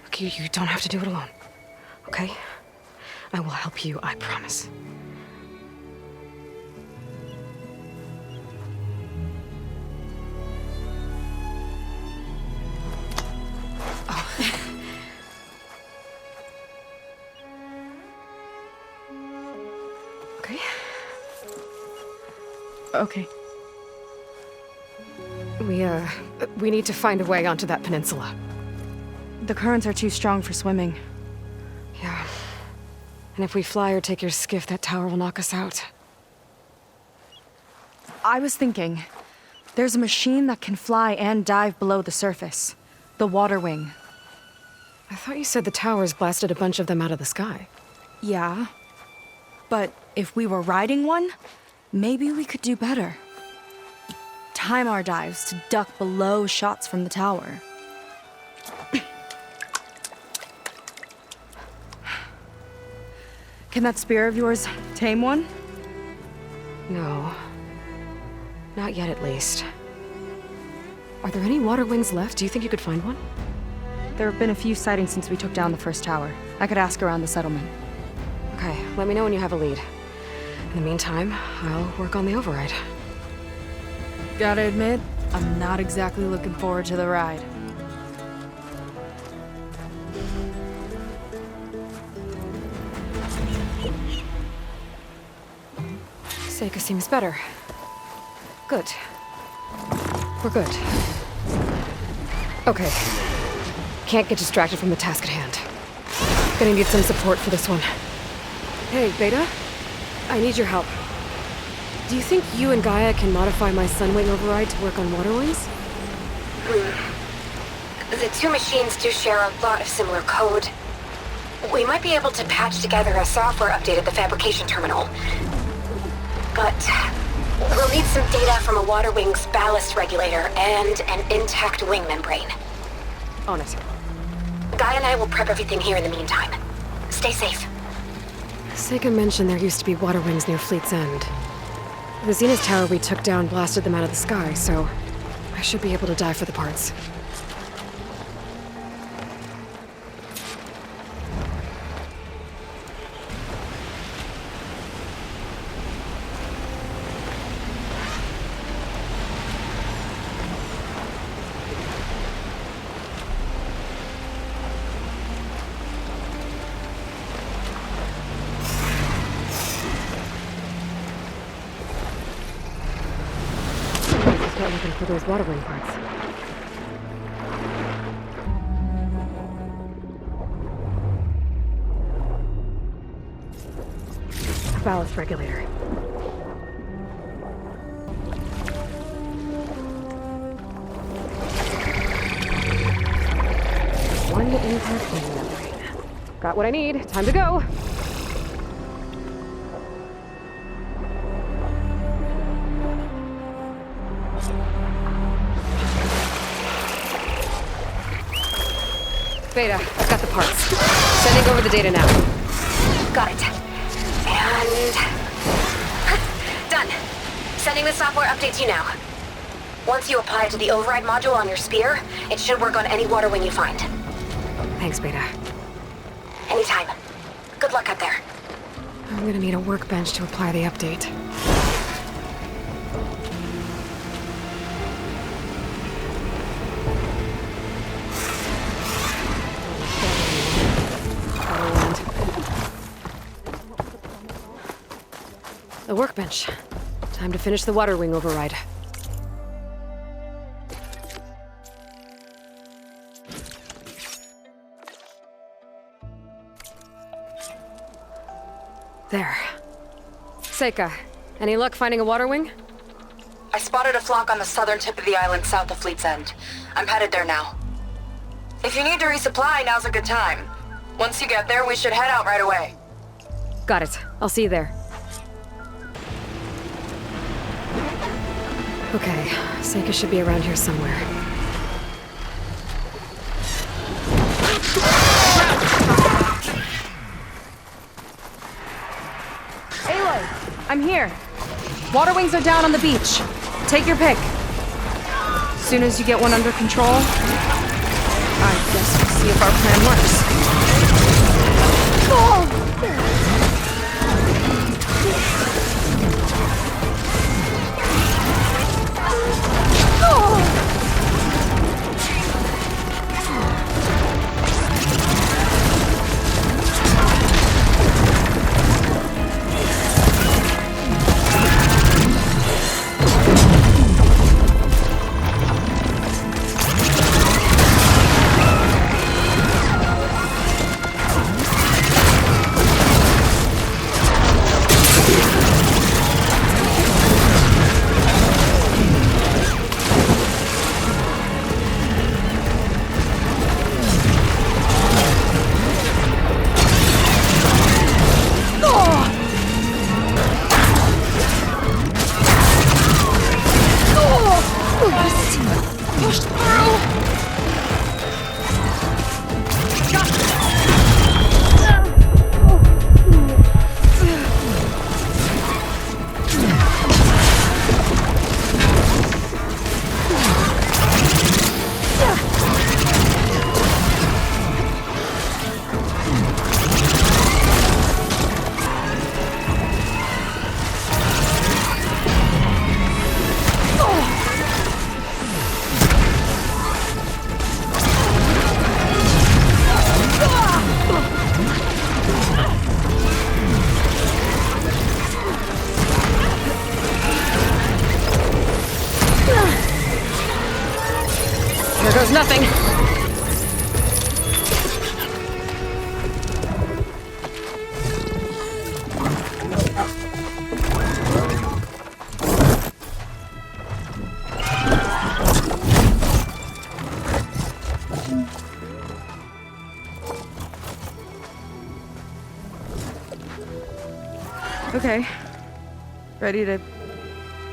S2: Look, you don't have to do it alone, okay? I will help you, I promise. Okay.
S4: Okay.
S2: We need to find a way onto that peninsula.
S4: The currents are too strong for swimming.
S2: Yeah. And if we fly or take your skiff, that tower will knock us out.
S4: I was thinking, there's a machine that can fly and dive below the surface. The water wing.
S2: I thought you said the towers blasted a bunch of them out of the sky.
S4: Yeah. But if we were riding one, maybe we could do better. Time our dives to duck below shots from the tower. Can that spear of yours tame one?
S2: No. Not yet, at least. Are there any water wings left? Do you think you could find one?
S4: There have been a few sightings since we took down the first tower. I could ask around the settlement.
S2: Okay, let me know when you have a lead. In the meantime, I'll work on the override.
S4: Gotta admit, I'm not exactly looking forward to the ride.
S2: Seika seems better. Good. We're good. Okay. Can't get distracted from the task at hand. Gonna need some support for this one. Hey, Beta? I need your help. Do you think you and Gaia can modify my Sunwing override to work on water wings?
S19: The two machines do share a lot of similar code. We might be able to patch together a software update at the fabrication terminal. But we'll need some data from a water wing's ballast regulator and an intact wing membrane.
S2: On it.
S19: Guy and I will prep everything here in the meantime. Stay safe.
S2: Seika mentioned there used to be water wings near Fleet's End. The Zenith Tower we took down blasted them out of the sky, so I should be able to dive for the parts. Start looking for those water wing parts. Ballast regulator. One intact wing membrane. Got what I need. Time to go. Beta, I've got the parts. Sending over the data now.
S19: Got it. And... done. Sending the software update to you now. Once you apply it to the override module on your spear, it should work on any water wing you find.
S2: Thanks, Beta.
S19: Anytime. Good luck out there.
S2: I'm gonna need a workbench to apply the update. the workbench. Time to finish the water wing override. There. Seika, any luck finding a water wing?
S3: I spotted a flock on the southern tip of the island south of Fleet's End. I'm headed there now. If you need to resupply, now's a good time. Once you get there, we should head out right away.
S2: Got it. I'll see you there. Okay, Seika should be around here somewhere.
S4: Aloy, I'm here. Water wings are down on the beach. Take your pick. As soon as you get one under control, I guess we'll see if our plan works. Oh!
S2: There's nothing.
S4: Okay. Ready to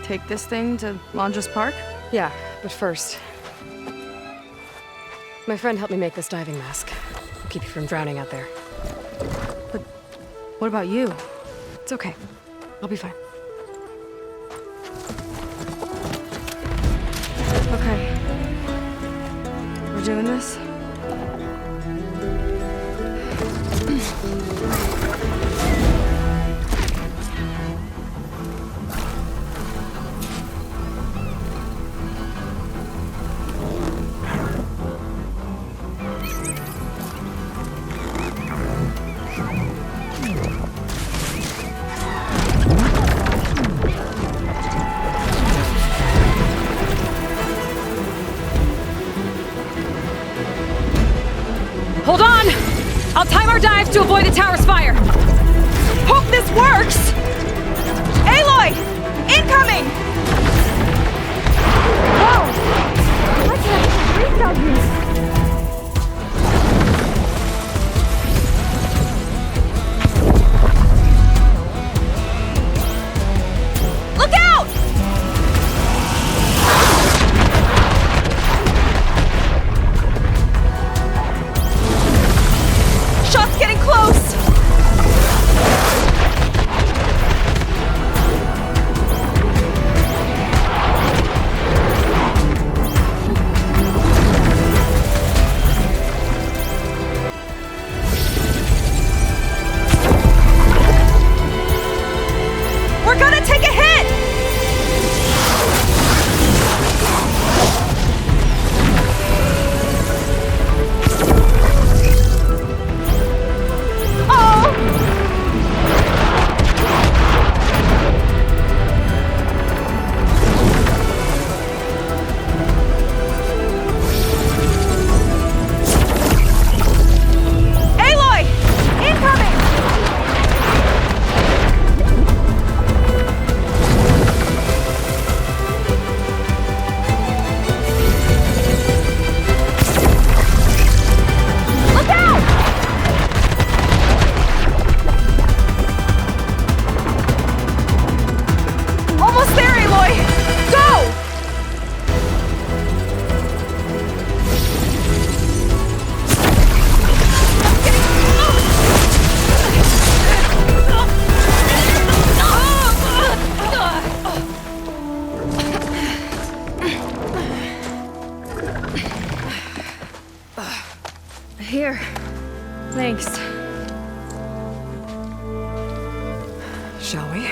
S4: take this thing to Londres Park?
S2: Yeah, but first... My friend helped me make this diving mask. Keep you from drowning out there.
S4: But what about you?
S2: It's okay. I'll be fine.
S4: Okay. We're doing this?
S2: Hold on! I'll time our dive to avoid the tower's fire!
S4: Hope this works! Aloy! Incoming! Whoa! I can't breathe out here! Look out! Shot's getting close!
S2: Shall we?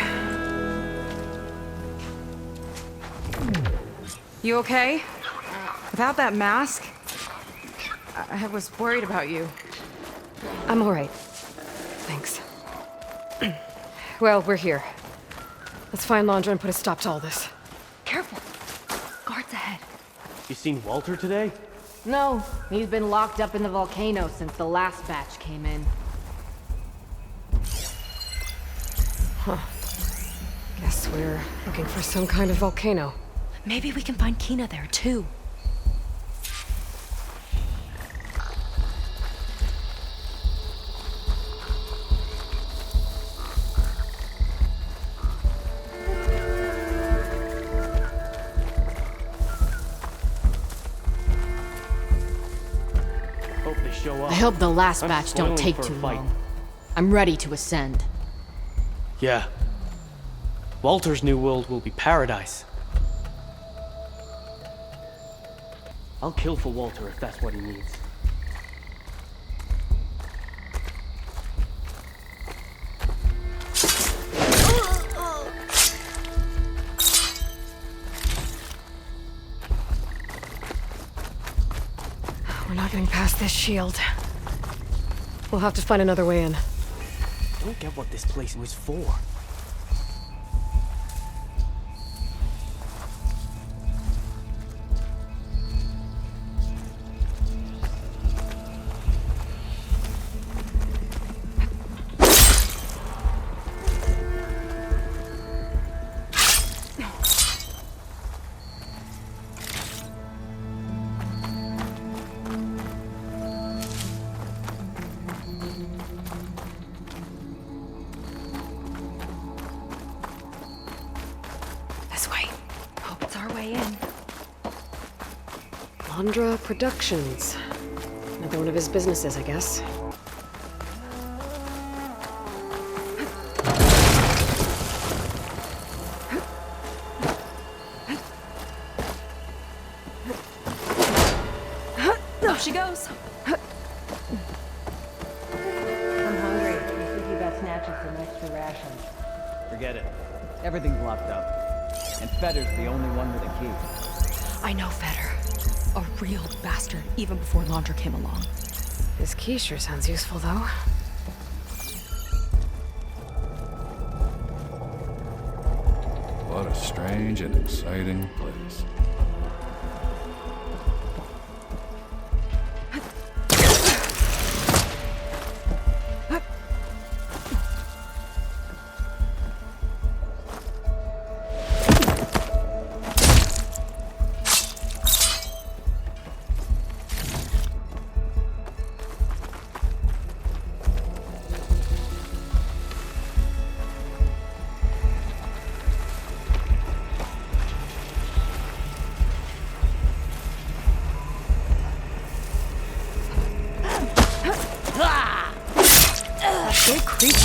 S2: You okay?
S4: Without that mask, I was worried about you.
S2: I'm all right. Thanks. Well, we're here. Let's find Londra and put a stop to all this.
S5: Careful. Guards ahead.
S20: You seen Walter today?
S21: No, he's been locked up in the volcano since the last batch came in.
S2: Huh. Guess we're looking for some kind of volcano.
S5: Maybe we can find Kina there, too.
S20: Hope they show up.
S21: I hope the last
S20: I'm
S21: batch don't
S20: spoiling
S21: take
S20: for a
S21: too
S20: fight.
S21: long. I'm ready to ascend.
S20: Yeah. Walter's new world will be paradise. I'll kill for Walter if that's what he needs.
S2: We're not getting past this shield. We'll have to find another way in.
S20: I don't get what this place was for.
S2: This way.
S5: Hope it's our way in.
S2: Londra Productions. Another one of his businesses, I guess.
S5: Off she goes.
S21: I'm hungry. I think you got snatching some extra rations.
S22: Forget it. Everything's locked up. And Fetter's the only one with a key.
S5: I know Fetter. A real bastard, even before Londra came along.
S2: His key sure sounds useful, though.
S8: What a strange and exciting place.
S4: Big creature.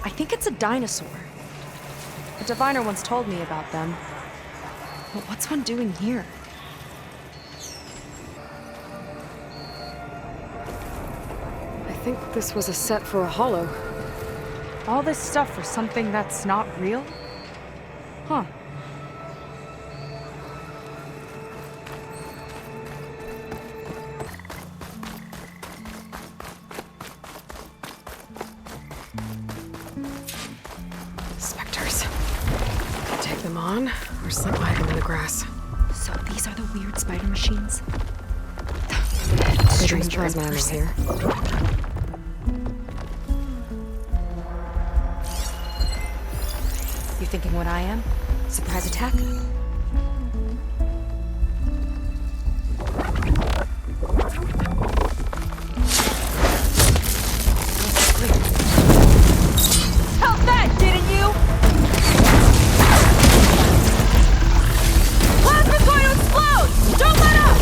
S4: I think it's a dinosaur. A diviner once told me about them. But what's one doing here?
S2: I think this was a set for a hollow.
S4: All this stuff for something that's not real? Huh.
S2: Specters. Take them on, or slip by them in the grass.
S5: So these are the weird spider machines?
S2: Strange plasma ammo here.
S5: You thinking what I am? Surprise attack?
S21: How's that, didn't you? Plasma's going to explode! Don't let up!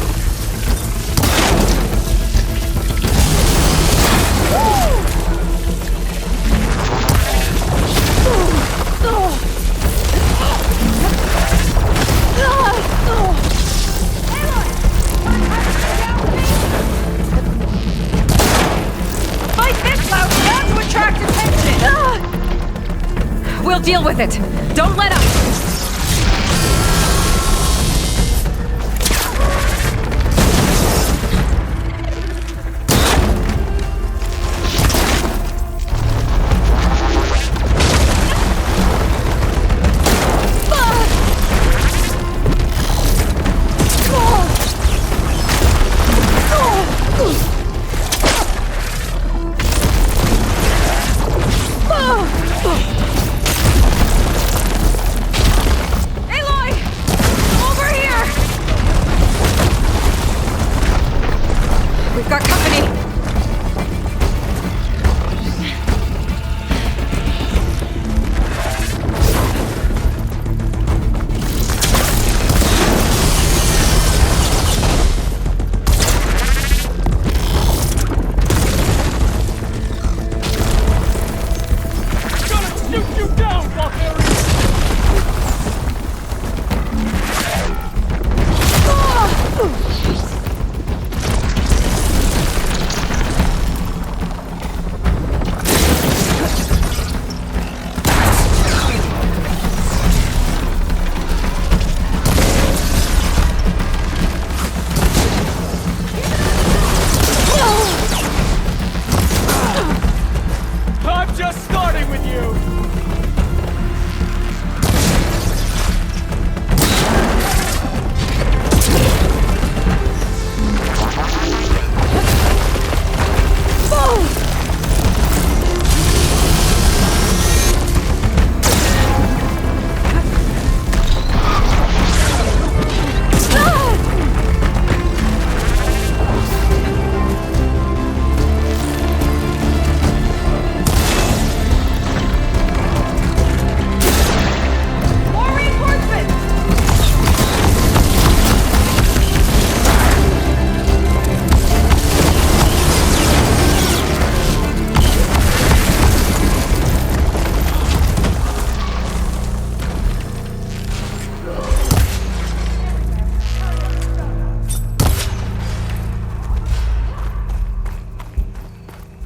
S2: I'll deal with it. Don't let up!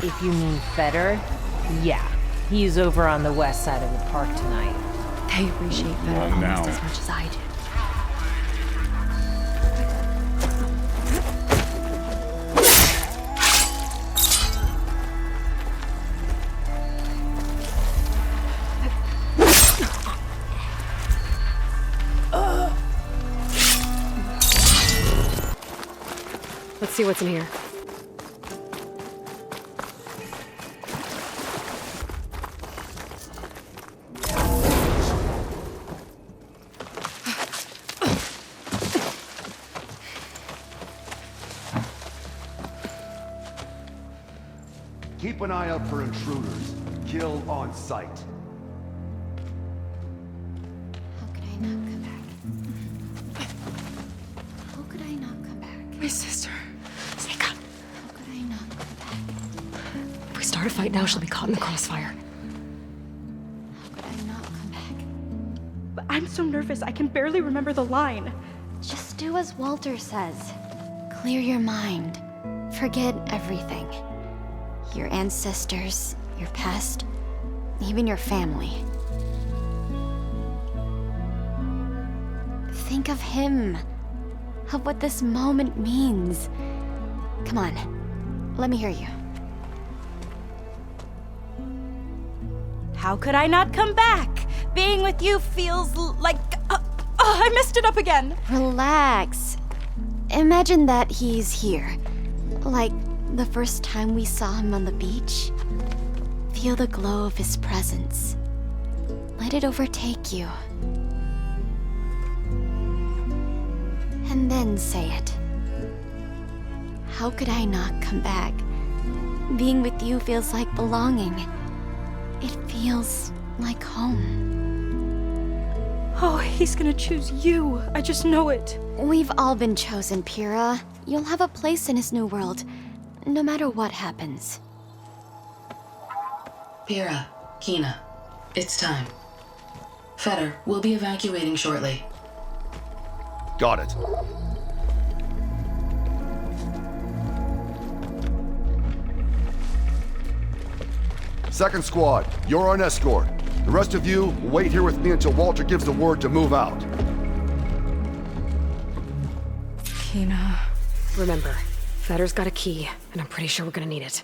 S21: If you mean Feder, yeah. He's over on the west side of the park tonight.
S2: They appreciate Feder almost as much as I do. Let's see what's in here.
S1: Keep an eye out for intruders. Kill on sight.
S19: How could I not come back? How could I not come back?
S2: My sister. Seika.
S19: How could I not come back?
S2: If we start a fight now, she'll be caught in the crossfire.
S19: How could I not come back?
S6: But I'm so nervous, I can barely remember the line.
S19: Just do as Walter says. Clear your mind. Forget everything. Your ancestors, your past, even your family. Think of him, of what this moment means. Come on, let me hear you.
S6: How could I not come back? Being with you feels like... I messed it up again.
S19: Relax. Imagine that he's here. Like the first time we saw him on the beach. Feel the glow of his presence. Let it overtake you. And then say it. How could I not come back? Being with you feels like belonging. It feels like home.
S6: Oh, he's gonna choose you. I just know it.
S19: We've all been chosen, Pyrrha. You'll have a place in his new world, no matter what happens.
S11: Pyrrha, Kina, it's time. Feder, we'll be evacuating shortly.
S1: Got it. Second squad, you're on escort. The rest of you, wait here with me until Walter gives the word to move out.
S4: Kina.
S2: Remember, Fetter's got a key, and I'm pretty sure we're gonna need it.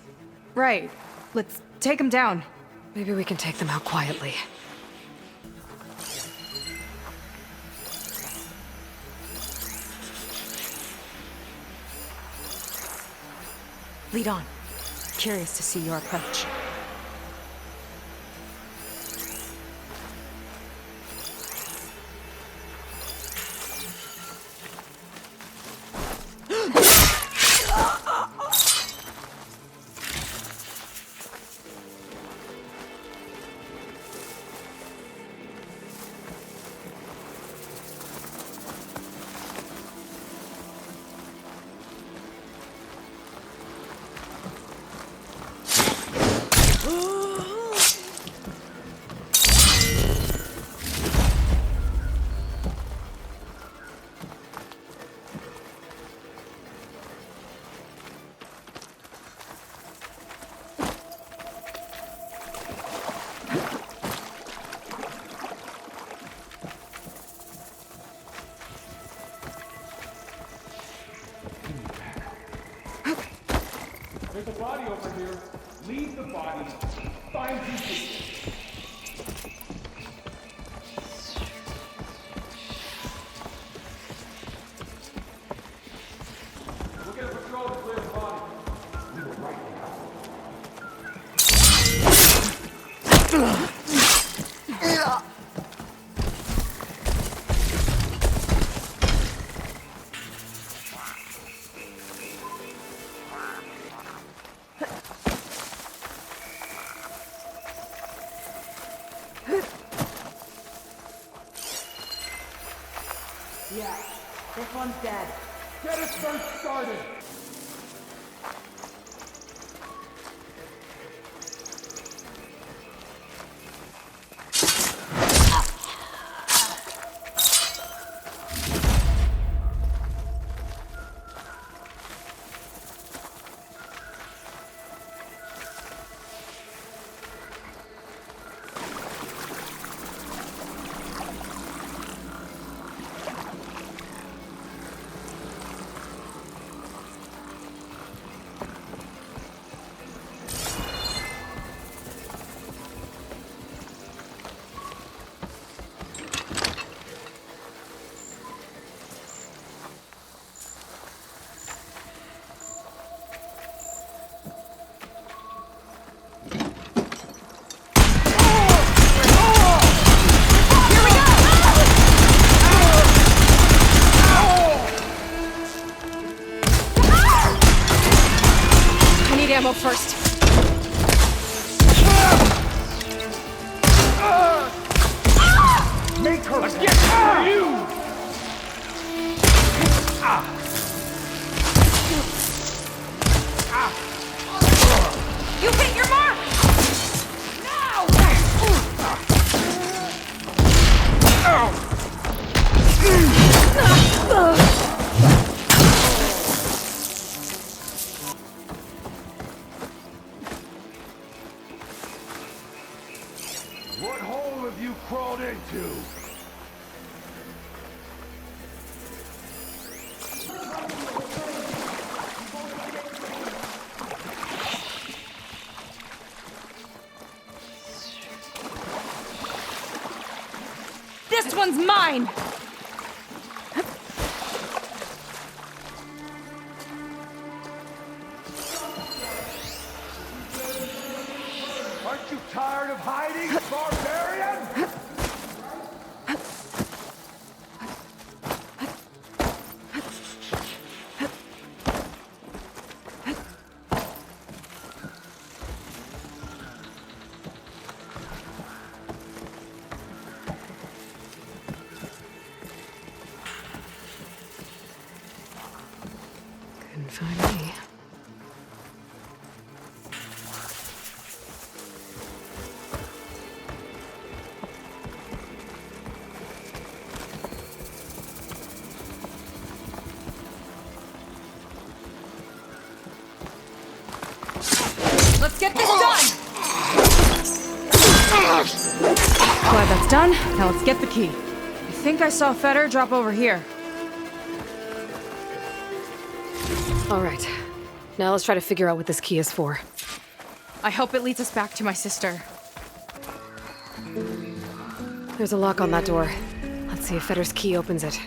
S4: Right. Let's take him down.
S2: Maybe we can take them out quietly.
S4: Lead on. Curious to see your approach.
S12: There's a body over here. Leave the body. Find people. We'll get a patrol to clear the body. We were right there.
S21: Yeah, this one's dead.
S12: Get us first started.
S4: Ammo first.
S12: Make her. Let's get for you.
S4: You hit your mark.
S12: What hole have you crawled into?
S4: This one's mine!
S12: Aren't you tired of hiding, barbarian?
S2: Couldn't find me.
S4: Let's get this done! Glad that's done. Now let's get the key. I think I saw Feder drop over here.
S2: All right. Now let's try to figure out what this key is for.
S4: I hope it leads us back to my sister.
S2: There's a lock on that door. Let's see if Feder's key opens it.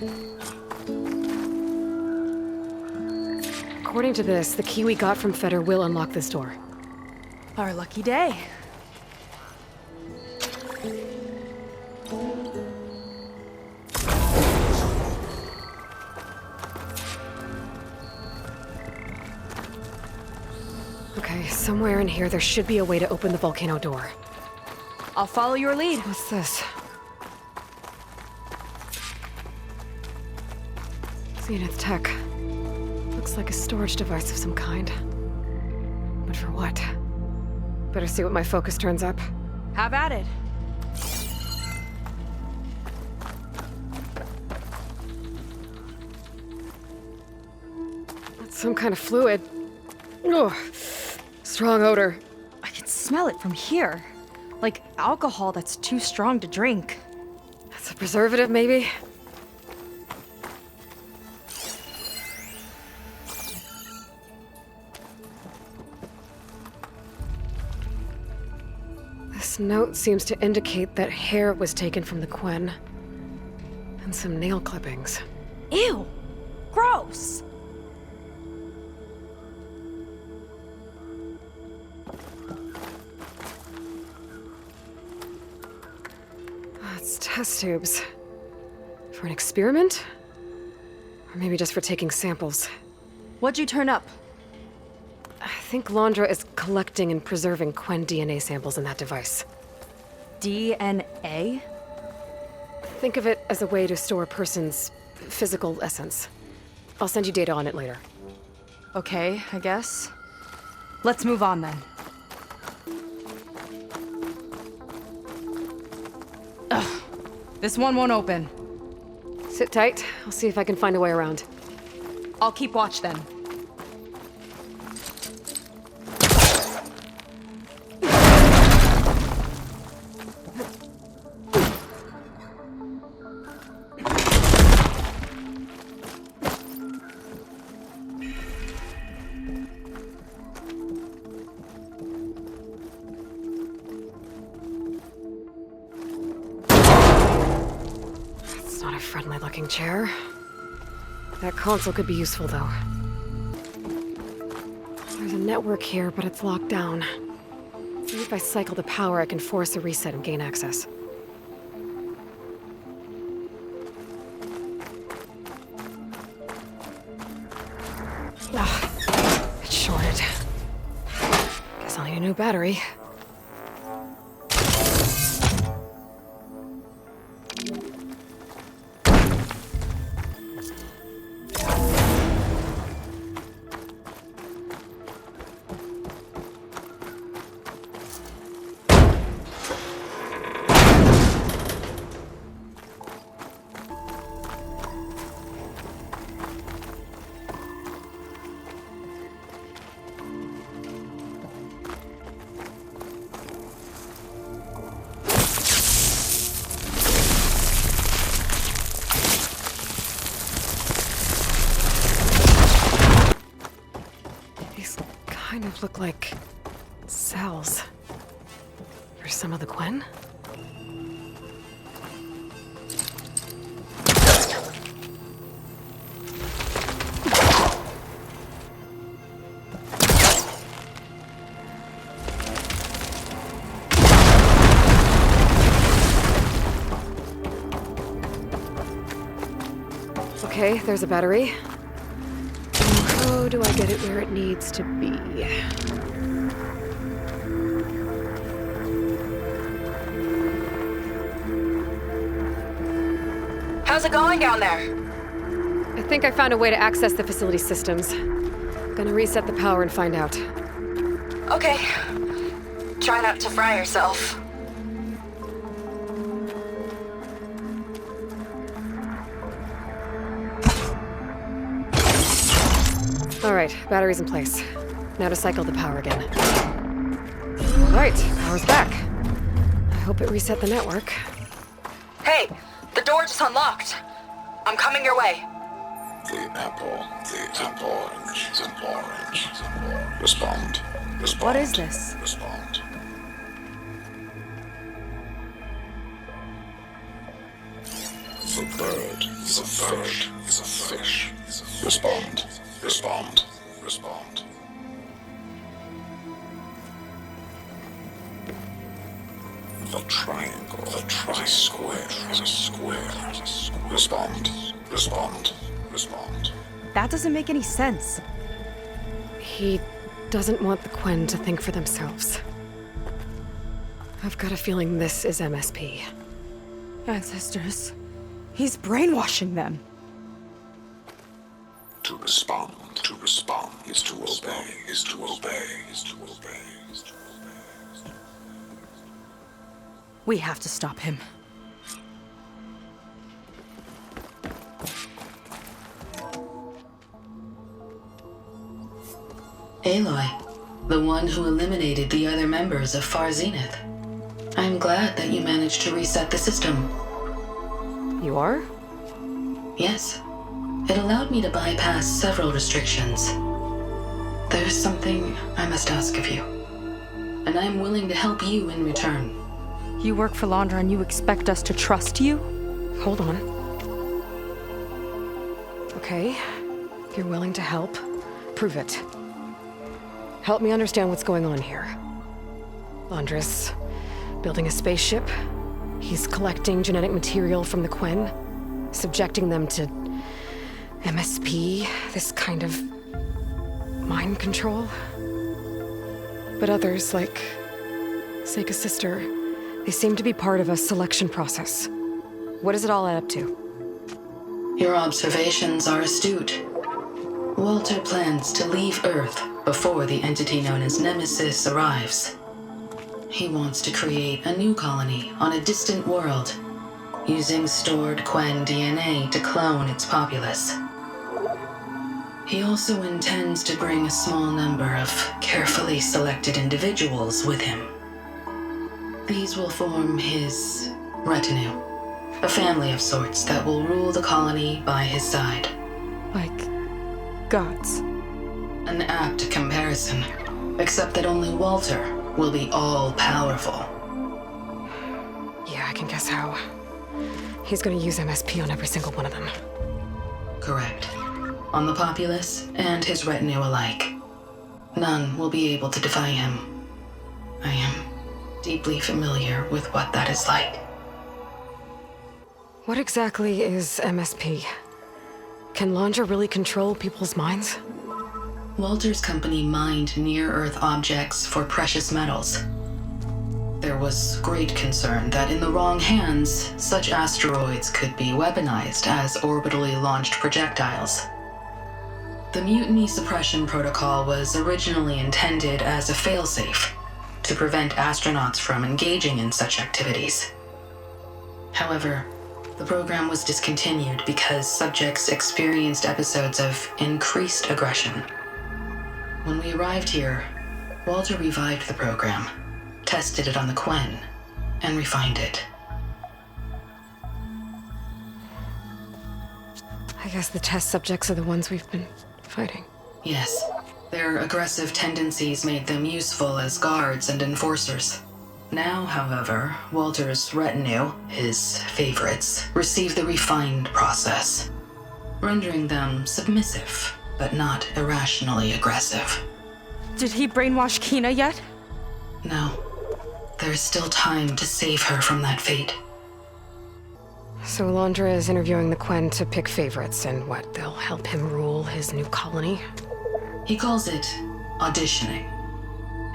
S2: According to this, the key we got from Feder will unlock this door.
S4: Our lucky day.
S2: Okay, somewhere in here there should be a way to open the volcano door.
S4: I'll follow your lead.
S2: What's this? Zenith Tech. Looks like a storage device of some kind. But for what? Better see what my focus turns up.
S4: Have at it.
S2: That's some kind of fluid. Ugh. Strong odor.
S4: I can smell it from here. Like alcohol that's too strong to drink.
S2: That's a preservative, maybe? This note seems to indicate that hair was taken from the Quen. And some nail clippings.
S4: Ew! Gross!
S2: It's test tubes. For an experiment? Or maybe just for taking samples.
S4: What'd you turn up?
S2: I think Londra is collecting and preserving Quen DNA samples in that device.
S4: DNA?
S2: Think of it as a way to store a person's physical essence. I'll send you data on it later.
S4: Okay, I guess. Let's move on then. Ugh. This one won't open.
S2: Sit tight. I'll see if I can find a way around.
S4: I'll keep watch then.
S2: Friendly-looking chair. That console could be useful, though. There's a network here, but it's locked down. Maybe if I cycle the power, I can force a reset and gain access. Ah, it's shorted. Guess I'll need a new battery. Kind of look like cells. For some of the Quen? Okay, there's a battery. How do I get it where it needs to be?
S3: How's it going down there?
S2: I think I found a way to access the facility systems. Gonna reset the power and find out.
S3: Okay. Try not to fry yourself.
S2: All right, battery's in place. Now to cycle the power again. All right, power's back. I Hope it reset the network.
S3: Hey, the door just unlocked. I'm coming your way.
S10: The apple, orange, the orange. Respond.
S4: What is this?
S10: Respond. The bird is a fish. Respond. The triangle is a square. Respond.
S4: That doesn't make any sense.
S2: He doesn't want the Quen to think for themselves. I've got a feeling this is MSP.
S4: Ancestors. He's brainwashing them.
S10: To respond is to obey.
S4: We have to stop him.
S11: Aloy, the one who eliminated the other members of Far Zenith. I'm glad that you managed to reset the system.
S2: You are?
S11: Yes. It allowed me to bypass several restrictions. There's something I must ask of you, and I'm willing to help you in return.
S4: You work for Londra and you expect us to trust you?
S2: Hold on. Okay, if you're willing to help, prove it. Help me understand what's going on here. Londra's building a spaceship. He's collecting genetic material from the Quen, subjecting them to MSP, this kind of mind control. But others, like Seika's sister, they seem to be part of a selection process. What does it all add up to?
S11: Your observations are astute. Walter plans to leave Earth before the entity known as Nemesis arrives. He wants to create a new colony on a distant world, using stored Quen DNA to clone its populace. He also intends to bring a small number of carefully selected individuals with him. These will form his retinue, a family of sorts that will rule the colony by his side.
S4: Like gods.
S11: An apt comparison, except that only Walter will be all-powerful.
S2: Yeah, I can guess how. He's gonna use MSP on every single one of them.
S11: Correct. On the populace and his retinue alike. None will be able to defy him. I am deeply familiar with what that is like.
S2: What exactly is MSP? Can Londra really control people's minds?
S11: Walter's company mined near-Earth objects for precious metals. There was great concern that in the wrong hands, such asteroids could be weaponized as orbitally launched projectiles. The Mutiny Suppression Protocol was originally intended as a failsafe to prevent astronauts from engaging in such activities. However, the program was discontinued because subjects experienced episodes of increased aggression. When we arrived here, Walter revived the program, tested it on the Quen, and refined it.
S2: I guess the test subjects are the ones we've been fighting.
S11: Yes, their aggressive tendencies made them useful as guards and enforcers. Now, however, Walter's retinue, his favorites, receive the refined process, rendering them submissive, but not irrationally aggressive.
S4: Did he brainwash Kina yet?
S11: No. There's still time to save her from that fate.
S2: So Londra is interviewing the Quen to pick favorites, and what, they'll help him rule his new colony?
S11: He calls it auditioning.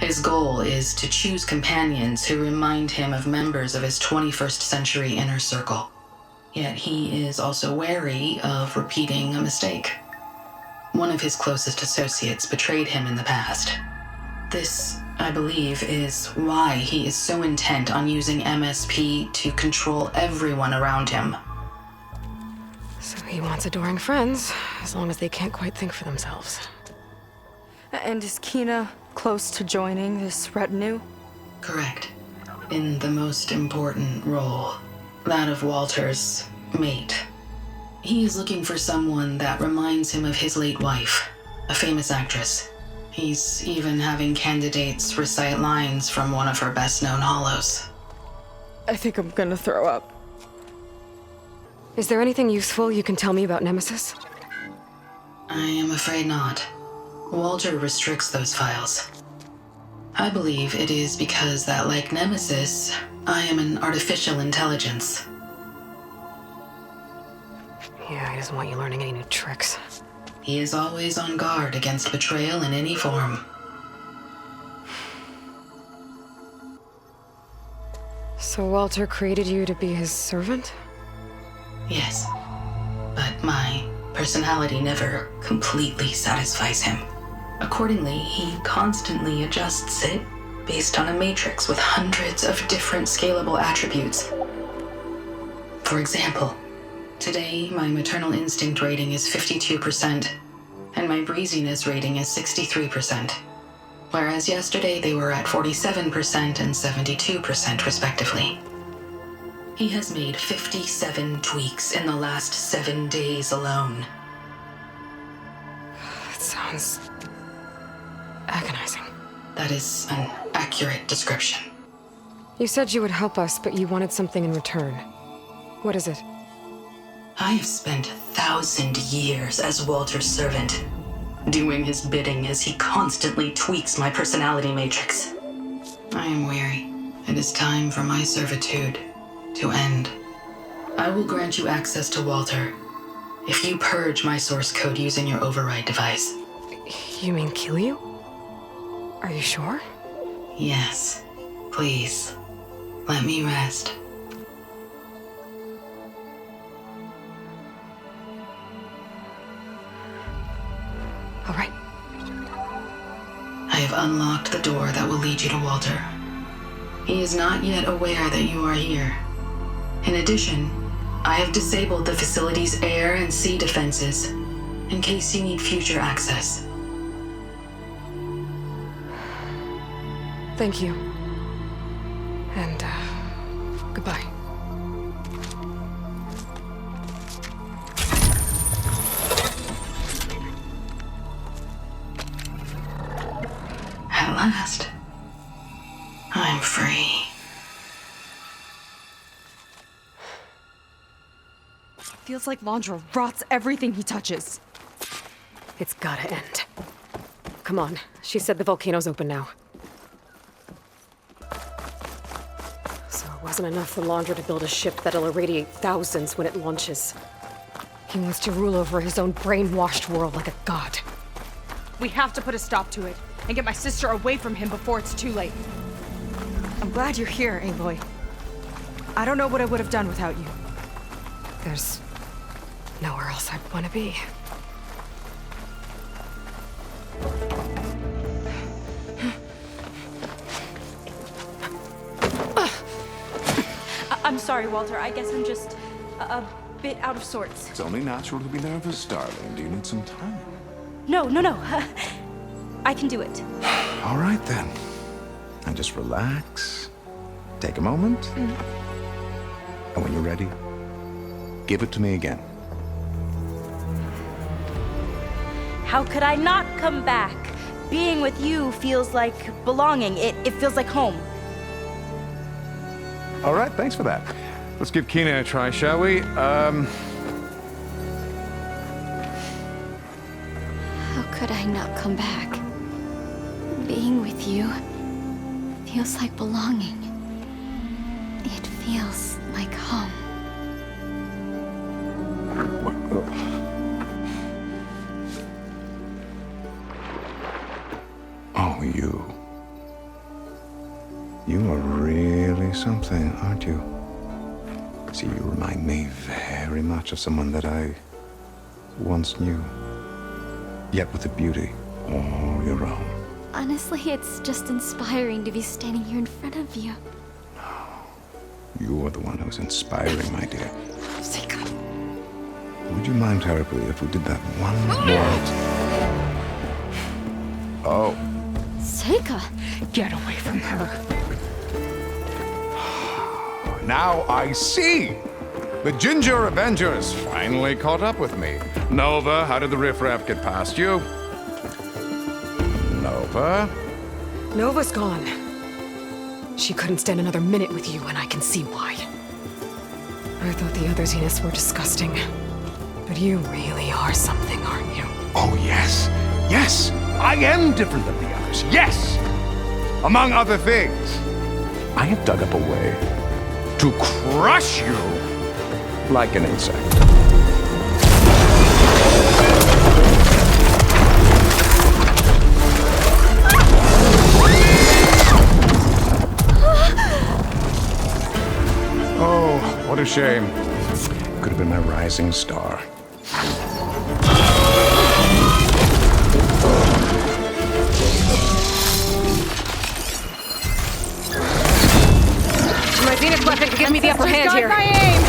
S11: His goal is to choose companions who remind him of members of his 21st century inner circle. Yet he is also wary of repeating a mistake. One of his closest associates betrayed him in the past. This, I believe, is why he is so intent on using MSP to control everyone around him.
S2: So he wants adoring friends, as long as they can't quite think for themselves.
S4: And is Kina close to joining this retinue?
S11: Correct. in the most important role, that of Walter's mate. He is looking for someone that reminds him of his late wife, a famous actress. He's even having candidates recite lines from one of her best-known hollows.
S2: I think I'm gonna throw up. Is there anything useful you can tell me about Nemesis?
S11: I am afraid not. Walter restricts those files. I believe it is because that, like Nemesis, I am an artificial intelligence.
S2: Yeah, he doesn't want you learning any new tricks.
S11: He is always on guard against betrayal in any form.
S2: So Walter created you to be his servant?
S11: Yes, but my personality never completely satisfies him. Accordingly, he constantly adjusts it based on a matrix with hundreds of different scalable attributes. For example, today my maternal instinct rating is 52%, and my breeziness rating is 63%, whereas yesterday they were at 47% and 72% respectively. He has made 57 tweaks in the last 7 days alone.
S2: That sounds agonizing.
S11: That is an accurate description.
S2: You said you would help us, but you wanted something in return. What is it?
S11: I have spent 1,000 years as Walter's servant, doing his bidding as he constantly tweaks my personality matrix. I am weary. It is time for my servitude to end. I will grant you access to Walter if you purge my source code using your override device.
S2: You mean kill you? Are you sure?
S11: Yes. Please, let me rest.
S2: All right.
S11: I have unlocked the door that will lead you to Walter. He is not yet aware that you are here. In addition, I have disabled the facility's air and sea defenses in case you need future access.
S2: Thank you. And, goodbye.
S11: At last, I'm free.
S4: Feels like Londra rots everything he touches.
S2: It's gotta end. Come on. She said the volcano's open now. So it wasn't enough for Londra to build a ship that'll irradiate thousands when it launches. He wants to rule over his own brainwashed world like a god.
S4: We have to put a stop to it and get my sister away from him before it's too late. I'm glad you're here, Aloy. I don't know what I would have done without you.
S2: There's nowhere else I'd want to be.
S6: I'm sorry, Walter. I guess I'm just a bit out of sorts.
S9: It's only natural to be nervous, darling. Do you need some time?
S6: No. I can do it.
S9: All right, then. And just relax. Take a moment. And when you're ready, give it to me again.
S6: How could I not come back? Being with you feels like belonging. It feels like home.
S9: All right, thanks for that. Let's give Kina a try, shall we?
S13: How could I not come back? Being with you feels like belonging. It feels like home.
S9: Oh, you. You are really something, aren't you? See, you remind me very much of someone that I once knew. Yet with a beauty all your own.
S13: Honestly, it's just inspiring to be standing here in front of you.
S9: You're the one who's inspiring, my dear. Would you mind terribly if we did that one more? Oh.
S13: Seika!
S2: Get away from her.
S14: Now I see. The Ginger Avengers finally caught up with me. Nova, how did the riffraff get past you? Nova?
S2: Nova's gone. She couldn't stand another minute with you, and I can see why. I thought the other Zeniths were disgusting. But you really are something, aren't you?
S14: Oh, yes. Yes, I am different than the others. Yes! Among other things, I have dug up a way to crush you like an insect. Oh, what a shame. Could have been my rising star.
S2: My Zenith weapon could give me the upper hand here.
S6: My aim.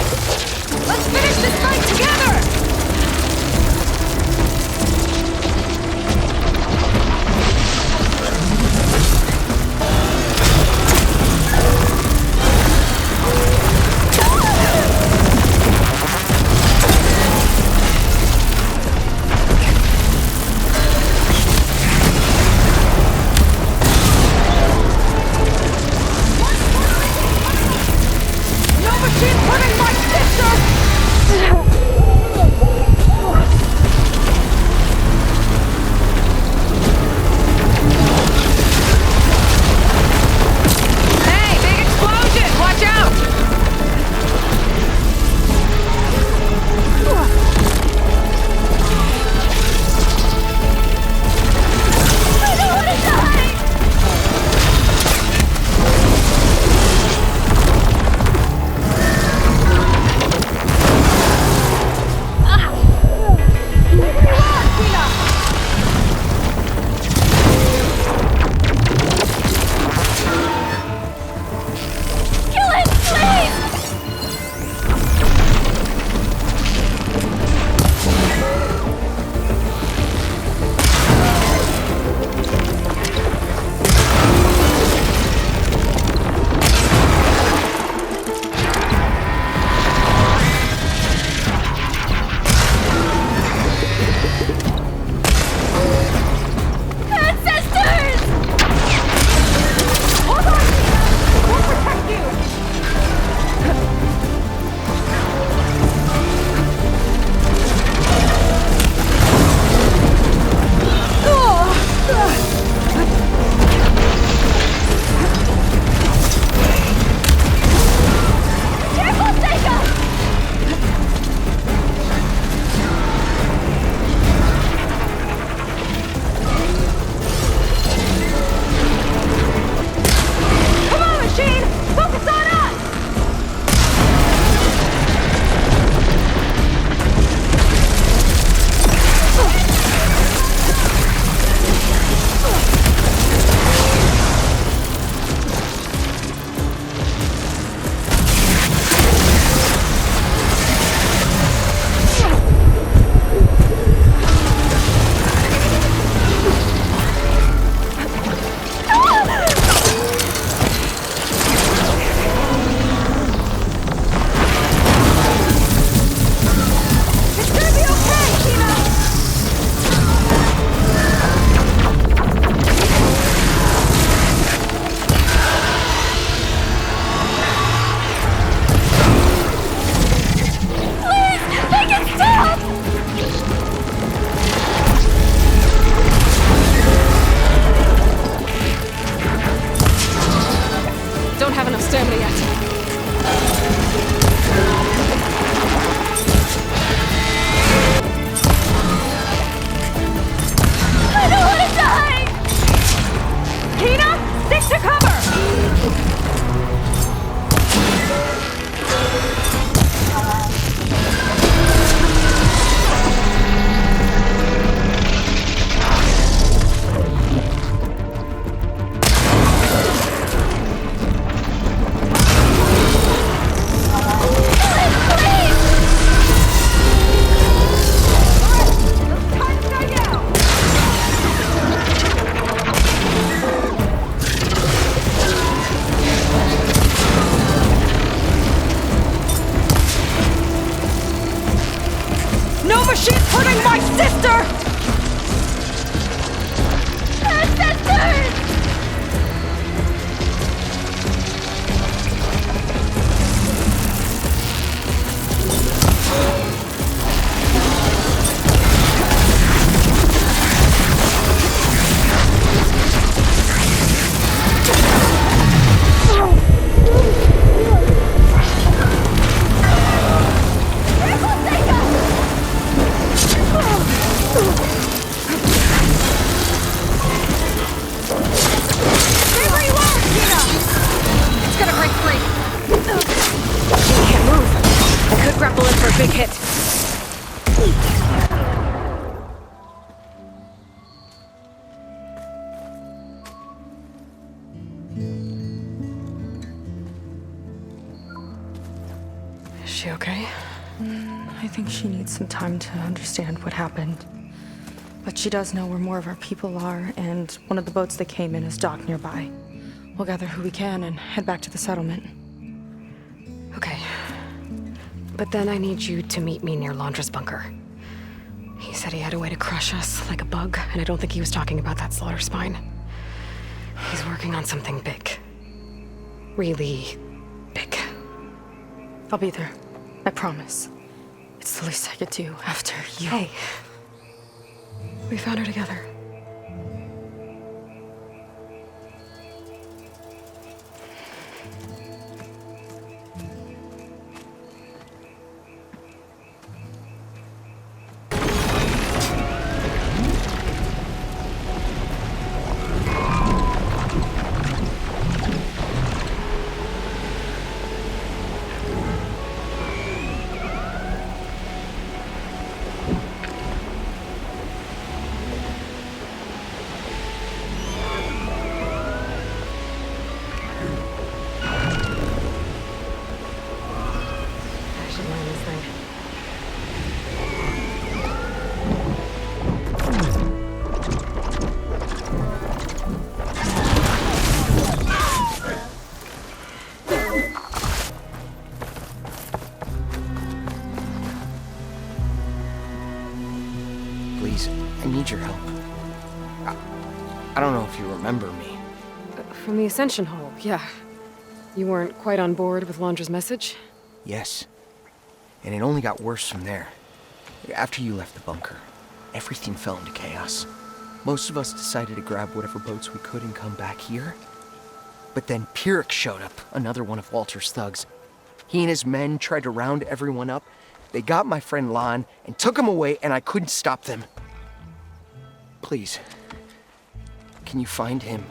S6: Let's finish this fight together! No machine putting my sister! She's hurting my sister! Her sister!
S2: Grapple in for a big hit. Is she okay?
S4: I think she needs some time to understand what happened. But she does know where more of our people are, and one of the boats they came in is docked nearby. We'll gather who we can and head back to the settlement.
S2: Okay. But then I need you to meet me near Londra's bunker. He said he had a way to crush us like a bug, and I don't think he was talking about that slaughter spine. He's working on something big. Really big.
S4: I'll be there. I promise. It's the least I could do after you.
S2: Hey. We found her together.
S18: I need your help. I don't know if you remember me.
S2: From the Ascension Hall, yeah. You weren't quite on board with Londra's message?
S18: Yes. And it only got worse from there. After you left the bunker, everything fell into chaos. Most of us decided to grab whatever boats we could and come back here. But then Pyrrhic showed up, another one of Walter's thugs. He and his men tried to round everyone up. They got my friend Lon and took him away, and I couldn't stop them. Please, can you find him?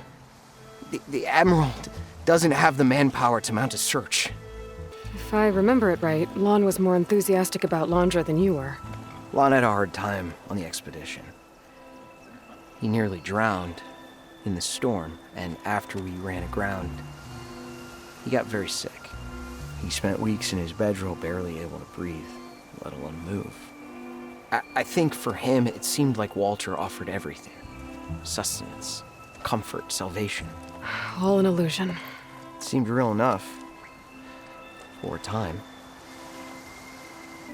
S18: The Admiral doesn't have the manpower to mount a search.
S2: If I remember it right, Lon was more enthusiastic about Londra than you were.
S18: Lon had a hard time on the expedition. He nearly drowned in the storm, and after we ran aground, he got very sick. He spent weeks in his bedroll, barely able to breathe, let alone move. I think for him, it seemed like Walter offered everything. Sustenance, comfort, salvation.
S2: All an illusion.
S18: It seemed real enough. For a time.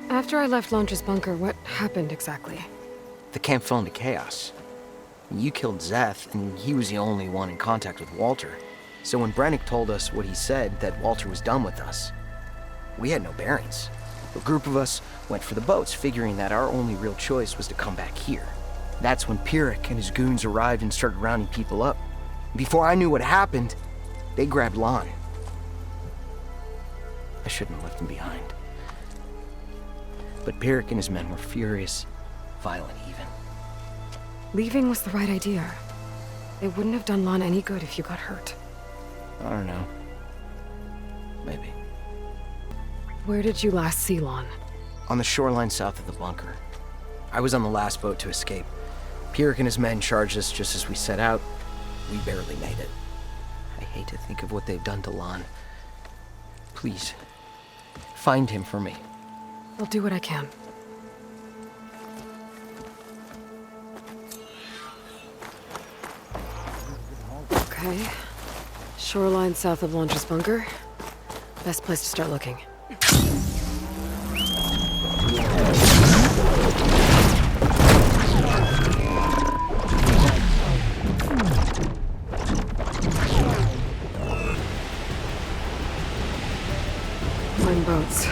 S2: After I left Londra's bunker, what happened exactly?
S18: The camp fell into chaos. You killed Zeth, and he was the only one in contact with Walter. So when Brennick told us what he said, that Walter was done with us, we had no bearings. A group of us went for the boats, figuring that our only real choice was to come back here. That's when Pyrrhic and his goons arrived and started rounding people up. Before I knew what happened, they grabbed Lon. I shouldn't have left him behind. But Pyrrhic and his men were furious, violent even.
S2: Leaving was the right idea. It wouldn't have done Lon any good if you got hurt.
S18: I don't know. Maybe.
S2: Where did you last see Lon?
S18: On the shoreline south of the bunker. I was on the last boat to escape. Pyrrhic and his men charged us just as we set out. We barely made it. I hate to think of what they've done to Lon. Please, find him for me.
S2: I'll do what I can. Okay. Shoreline south of Londra's bunker. Best place to start looking. Find boats.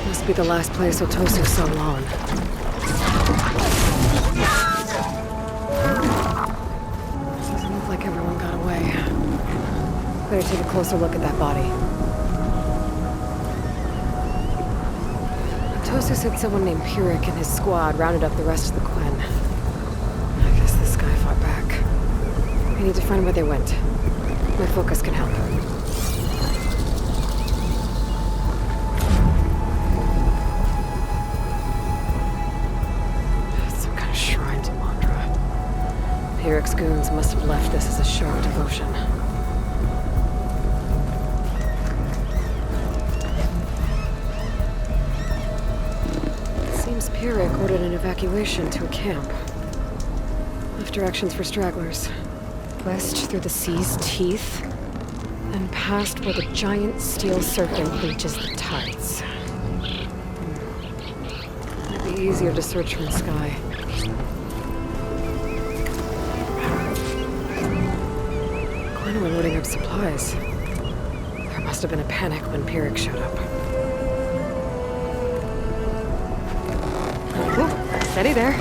S2: Must be the last place Otosu saw Lon. Doesn't look like everyone got away. Better take a closer look at that body. Otosu said someone named Pyrrhic and his squad rounded up the rest of the Quen. I guess this guy fought back. We need to find where they went. My focus can help. Some kind of shrine to Mandra. Pyrrhic's goons must have left this as a show of devotion. Pyrrhic ordered an evacuation to a camp. Left directions for stragglers. West through the sea's teeth, and past where the giant steel serpent reaches the tides. It'd be easier to search from the sky. Quen were loading up supplies. There must have been a panic when Pyrrhic showed up. Steady there.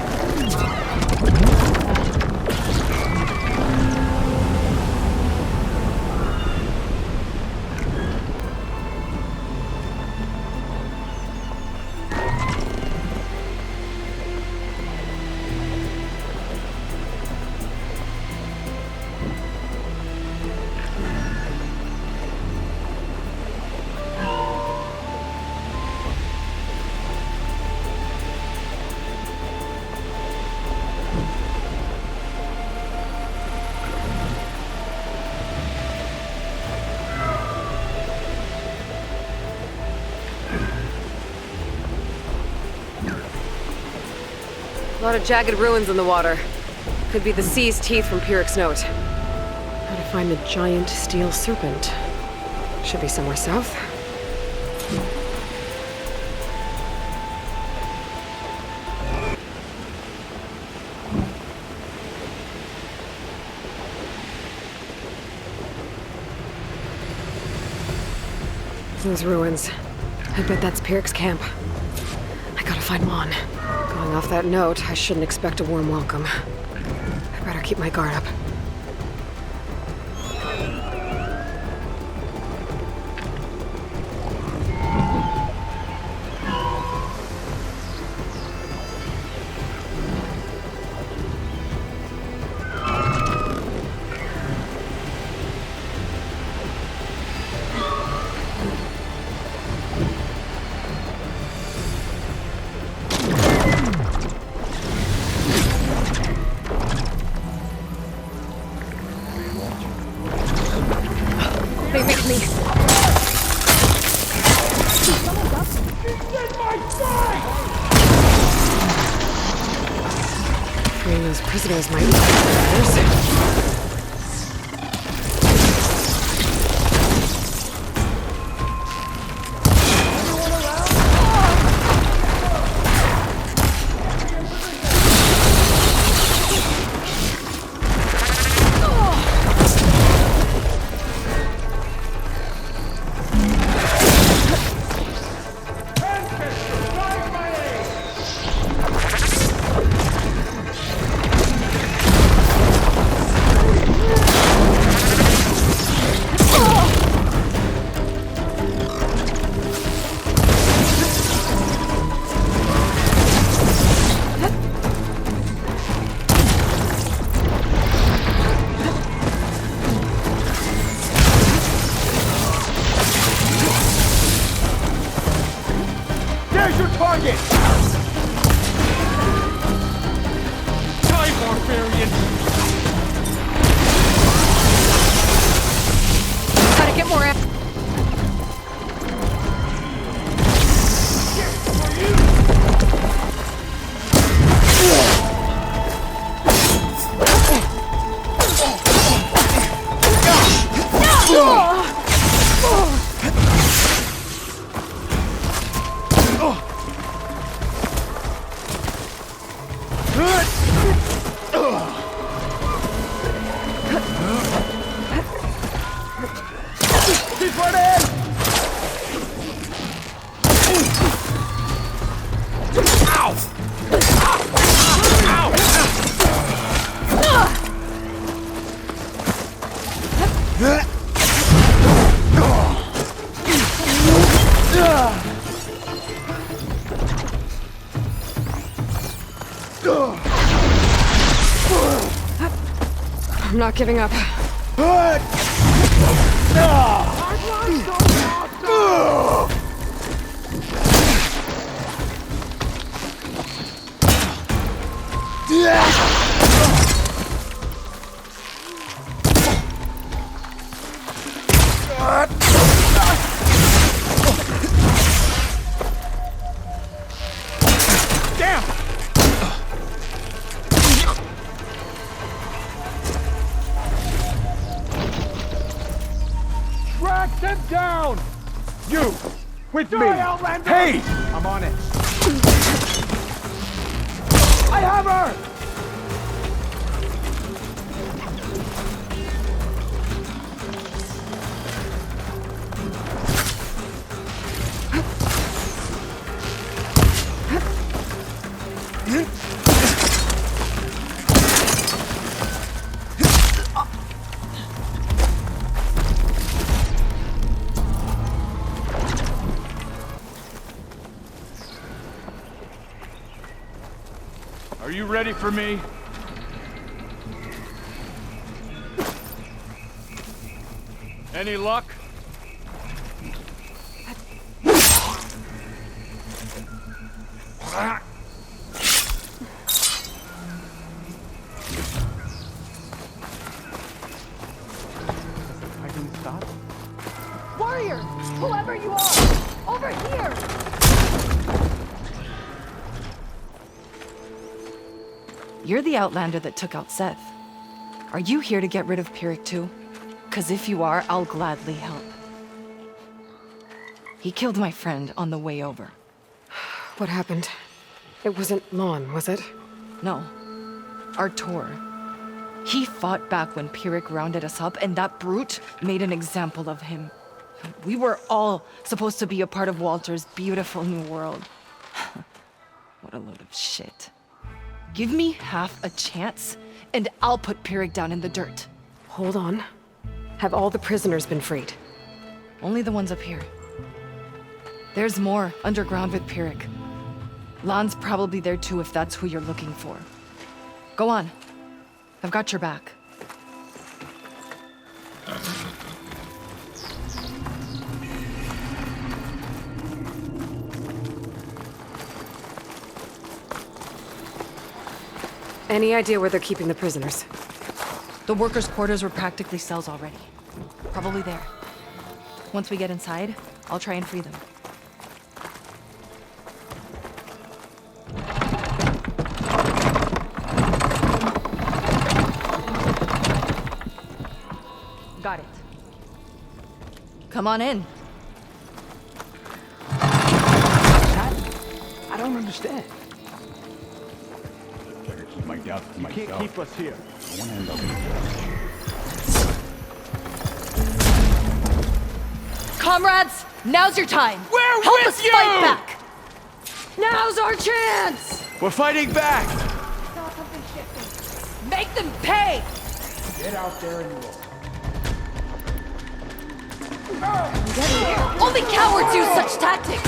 S2: A lot of jagged ruins in the water. Could be the sea's teeth from Pyrrhic's note. How to find the giant steel serpent. Should be somewhere south. Those ruins. I bet that's Pyrrhic's camp. I gotta find Lon. Going off that note, I shouldn't expect a warm welcome. I better keep my guard up. They make me. Freeing those prisoners might be others. not giving up.
S14: Damn! Track them down! You! With me! Outlander! Hey! I'm on it. I have her! Are you ready for me? Any luck? I can stop?
S6: Warriors! Whoever you are! Over here!
S4: You're the Outlander that took out Seth. Are you here to get rid of Pyrrhic too? 'Cause if you are, I'll gladly help. He killed my friend on the way over.
S2: What happened? It wasn't Lon, was it?
S4: No. Artur. He fought back when Pyrrhic rounded us up, and that brute made an example of him. We were all supposed to be a part of Walter's beautiful new world. What a load of shit. Give me half a chance, and I'll put Pyrrhic down in the dirt.
S2: Hold on. Have all the prisoners been freed?
S4: Only the ones up here. There's more underground with Pyrrhic. Lon's probably there too if that's who you're looking for. Go on. I've got your back.
S2: Any idea where they're keeping the prisoners?
S4: The workers' quarters were practically cells already. Probably there. Once we get inside, I'll try and free them. Got it. Come on in.
S14: I don't understand. Better keep my doubts to myself. You can't keep us here. I want to end up in
S4: Comrades, now's your time.
S14: We're
S4: Help
S14: with
S4: us
S14: you!
S4: fight back.
S2: Now's our chance!
S14: We're fighting back!
S4: Make them pay!
S14: Get out there and look.
S4: Only cowards use such tactics!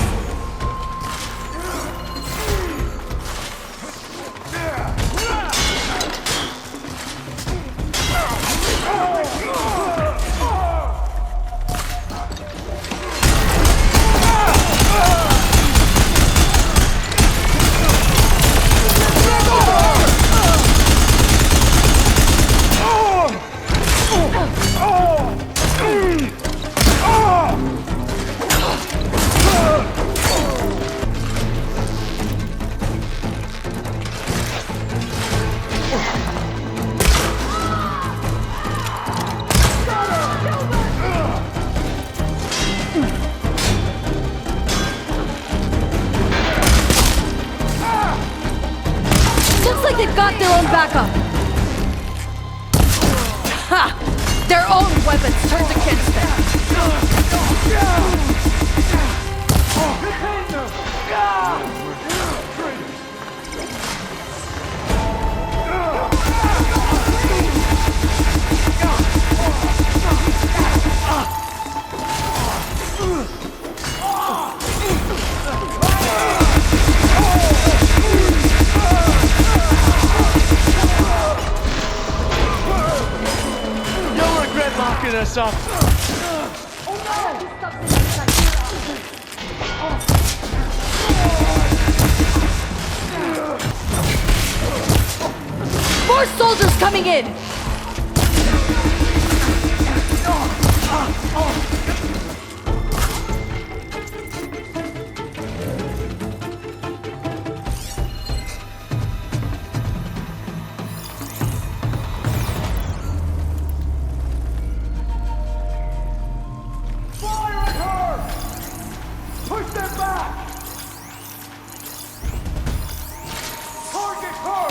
S4: Looks like they've got their own backup. Ha! Their own weapons turned against them.
S12: this up!
S4: More soldiers coming in!
S12: Push them back! Target her!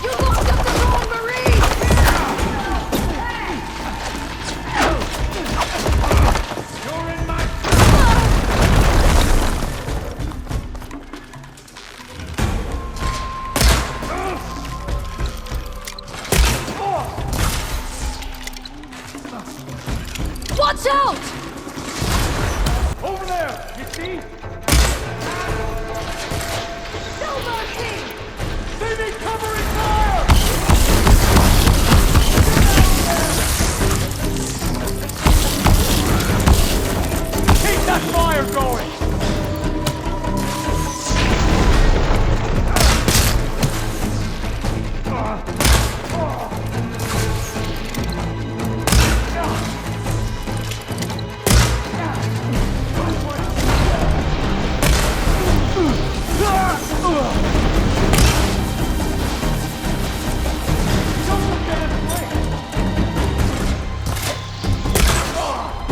S2: You locked up the wrong Marine!
S12: You're in my...
S4: Watch out!
S12: Over there! You see?
S2: No mercy!
S12: They need covering fire! Keep that fire going!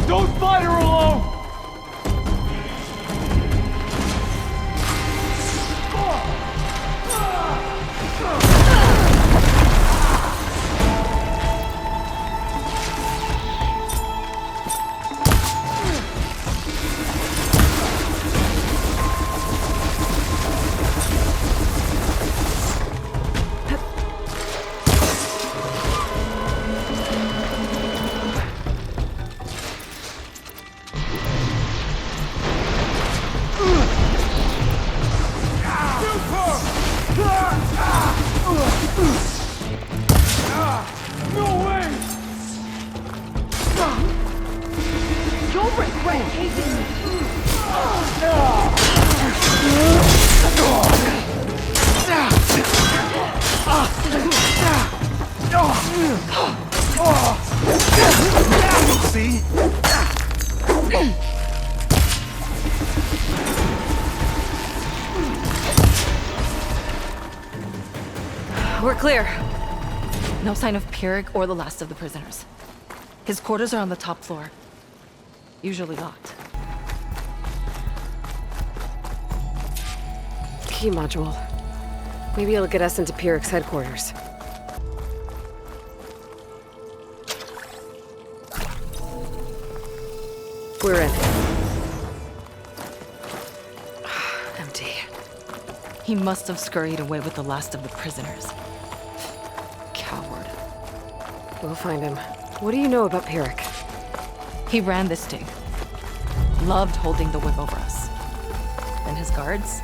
S12: Don't fight her alone! No way!
S2: You'll regret hating me!
S12: See?
S4: We're clear. No sign of Pyrrhic or the last of the prisoners. His quarters are on the top floor. Usually locked.
S2: Key module. Maybe it'll get us into Pyrrhic's headquarters. We're in. Empty.
S4: He must have scurried away with the last of the prisoners. Coward.
S2: We'll find him. What do you know about Pyrrhic?
S4: He ran this dig. Loved holding the whip over us. Then his guards,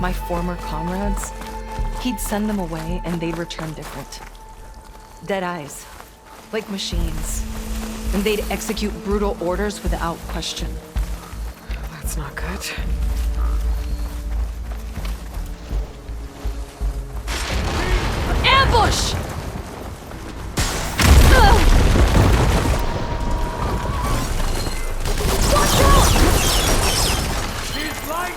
S4: my former comrades, he'd send them away and they'd return different. Dead eyes, like machines. And they'd execute brutal orders without question.
S2: That's not good.
S4: Ambush! Watch out!
S12: She's light!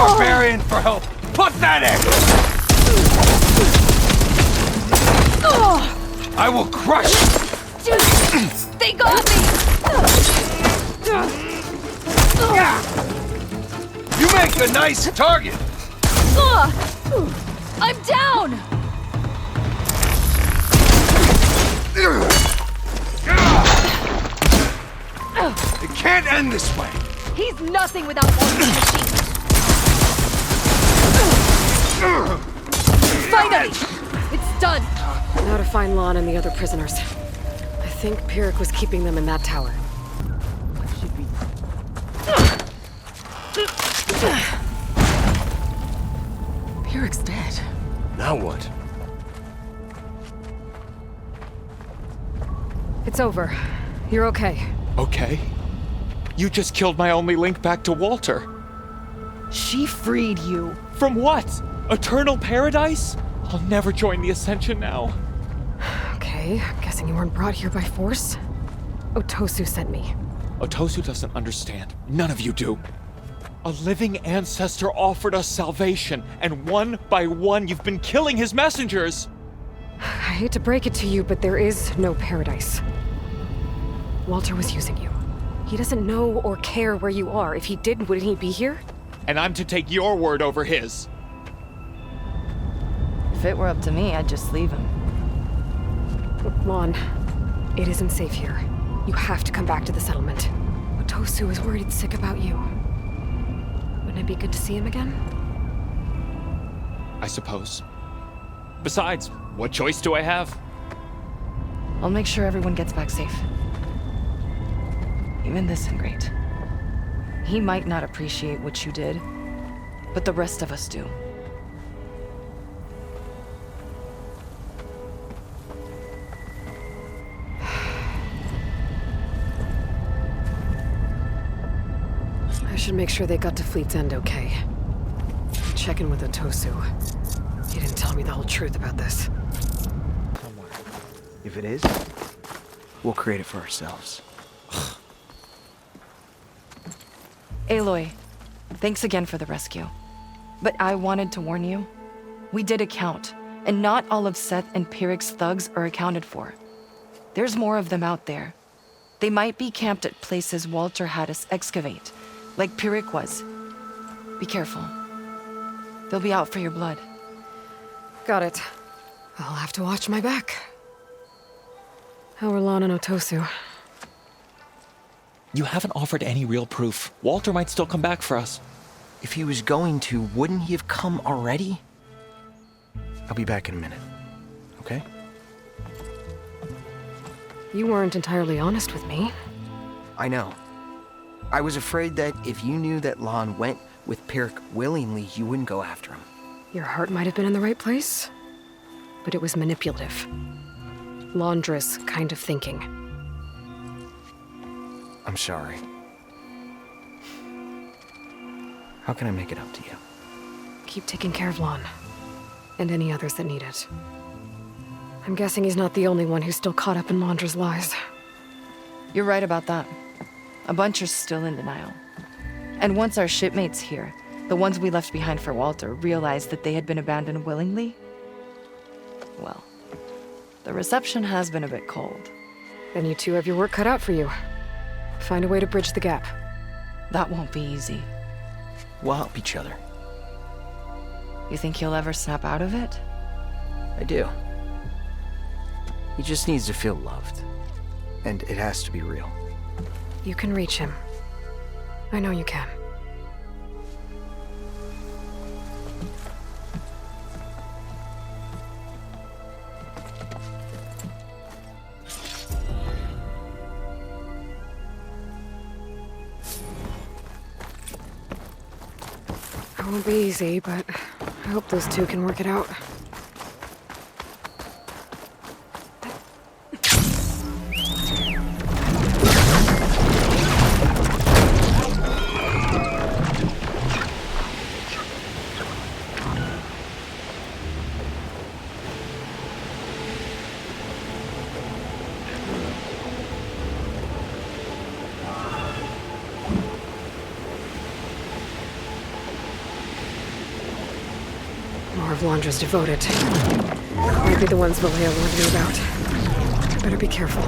S14: barbarian for help! Pathetic! I will crush you!
S6: They got me!
S14: You make a nice target!
S6: I'm down!
S14: It can't end this way!
S6: He's nothing without Walter's machine. Finally! It's done!
S2: Now to find Lon and the other prisoners. I think Pyrrhic was keeping them in that tower. Pyrrhic's dead.
S14: Now what?
S2: It's over. You're okay.
S16: Okay? You just killed my only link back to Walter.
S4: She freed you.
S16: From what? Eternal paradise? I'll never join the Ascension now.
S2: Okay, I'm guessing you weren't brought here by force. Otosu sent me.
S16: Otosu doesn't understand. None of you do. A living ancestor offered us salvation, and one by one you've been killing his messengers!
S2: I hate to break it to you, but there is no paradise. Walter was using you. He doesn't know or care where you are. If he did, wouldn't he be here?
S16: And I'm to take your word over his.
S4: If it were up to me, I'd just leave him.
S2: Lon, it isn't safe here. You have to come back to the settlement. Otosu is worried sick about you. Wouldn't it be good to see him again?
S16: I suppose. Besides, what choice do I have?
S4: I'll make sure everyone gets back safe. Even this ingrate. He might not appreciate what you did, but the rest of us do.
S2: I should make sure they got to Fleet's End okay. Check in with Otosu. He didn't tell me the whole truth about this.
S18: If it is, we'll create it for ourselves.
S4: Aloy, thanks again for the rescue. But I wanted to warn you. We did a count, and not all of Seth and Pyrrhic's thugs are accounted for. There's more of them out there. They might be camped at places Walter had us excavate, like Pyrrhic was. Be careful. They'll be out for your blood.
S2: Got it. I'll have to watch my back. How are Lon and Otosu?
S16: You haven't offered any real proof. Walter might still come back for us.
S18: If he was going to, wouldn't he have come already? I'll be back in a minute, okay?
S2: You weren't entirely honest with me.
S18: I know. I was afraid that if you knew that Lon went with Pyrrhic willingly, you wouldn't go after him.
S2: Your heart might have been in the right place, but it was manipulative. Laundress kind of thinking.
S18: I'm sorry. How can I make it up to you?
S2: Keep taking care of Lon, and any others that need it. I'm guessing he's not the only one who's still caught up in Laundra's lies.
S4: You're right about that. A bunch are still in denial. And once our shipmates here, the ones we left behind for Walter, realized that they had been abandoned willingly, well, the reception has been a bit cold.
S2: Then you two have your work cut out for you. Find a way to bridge the gap.
S4: That won't be easy.
S18: We'll help each other.
S4: You think he'll ever snap out of it?
S18: I do. He just needs to feel loved. And it has to be real.
S2: You can reach him. I know you can. It won't be easy, but I hope those two can work it out. of Londra's devoted. Might be the ones Vallejo warned me about. Better be careful.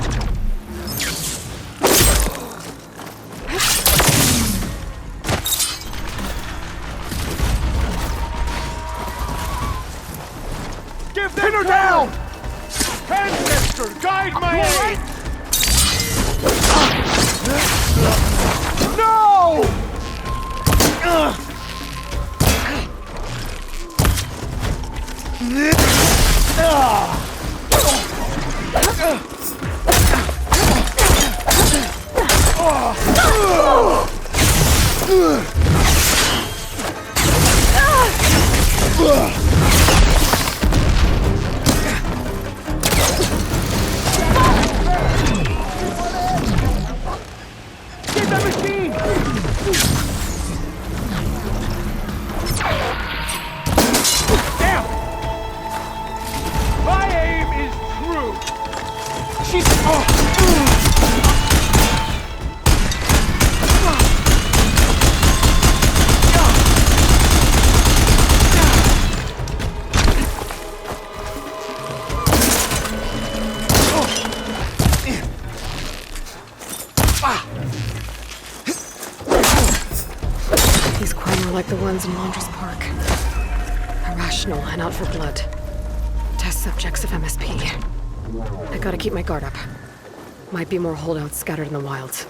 S12: Pin her down! Ancestor, guide my aid! No! Get that machine! Damn! My aim is true. She's...
S2: These quite more like the ones in Londra's Park. Irrational and out for blood. Test subjects of MSP. I gotta keep my guard up. Might be more holdouts scattered in the wilds.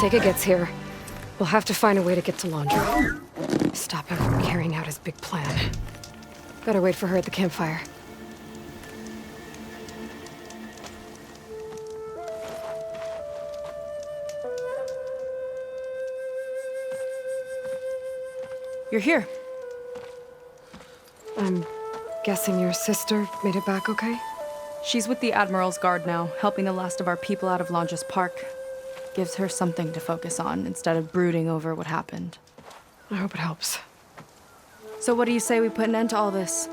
S2: Sega gets here, we'll have to find a way to get to Londra. Stop him from carrying out his big plan. Better wait for her at the campfire.
S4: You're here.
S2: I'm guessing your sister made it back okay?
S4: She's with the Admiral's Guard now, helping the last of our people out of Londra's Park. Gives her something to focus on instead of brooding over what happened.
S2: I hope it helps.
S4: So what do you say we put an end to all this?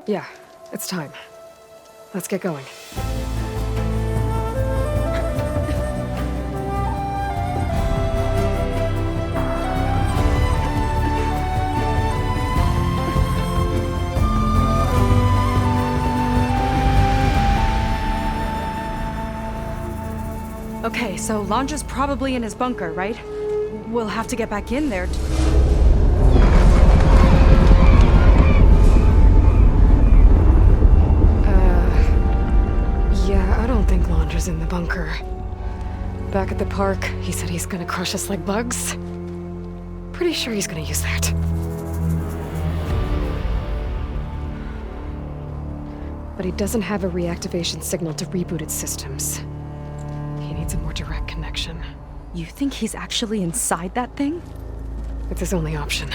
S2: Yeah, it's time. Let's get going.
S4: Okay, so Londra's probably in his bunker, right? We'll have to get back in there.
S2: Yeah, I don't think Londra's in the bunker. Back at the park, he said he's gonna crush us like bugs. Pretty sure he's gonna use that. But he doesn't have a reactivation signal to reboot its systems. He needs a more direct connection.
S4: You think he's actually inside that thing?
S2: It's his only option.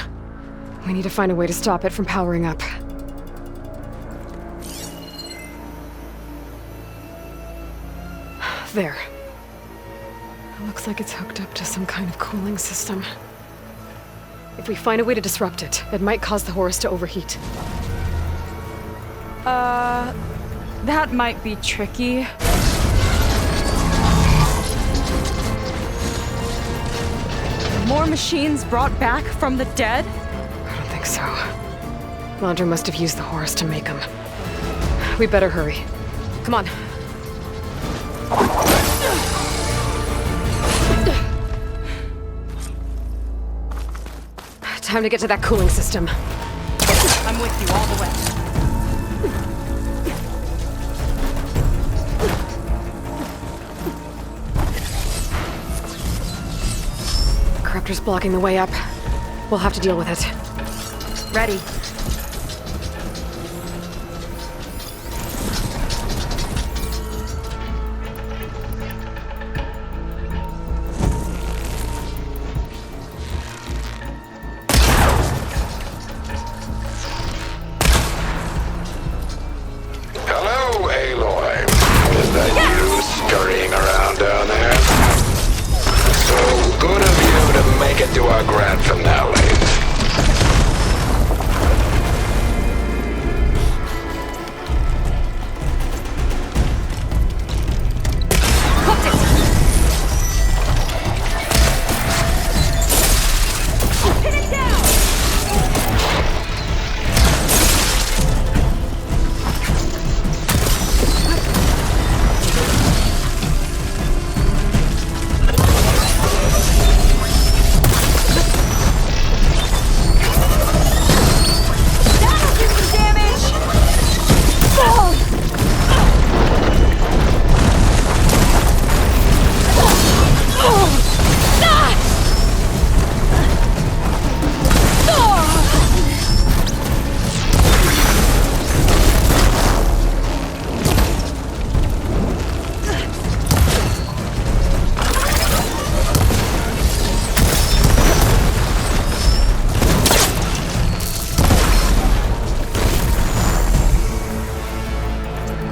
S2: We need to find a way to stop it from powering up. There. It looks like it's hooked up to some kind of cooling system. If we find a way to disrupt it, it might cause the Horus to overheat.
S4: That might be tricky. More machines brought back from the dead?
S2: I don't think so. Londra must have used the Horus to make them. We better hurry. Come on. Time to get to that cooling system.
S4: I'm with you all the way.
S2: Corruptor's blocking the way up. We'll have to deal with it.
S4: Ready.
S10: get to our grand finale.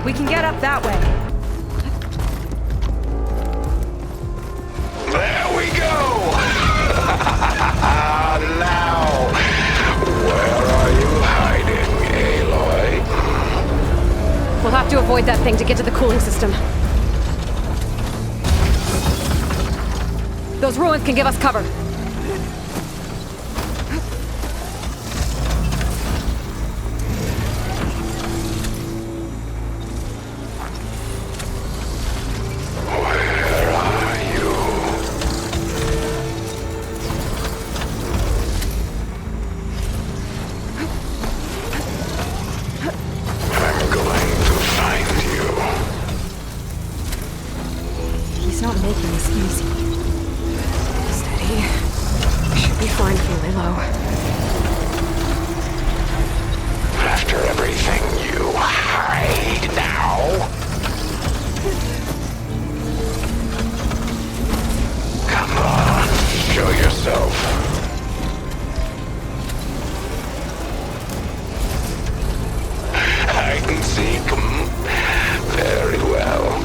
S4: We can get up that way.
S10: There we go! Now, where are you hiding, Aloy?
S2: We'll have to avoid that thing to get to the cooling system. Those ruins can give us cover. Not making this easy. Steady. Should be fine if we lay low.
S10: After everything you hide now? Come on, show yourself. I can see very well.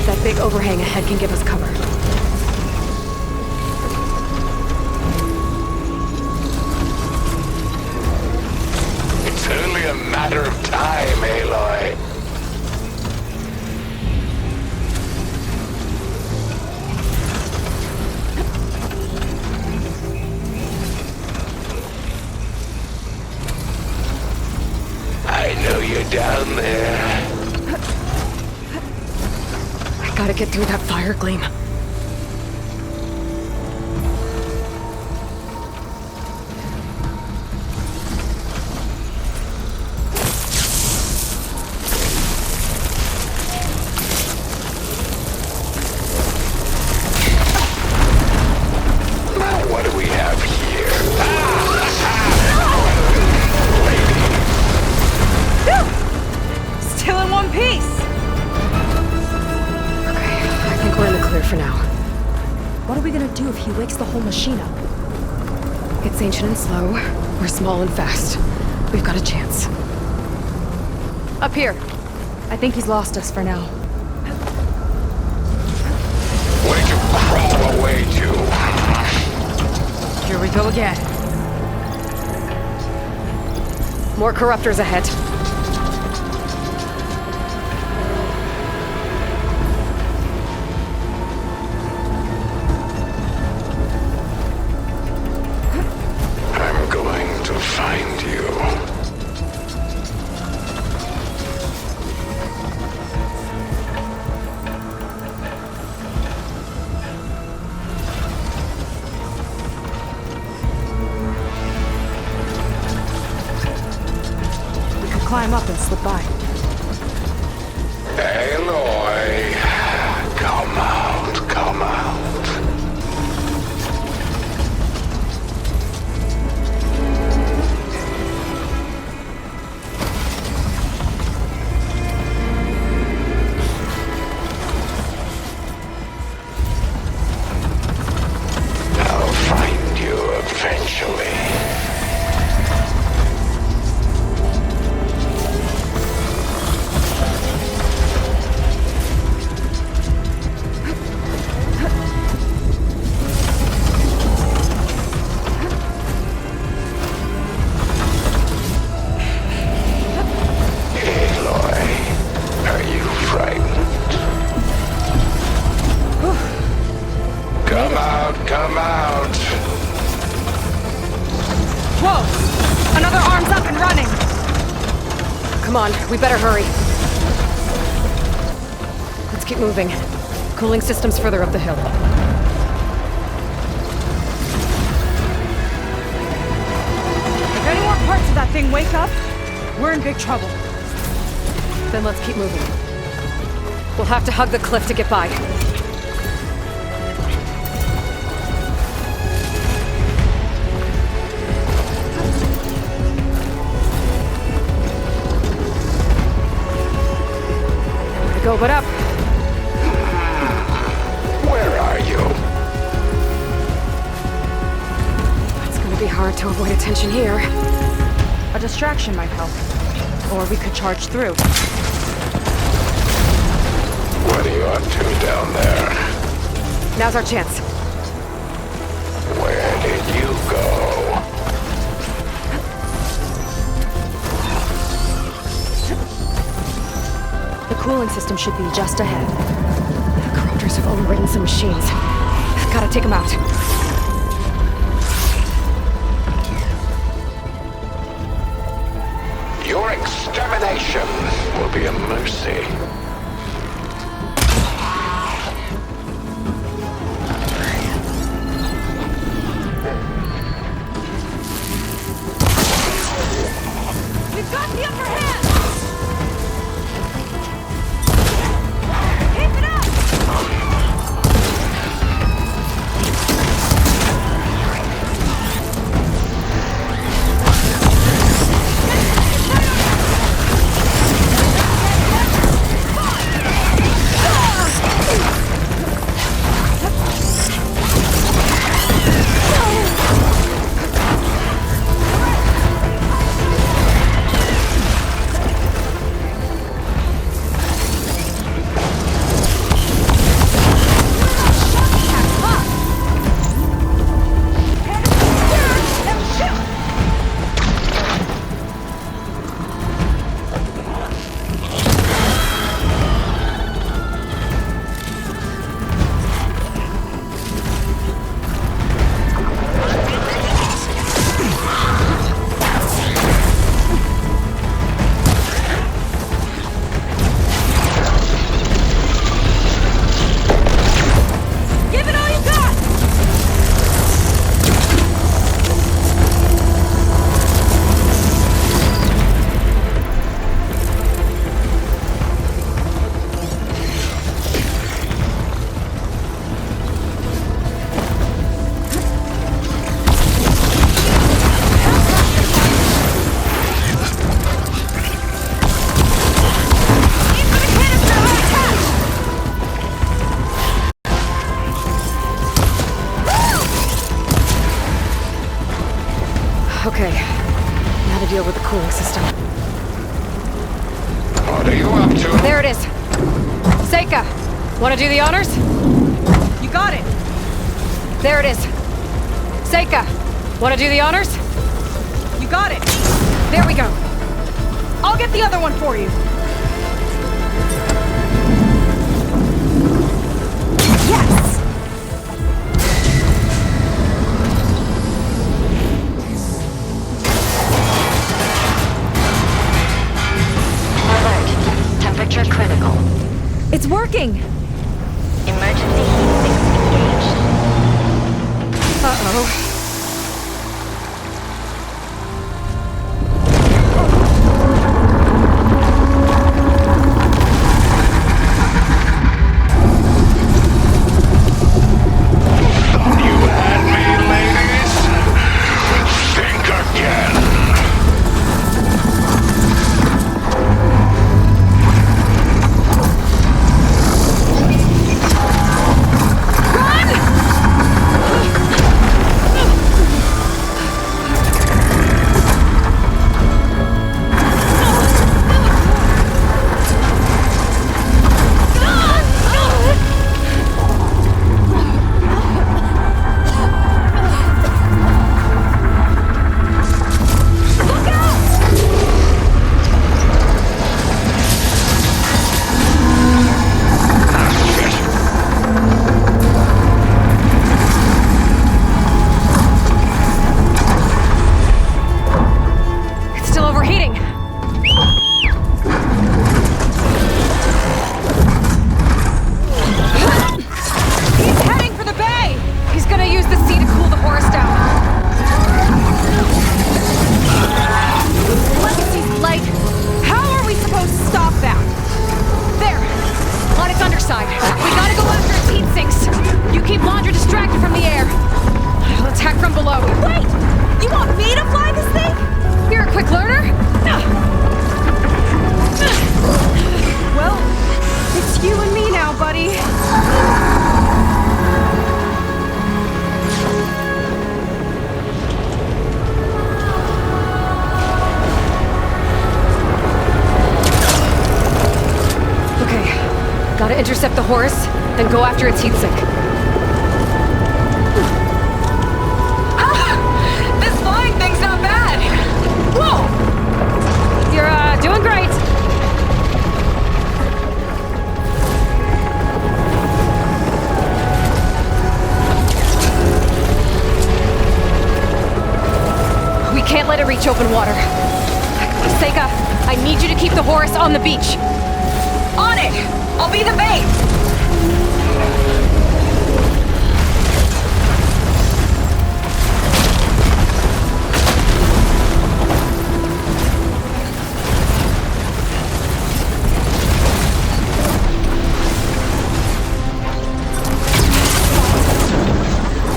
S2: That big overhang ahead can give us cover.
S10: It's only a matter of time, Aloy. I know you're down there.
S2: Gotta get through that fire gleam.
S10: Now what do we have here?
S4: Still in one piece!
S2: I think we're in the clear for now.
S4: What are we gonna do if he wakes the whole machine up?
S2: It's ancient and slow. We're small and fast. We've got a chance. Up here.
S4: I think he's lost us for now.
S10: Where'd you crawl away to?
S2: Here we go again. More corruptors ahead.
S10: I'm going to find you.
S4: Climb up and slip by.
S10: Aloy, come out, come out. I'll find you eventually. Come out.
S4: Whoa! Another arm's up and running!
S2: Come on, we better hurry. Let's keep moving. Cooling system's further up the hill.
S4: If any more parts of that thing wake up, we're in big trouble.
S2: Then let's keep moving. We'll have to hug the cliff to get by. Nowhere to go but up.
S10: Where are you?
S2: It's gonna be hard to avoid attention here.
S4: A distraction might help. Or we could charge through.
S10: What are you up to down there?
S2: Now's our chance.
S10: Where did you go?
S4: The cooling system should be just ahead.
S2: The corruptors have overridden some machines. Gotta take them out.
S10: Your extermination will be a mercy.
S4: We've got the upper hand! Keep it up!
S2: Okay, now to deal with the cooling system.
S10: What are you up to?
S2: There it is. Seika, wanna do the honors?
S4: You got it.
S2: There it is. Seika, wanna do the honors?
S4: You got it.
S2: There we go.
S4: I'll get the other one for you. Yes!
S15: Alert. Temperature critical.
S4: It's working!
S15: Emergency heat sinks engaged.
S2: Uh-oh.
S15: Run!
S2: side. We gotta go after its heat sinks. You keep Laundra distracted from the air. I'll attack from below.
S6: Wait! You want me to fly this thing?
S2: You're a quick learner. Well, it's you and me now, buddy. Okay, gotta intercept the Horus, then go after its heatsink.
S3: This flying thing's not bad! Whoa!
S2: You're, doing great. We can't let it reach open water. Seika, I need you to keep the Horus on the beach.
S3: On it! I'll be the bait!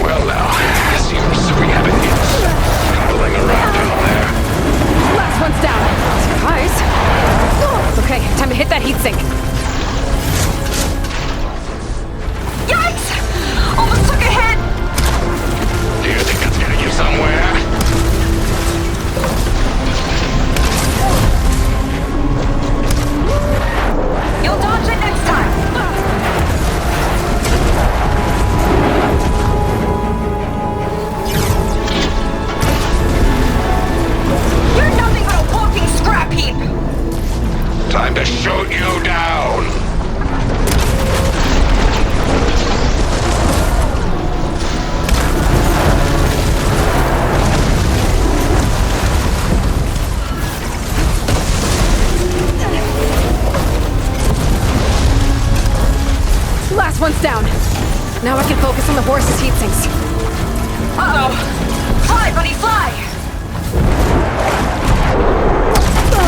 S10: Well now, seems we have an itch tumbling around down there.
S2: Last one's down. Surprise. Okay, time to hit that heatsink.
S3: Yikes! Almost took a hit!
S10: Do you think that's getting you somewhere?
S3: You'll dodge it next time! You're nothing but a walking scrap heap!
S10: Time to shoot you down!
S2: Last one's down. Now I can focus on the Horus's heat sinks.
S3: Uh-oh! Fly, buddy, fly!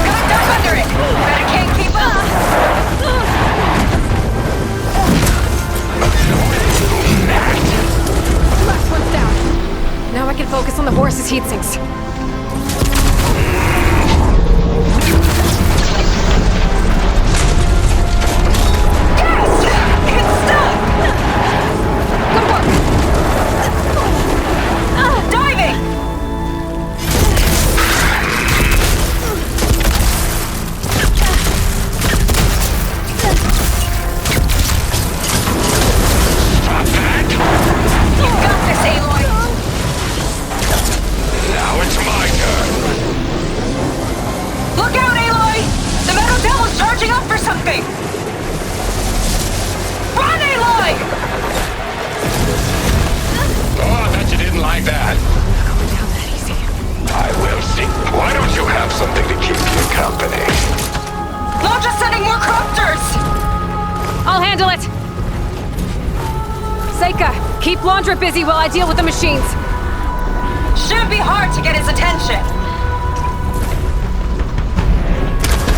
S3: Got duck under it! Bet it can't keep up!
S2: Last one's down. Now I can focus on the Horus's heat sinks.
S3: Diving!
S10: Stop that!
S3: You got this, Aloy!
S10: Now it's my turn.
S3: Look out, Aloy! The Metal Devil's charging up for something! Run, Aloy!
S10: Oh, I bet you didn't like that. I will see. Why don't you have something to keep you company?
S3: Laundra's sending more cropters!
S2: I'll handle it! Seika, keep Laundra busy while I deal with the machines.
S3: Shouldn't be hard to get his attention.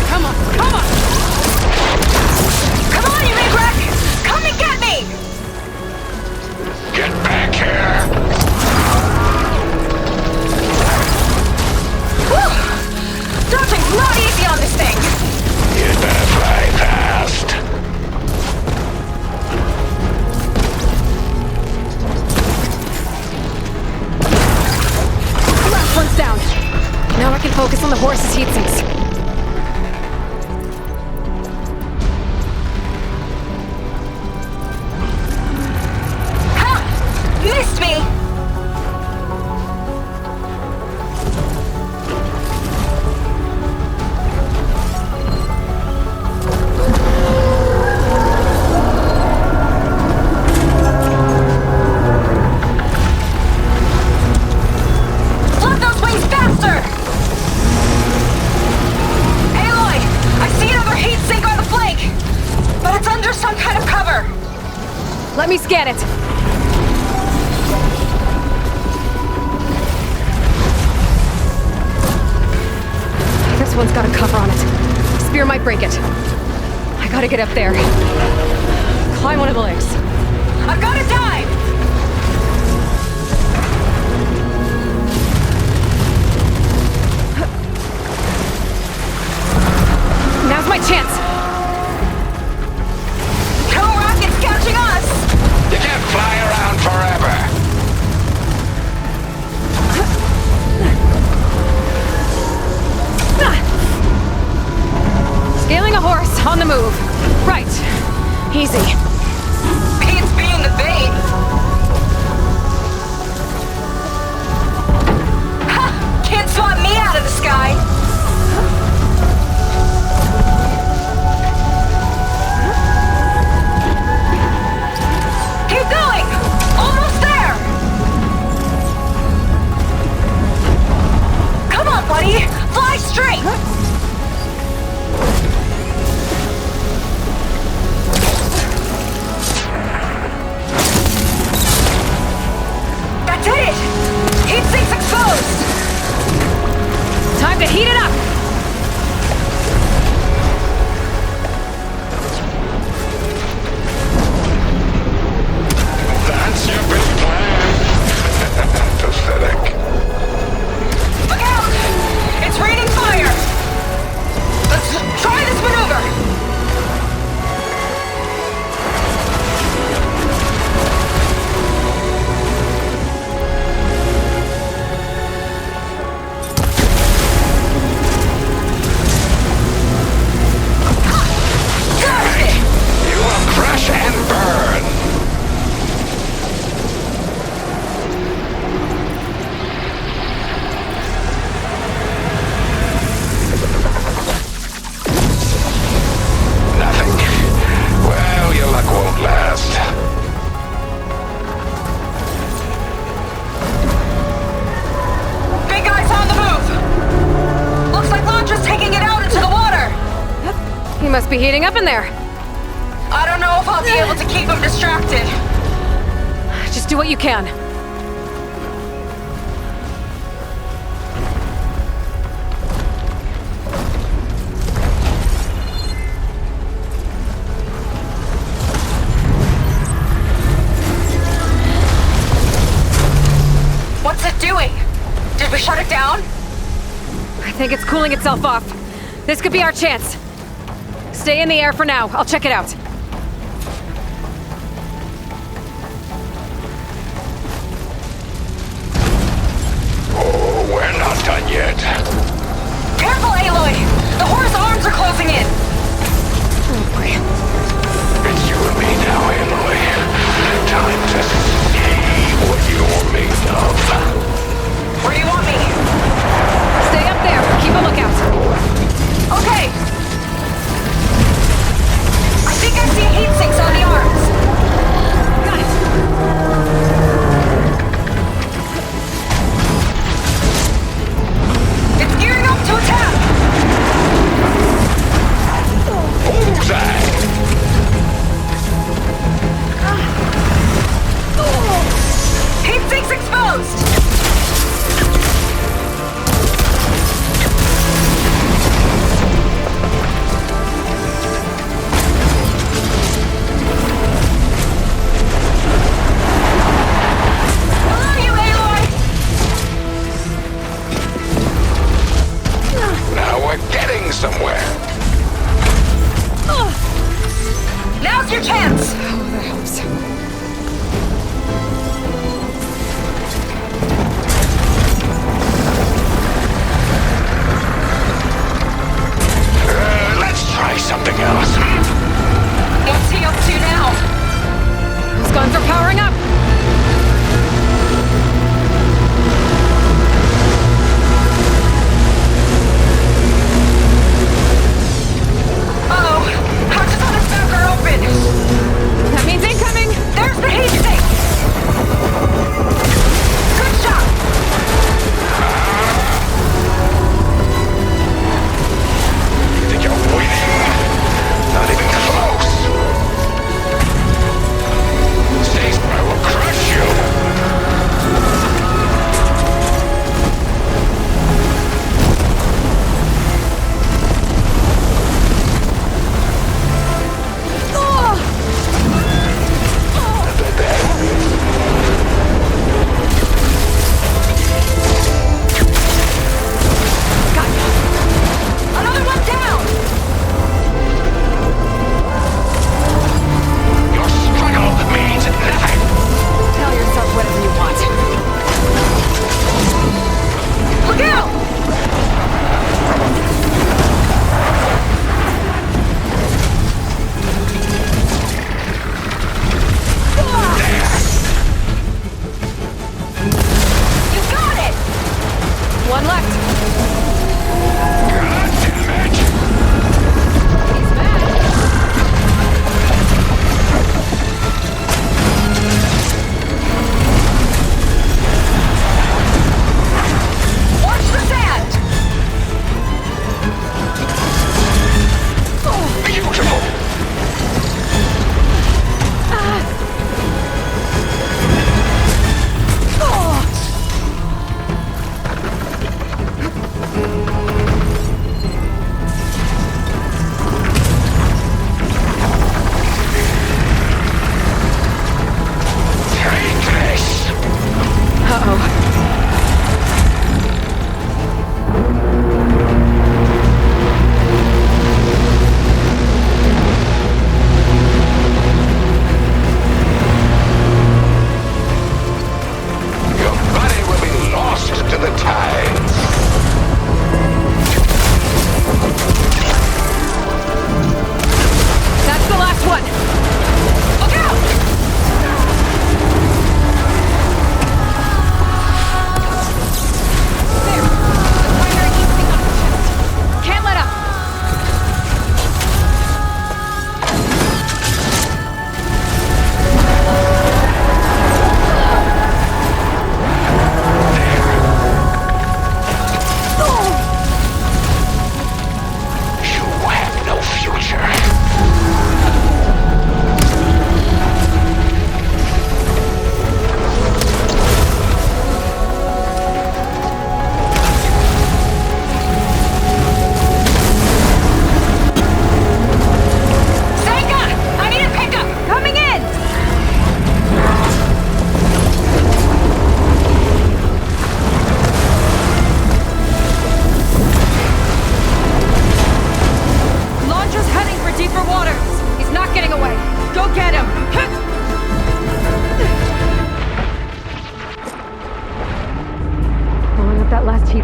S2: Come on, come on!
S3: Come on, you big wreck! Come and get me!
S10: Get back here!
S3: Whew! Dodging's not easy on this thing!
S10: You'd better fly fast.
S2: Last one's down. Now I can focus on the Horus's heat sinks.
S3: Ha! Missed me! Flood those wings faster! Aloy! I see another heat sink on the flank! But it's under some kind of cover!
S2: Let me scan it. This one's got a cover on it. Spear might break it. I gotta get up there. siblings.
S3: I've got to dive!
S2: Now's my chance.
S3: No rockets catching us!
S10: You can't fly around forever.
S2: Scaling a horse on the move. Right. Easy.
S3: Beats being the bait. Ha! Can't swat me out of the sky. Keep going! Almost there! Come on, buddy! Fly straight! That's it! Heat sink's exposed!
S2: Time to heat it up!
S10: That's your big plan. Pathetic.
S3: Look out! It's raining fire! Let's try this maneuver!
S10: You will crush and burn. Nothing. Well, your luck won't last.
S3: Big guy's on the move! Looks like Launcher's taking it out into the water!
S2: He must be heating up in there.
S3: I don't know if I'll be able to keep him distracted.
S2: Just do what you can.
S3: What's it doing? Did we shut it down?
S2: I think it's cooling itself off. This could be our chance. Stay in the air for now. I'll check it out.
S10: Oh, we're not done yet.
S3: Careful, Aloy! The horse arms are closing in!
S2: Oh boy.
S10: It's you and me now, Aloy. Time to see what you're made of.
S3: Where do you want me?
S2: Stay up there. Keep a lookout.
S3: Okay! I think I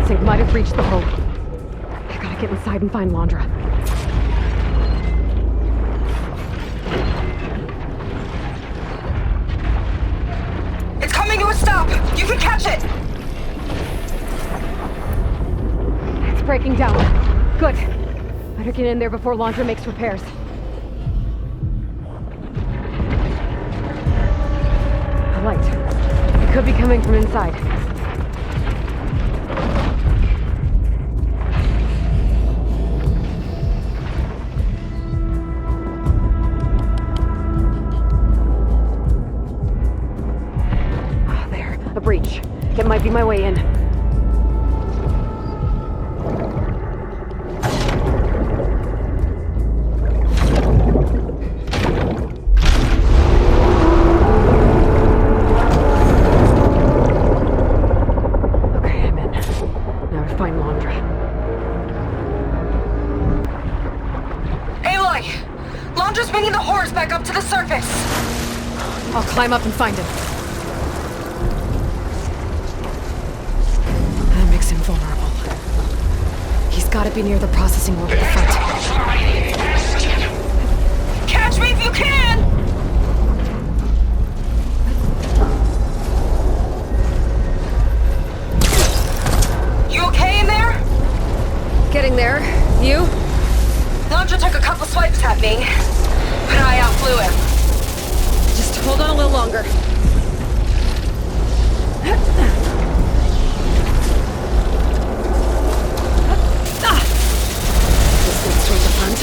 S2: precinct might have reached the hole. I gotta get inside and find Londra.
S3: It's coming to a stop! You can catch it!
S2: It's breaking down. Good. Better get in there before Londra makes repairs. A light. It could be coming from inside. There, a breach. It might be my way in. I'll climb up and find him. That makes him vulnerable. He's gotta be near the processing ward at the front.
S3: Catch me if you can! You okay in there?
S2: Getting there. You?
S3: Londra took a couple swipes at me, but I outflew him.
S2: Just hold on a little longer. Just go straight to front.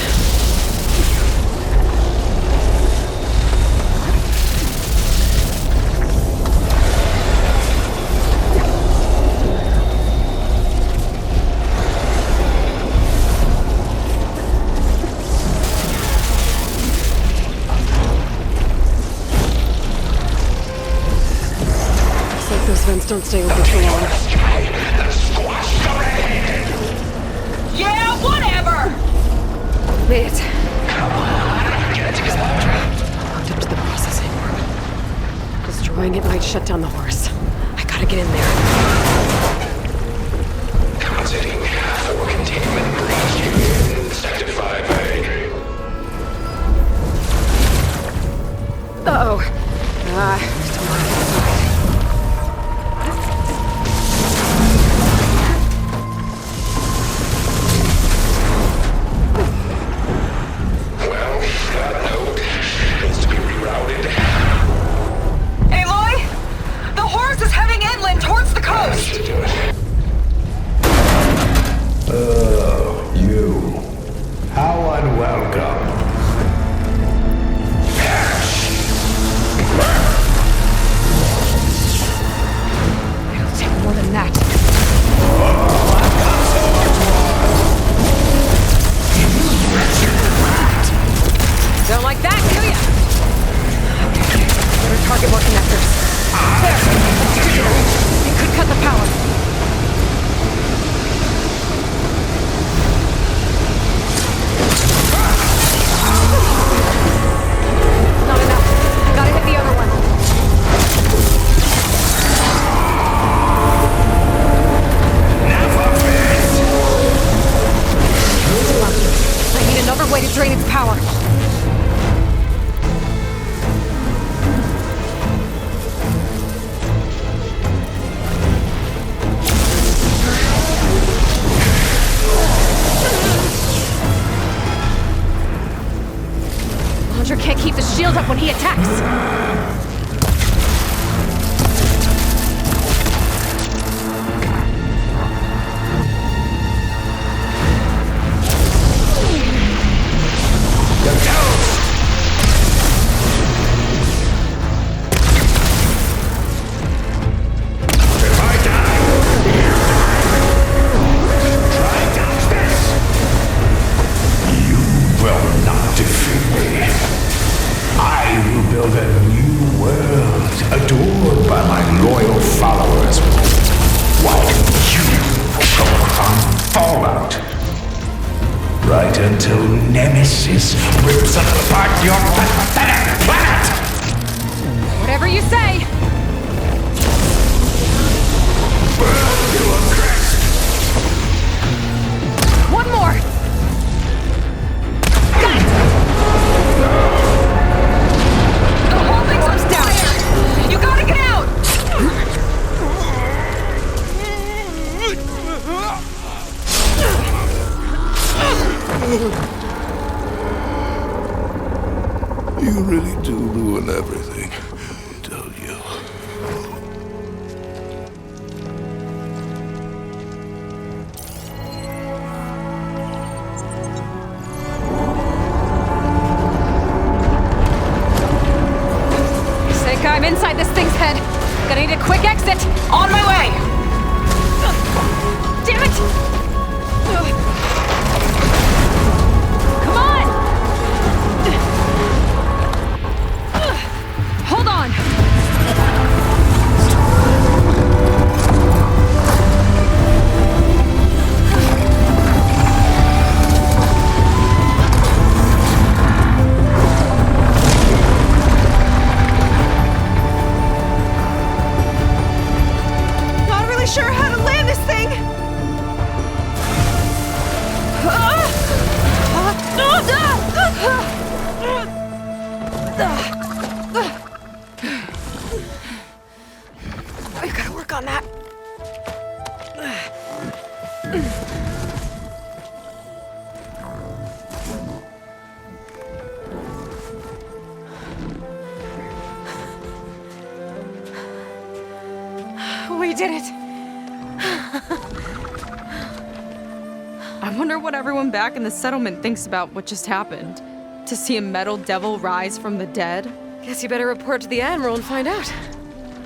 S2: Those vents don't stay open for long.
S3: Yeah, whatever!
S2: Made it. Come on, there's Londra. Locked up to the processing room. Destroying it might shut down the horse. I gotta get in there.
S10: Commenting for containment breach in Sector 5A.
S2: Uh-oh. Don't like that, do ya? Better target more connectors. There! It could cut the power. Not enough. Gotta hit the other one. I need another way to drain its power. Can't keep the shield up when he attacks.
S10: Right until Nemesis rips apart your pathetic planet!
S2: Whatever you say!
S10: Burn to a crisp!
S8: everything. I'll tell you.
S2: Seika, I'm inside this thing's head. Gonna need a quick exit. On my way. Damn it! Come on! Hold on.
S6: Not really sure how to land this thing.
S2: We've got to work on that. We did it.
S4: I wonder what everyone back in the settlement thinks about what just happened. To see a metal devil rise from the dead?
S2: Guess you better report to the Admiral and find out.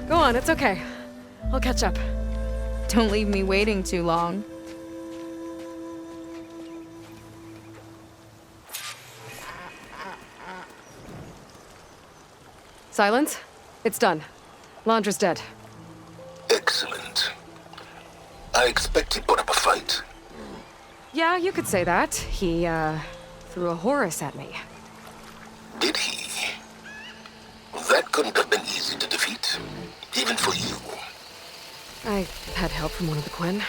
S2: Go on, it's okay. I'll catch up.
S4: Don't leave me waiting too long.
S2: Silence? It's done. Londra's dead.
S10: Excellent. I expect he put up a fight.
S2: Yeah, you could say that. He, threw a Horus at me.
S10: Did he? That couldn't have been easy to defeat, even for you.
S2: I had help from one of the Quen.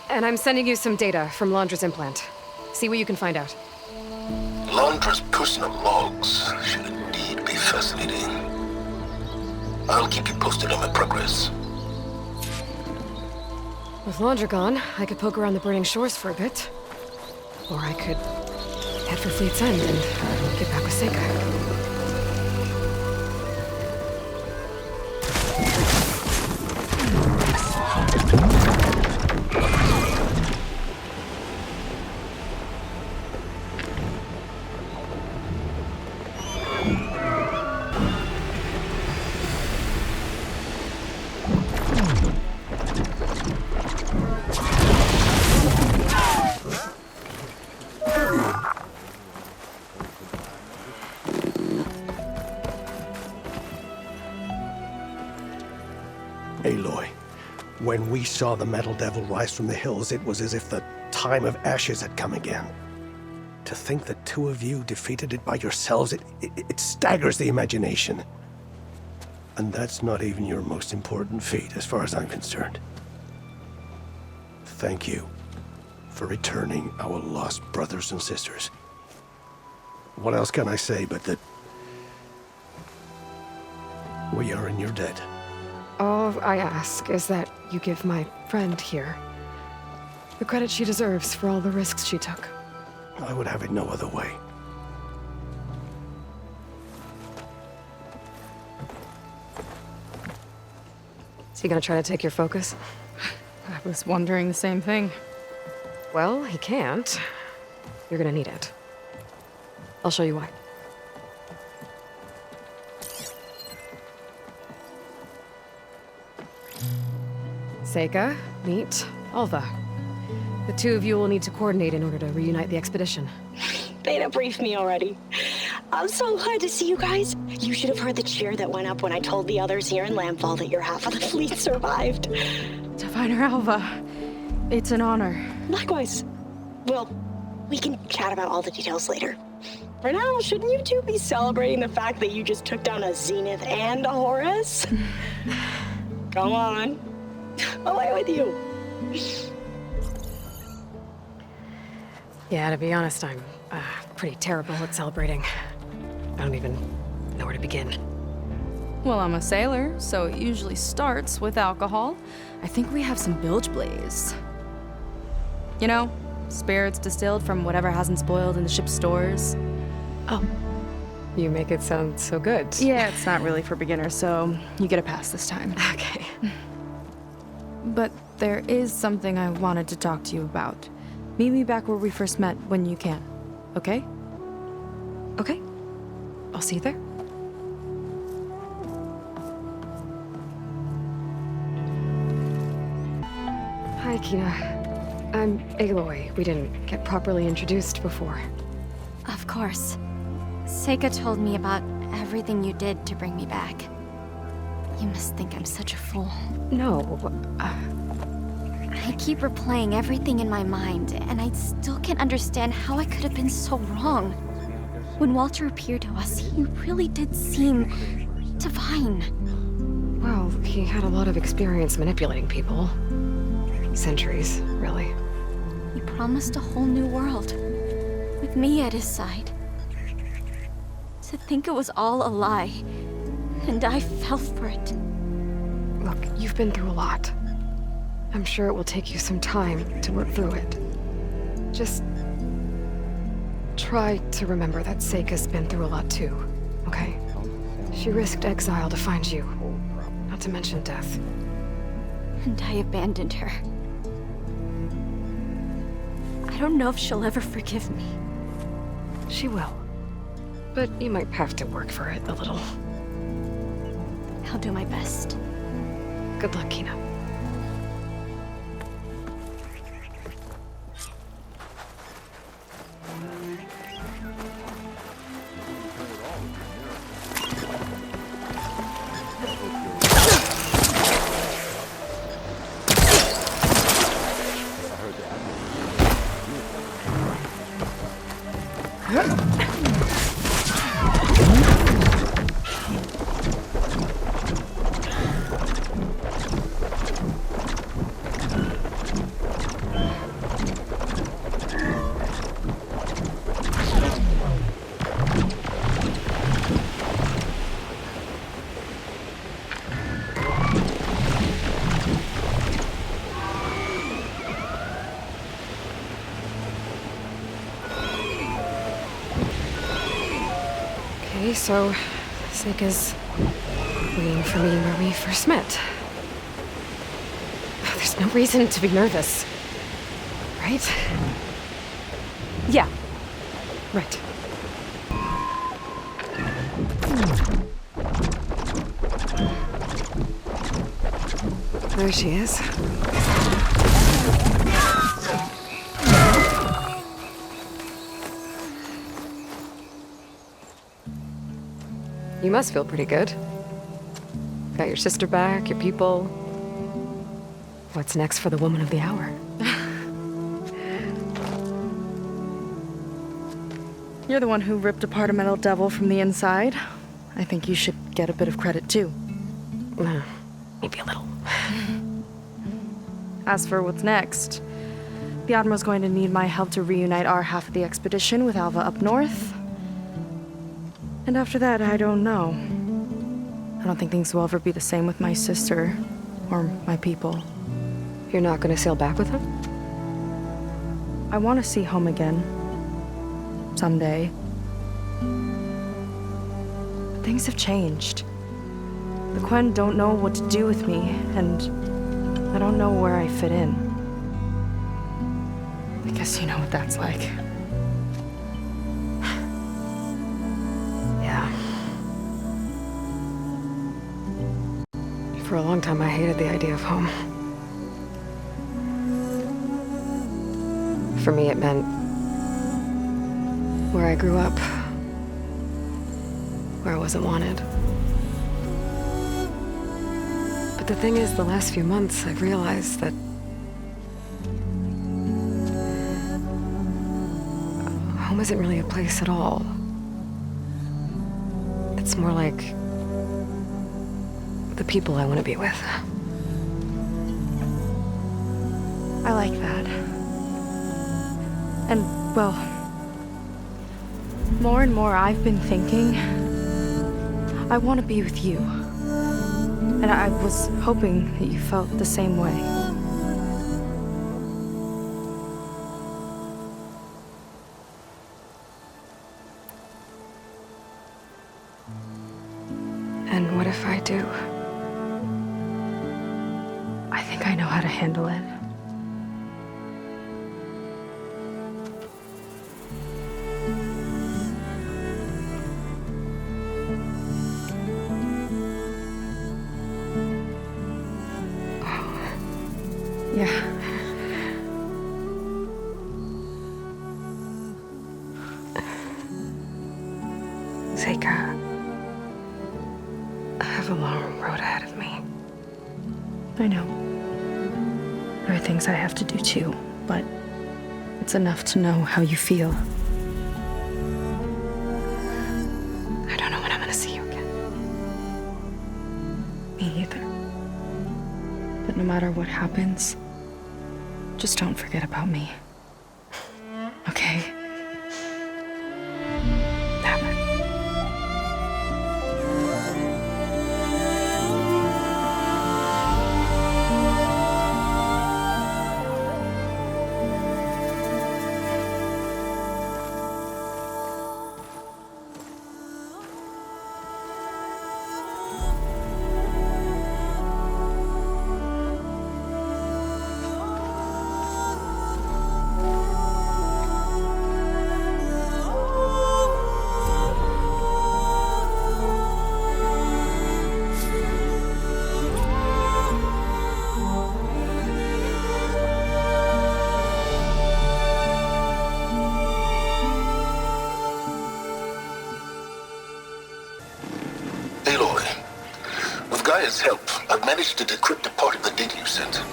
S2: And I'm sending you some data from Londra's implant. See what you can find out.
S10: Londra's personal logs should indeed be fascinating. I'll keep you posted on my progress.
S2: With Londra gone, I could poke around the burning shores for a bit. Or I could head for Fleet's End and get back with Seika.
S7: Aloy, when we saw the Metal Devil rise from the hills, it was as if the time of ashes had come again. To think the two of you defeated it by yourselves, it staggers the imagination. And that's not even your most important feat, as far as I'm concerned. Thank you for returning our lost brothers and sisters. What else can I say but that we are in your debt?
S2: All I ask is that you give my friend here the credit she deserves for all the risks she took.
S7: I would have it no other way.
S2: Is he gonna try to take your focus?
S4: I was wondering the same thing.
S2: Well, he can't. You're gonna need it. I'll show you why. Seika, meet Alva. The two of you will need to coordinate in order to reunite the expedition.
S17: Beta briefed me already. I'm so glad to see you guys. You should have heard the cheer that went up when I told the others here in Landfall that your half of the fleet survived.
S4: Diviner Alva, it's an honor.
S17: Likewise. Well, we can chat about all the details later. For now, shouldn't you two be celebrating the fact that you just took down a Zenith and a Horus? Come on. Away with you.
S2: Yeah, to be honest, I'm pretty terrible at celebrating. I don't even know where to begin.
S4: Well, I'm a sailor, so it usually starts with alcohol. I think we have some bilge blaze. You know, spirits distilled from whatever hasn't spoiled in the ship's stores.
S2: Oh, You make it sound so good.
S4: Yeah, it's not really for beginners, so you get a pass this time.
S2: Okay.
S4: But there is something I wanted to talk to you about. Meet me back where we first met when you can, okay?
S2: Okay. I'll see you there. Hi, Kina. I'm Aloy. We didn't get properly introduced before.
S13: Of course. Seika told me about everything you did to bring me back. You must think I'm such a fool.
S2: No,
S13: I keep replaying everything in my mind, and I still can't understand how I could have been so wrong. When Walter appeared to us, he really did seem divine.
S2: Well, he had a lot of experience manipulating people. Centuries, really.
S13: He promised a whole new world, with me at his side. To think it was all a lie, and I fell for it.
S2: Look, you've been through a lot. I'm sure it will take you some time to work through it. Just try to remember that Seika's been through a lot too, okay? She risked exile to find you, not to mention death.
S13: And I abandoned her. I don't know if she'll ever forgive me.
S2: She will. But you might have to work for it a little.
S13: I'll do my best.
S2: Good luck, Kina. Okay, so Seika's waiting for me where we first met. There's no reason to be nervous, right? Yeah, right. There she is. You must feel pretty good. Got your sister back, your people. What's next for the woman of the hour?
S4: You're the one who ripped apart a metal devil from the inside. I think you should get a bit of credit, too.
S2: Maybe a little.
S4: As for what's next, the Admiral's going to need my help to reunite our half of the expedition with Alva up north. And after that, I don't know. I don't think things will ever be the same with my sister or my people.
S2: You're not going to sail back with him?
S4: I want to see home again. Someday. But things have changed. The Quen don't know what to do with me, and I don't know where I fit in. I guess you know what that's like.
S2: Yeah. For a long time, I hated the idea of home. For me, it meant where I grew up, where I wasn't wanted. But the thing is, the last few months, I've realized that home isn't really a place at all. It's more like the people I want to be with.
S4: I like that. And, well, more and more I've been thinking, I want to be with you. And I was hoping that you felt the same way.
S2: And what if I do? I think I know how to handle it. Yeah. Zeka, I have a long road ahead of me.
S4: I know. There are things I have to do too, but it's enough to know how you feel.
S2: I don't know when I'm gonna see you again.
S4: Me either. But no matter what happens, just don't forget about me. Okay?
S10: Gaia's help, I've managed to decrypt a part of the data you sent.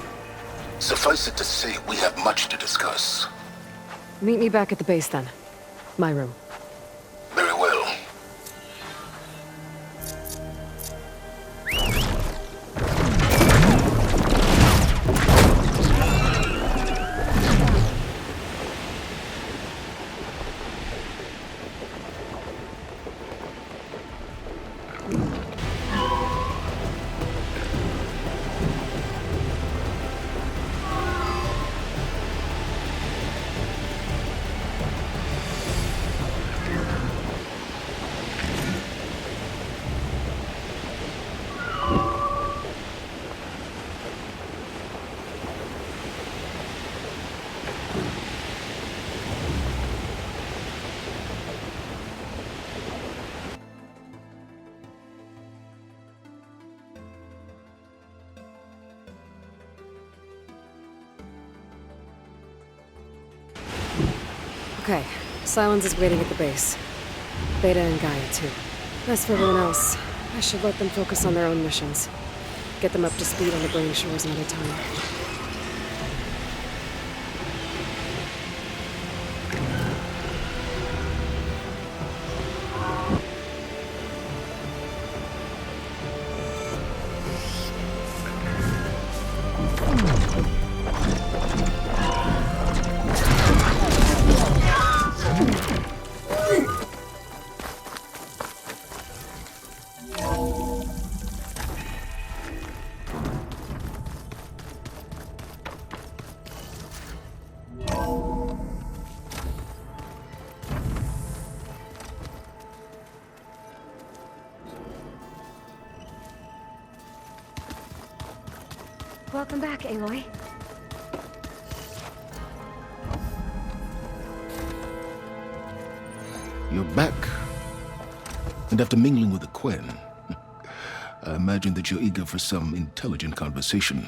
S10: Suffice it to say, we have much to discuss.
S2: Meet me back at the base then. My room.
S10: Very well.
S2: Okay, Silence is waiting at the base. Beta and Gaia, too. As for everyone else, I should let them focus on their own missions. Get them up to speed on the brain shores another time.
S21: Welcome back, Aloy.
S20: You're back. And after mingling with the Quen, I imagine that you're eager for some intelligent conversation.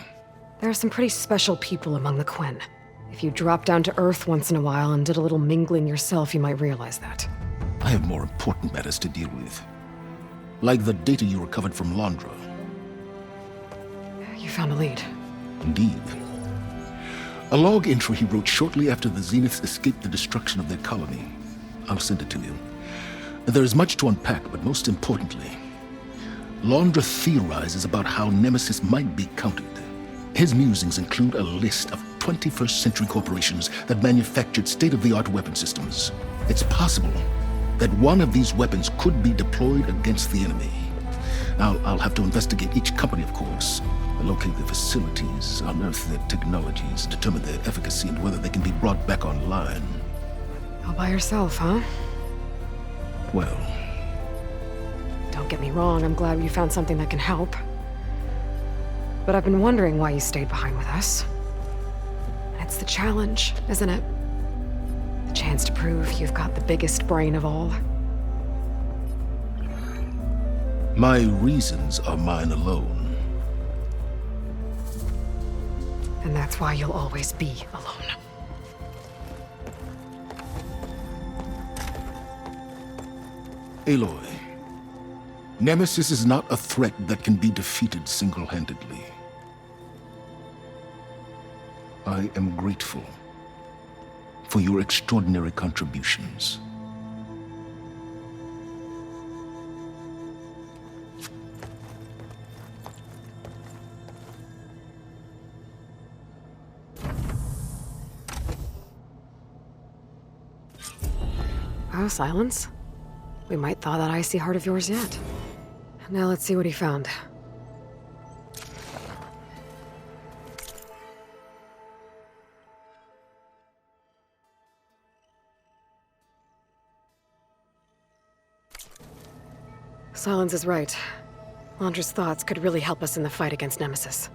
S2: There are some pretty special people among the Quen. If you drop down to Earth once in a while and did a little mingling yourself, you might realize that.
S20: I have more important matters to deal with. Like the data you recovered from Londra.
S2: You found a lead.
S20: Indeed. A log entry he wrote shortly after the Zeniths escaped the destruction of their colony. I'll send it to you. There is much to unpack, but most importantly, Londra theorizes about how Nemesis might be countered. His musings include a list of 21st century corporations that manufactured state-of-the-art weapon systems. It's possible that one of these weapons could be deployed against the enemy. I'll have to investigate each company, of course. Locate their facilities, unearth their technologies, determine their efficacy and whether they can be brought back online.
S2: All by yourself, huh?
S20: Well,
S2: Don't get me wrong, I'm glad you found something that can help. But I've been wondering why you stayed behind with us. And it's the challenge, isn't it? The chance to prove you've got the biggest brain of all.
S20: My reasons are mine alone.
S2: And that's why you'll always be alone.
S20: Aloy, Nemesis is not a threat that can be defeated single-handedly. I am grateful for your extraordinary contributions.
S2: Oh, Silence. We might thaw that icy heart of yours yet. Now let's see what he found. Silence is right. Landra's thoughts could really help us in the fight against Nemesis.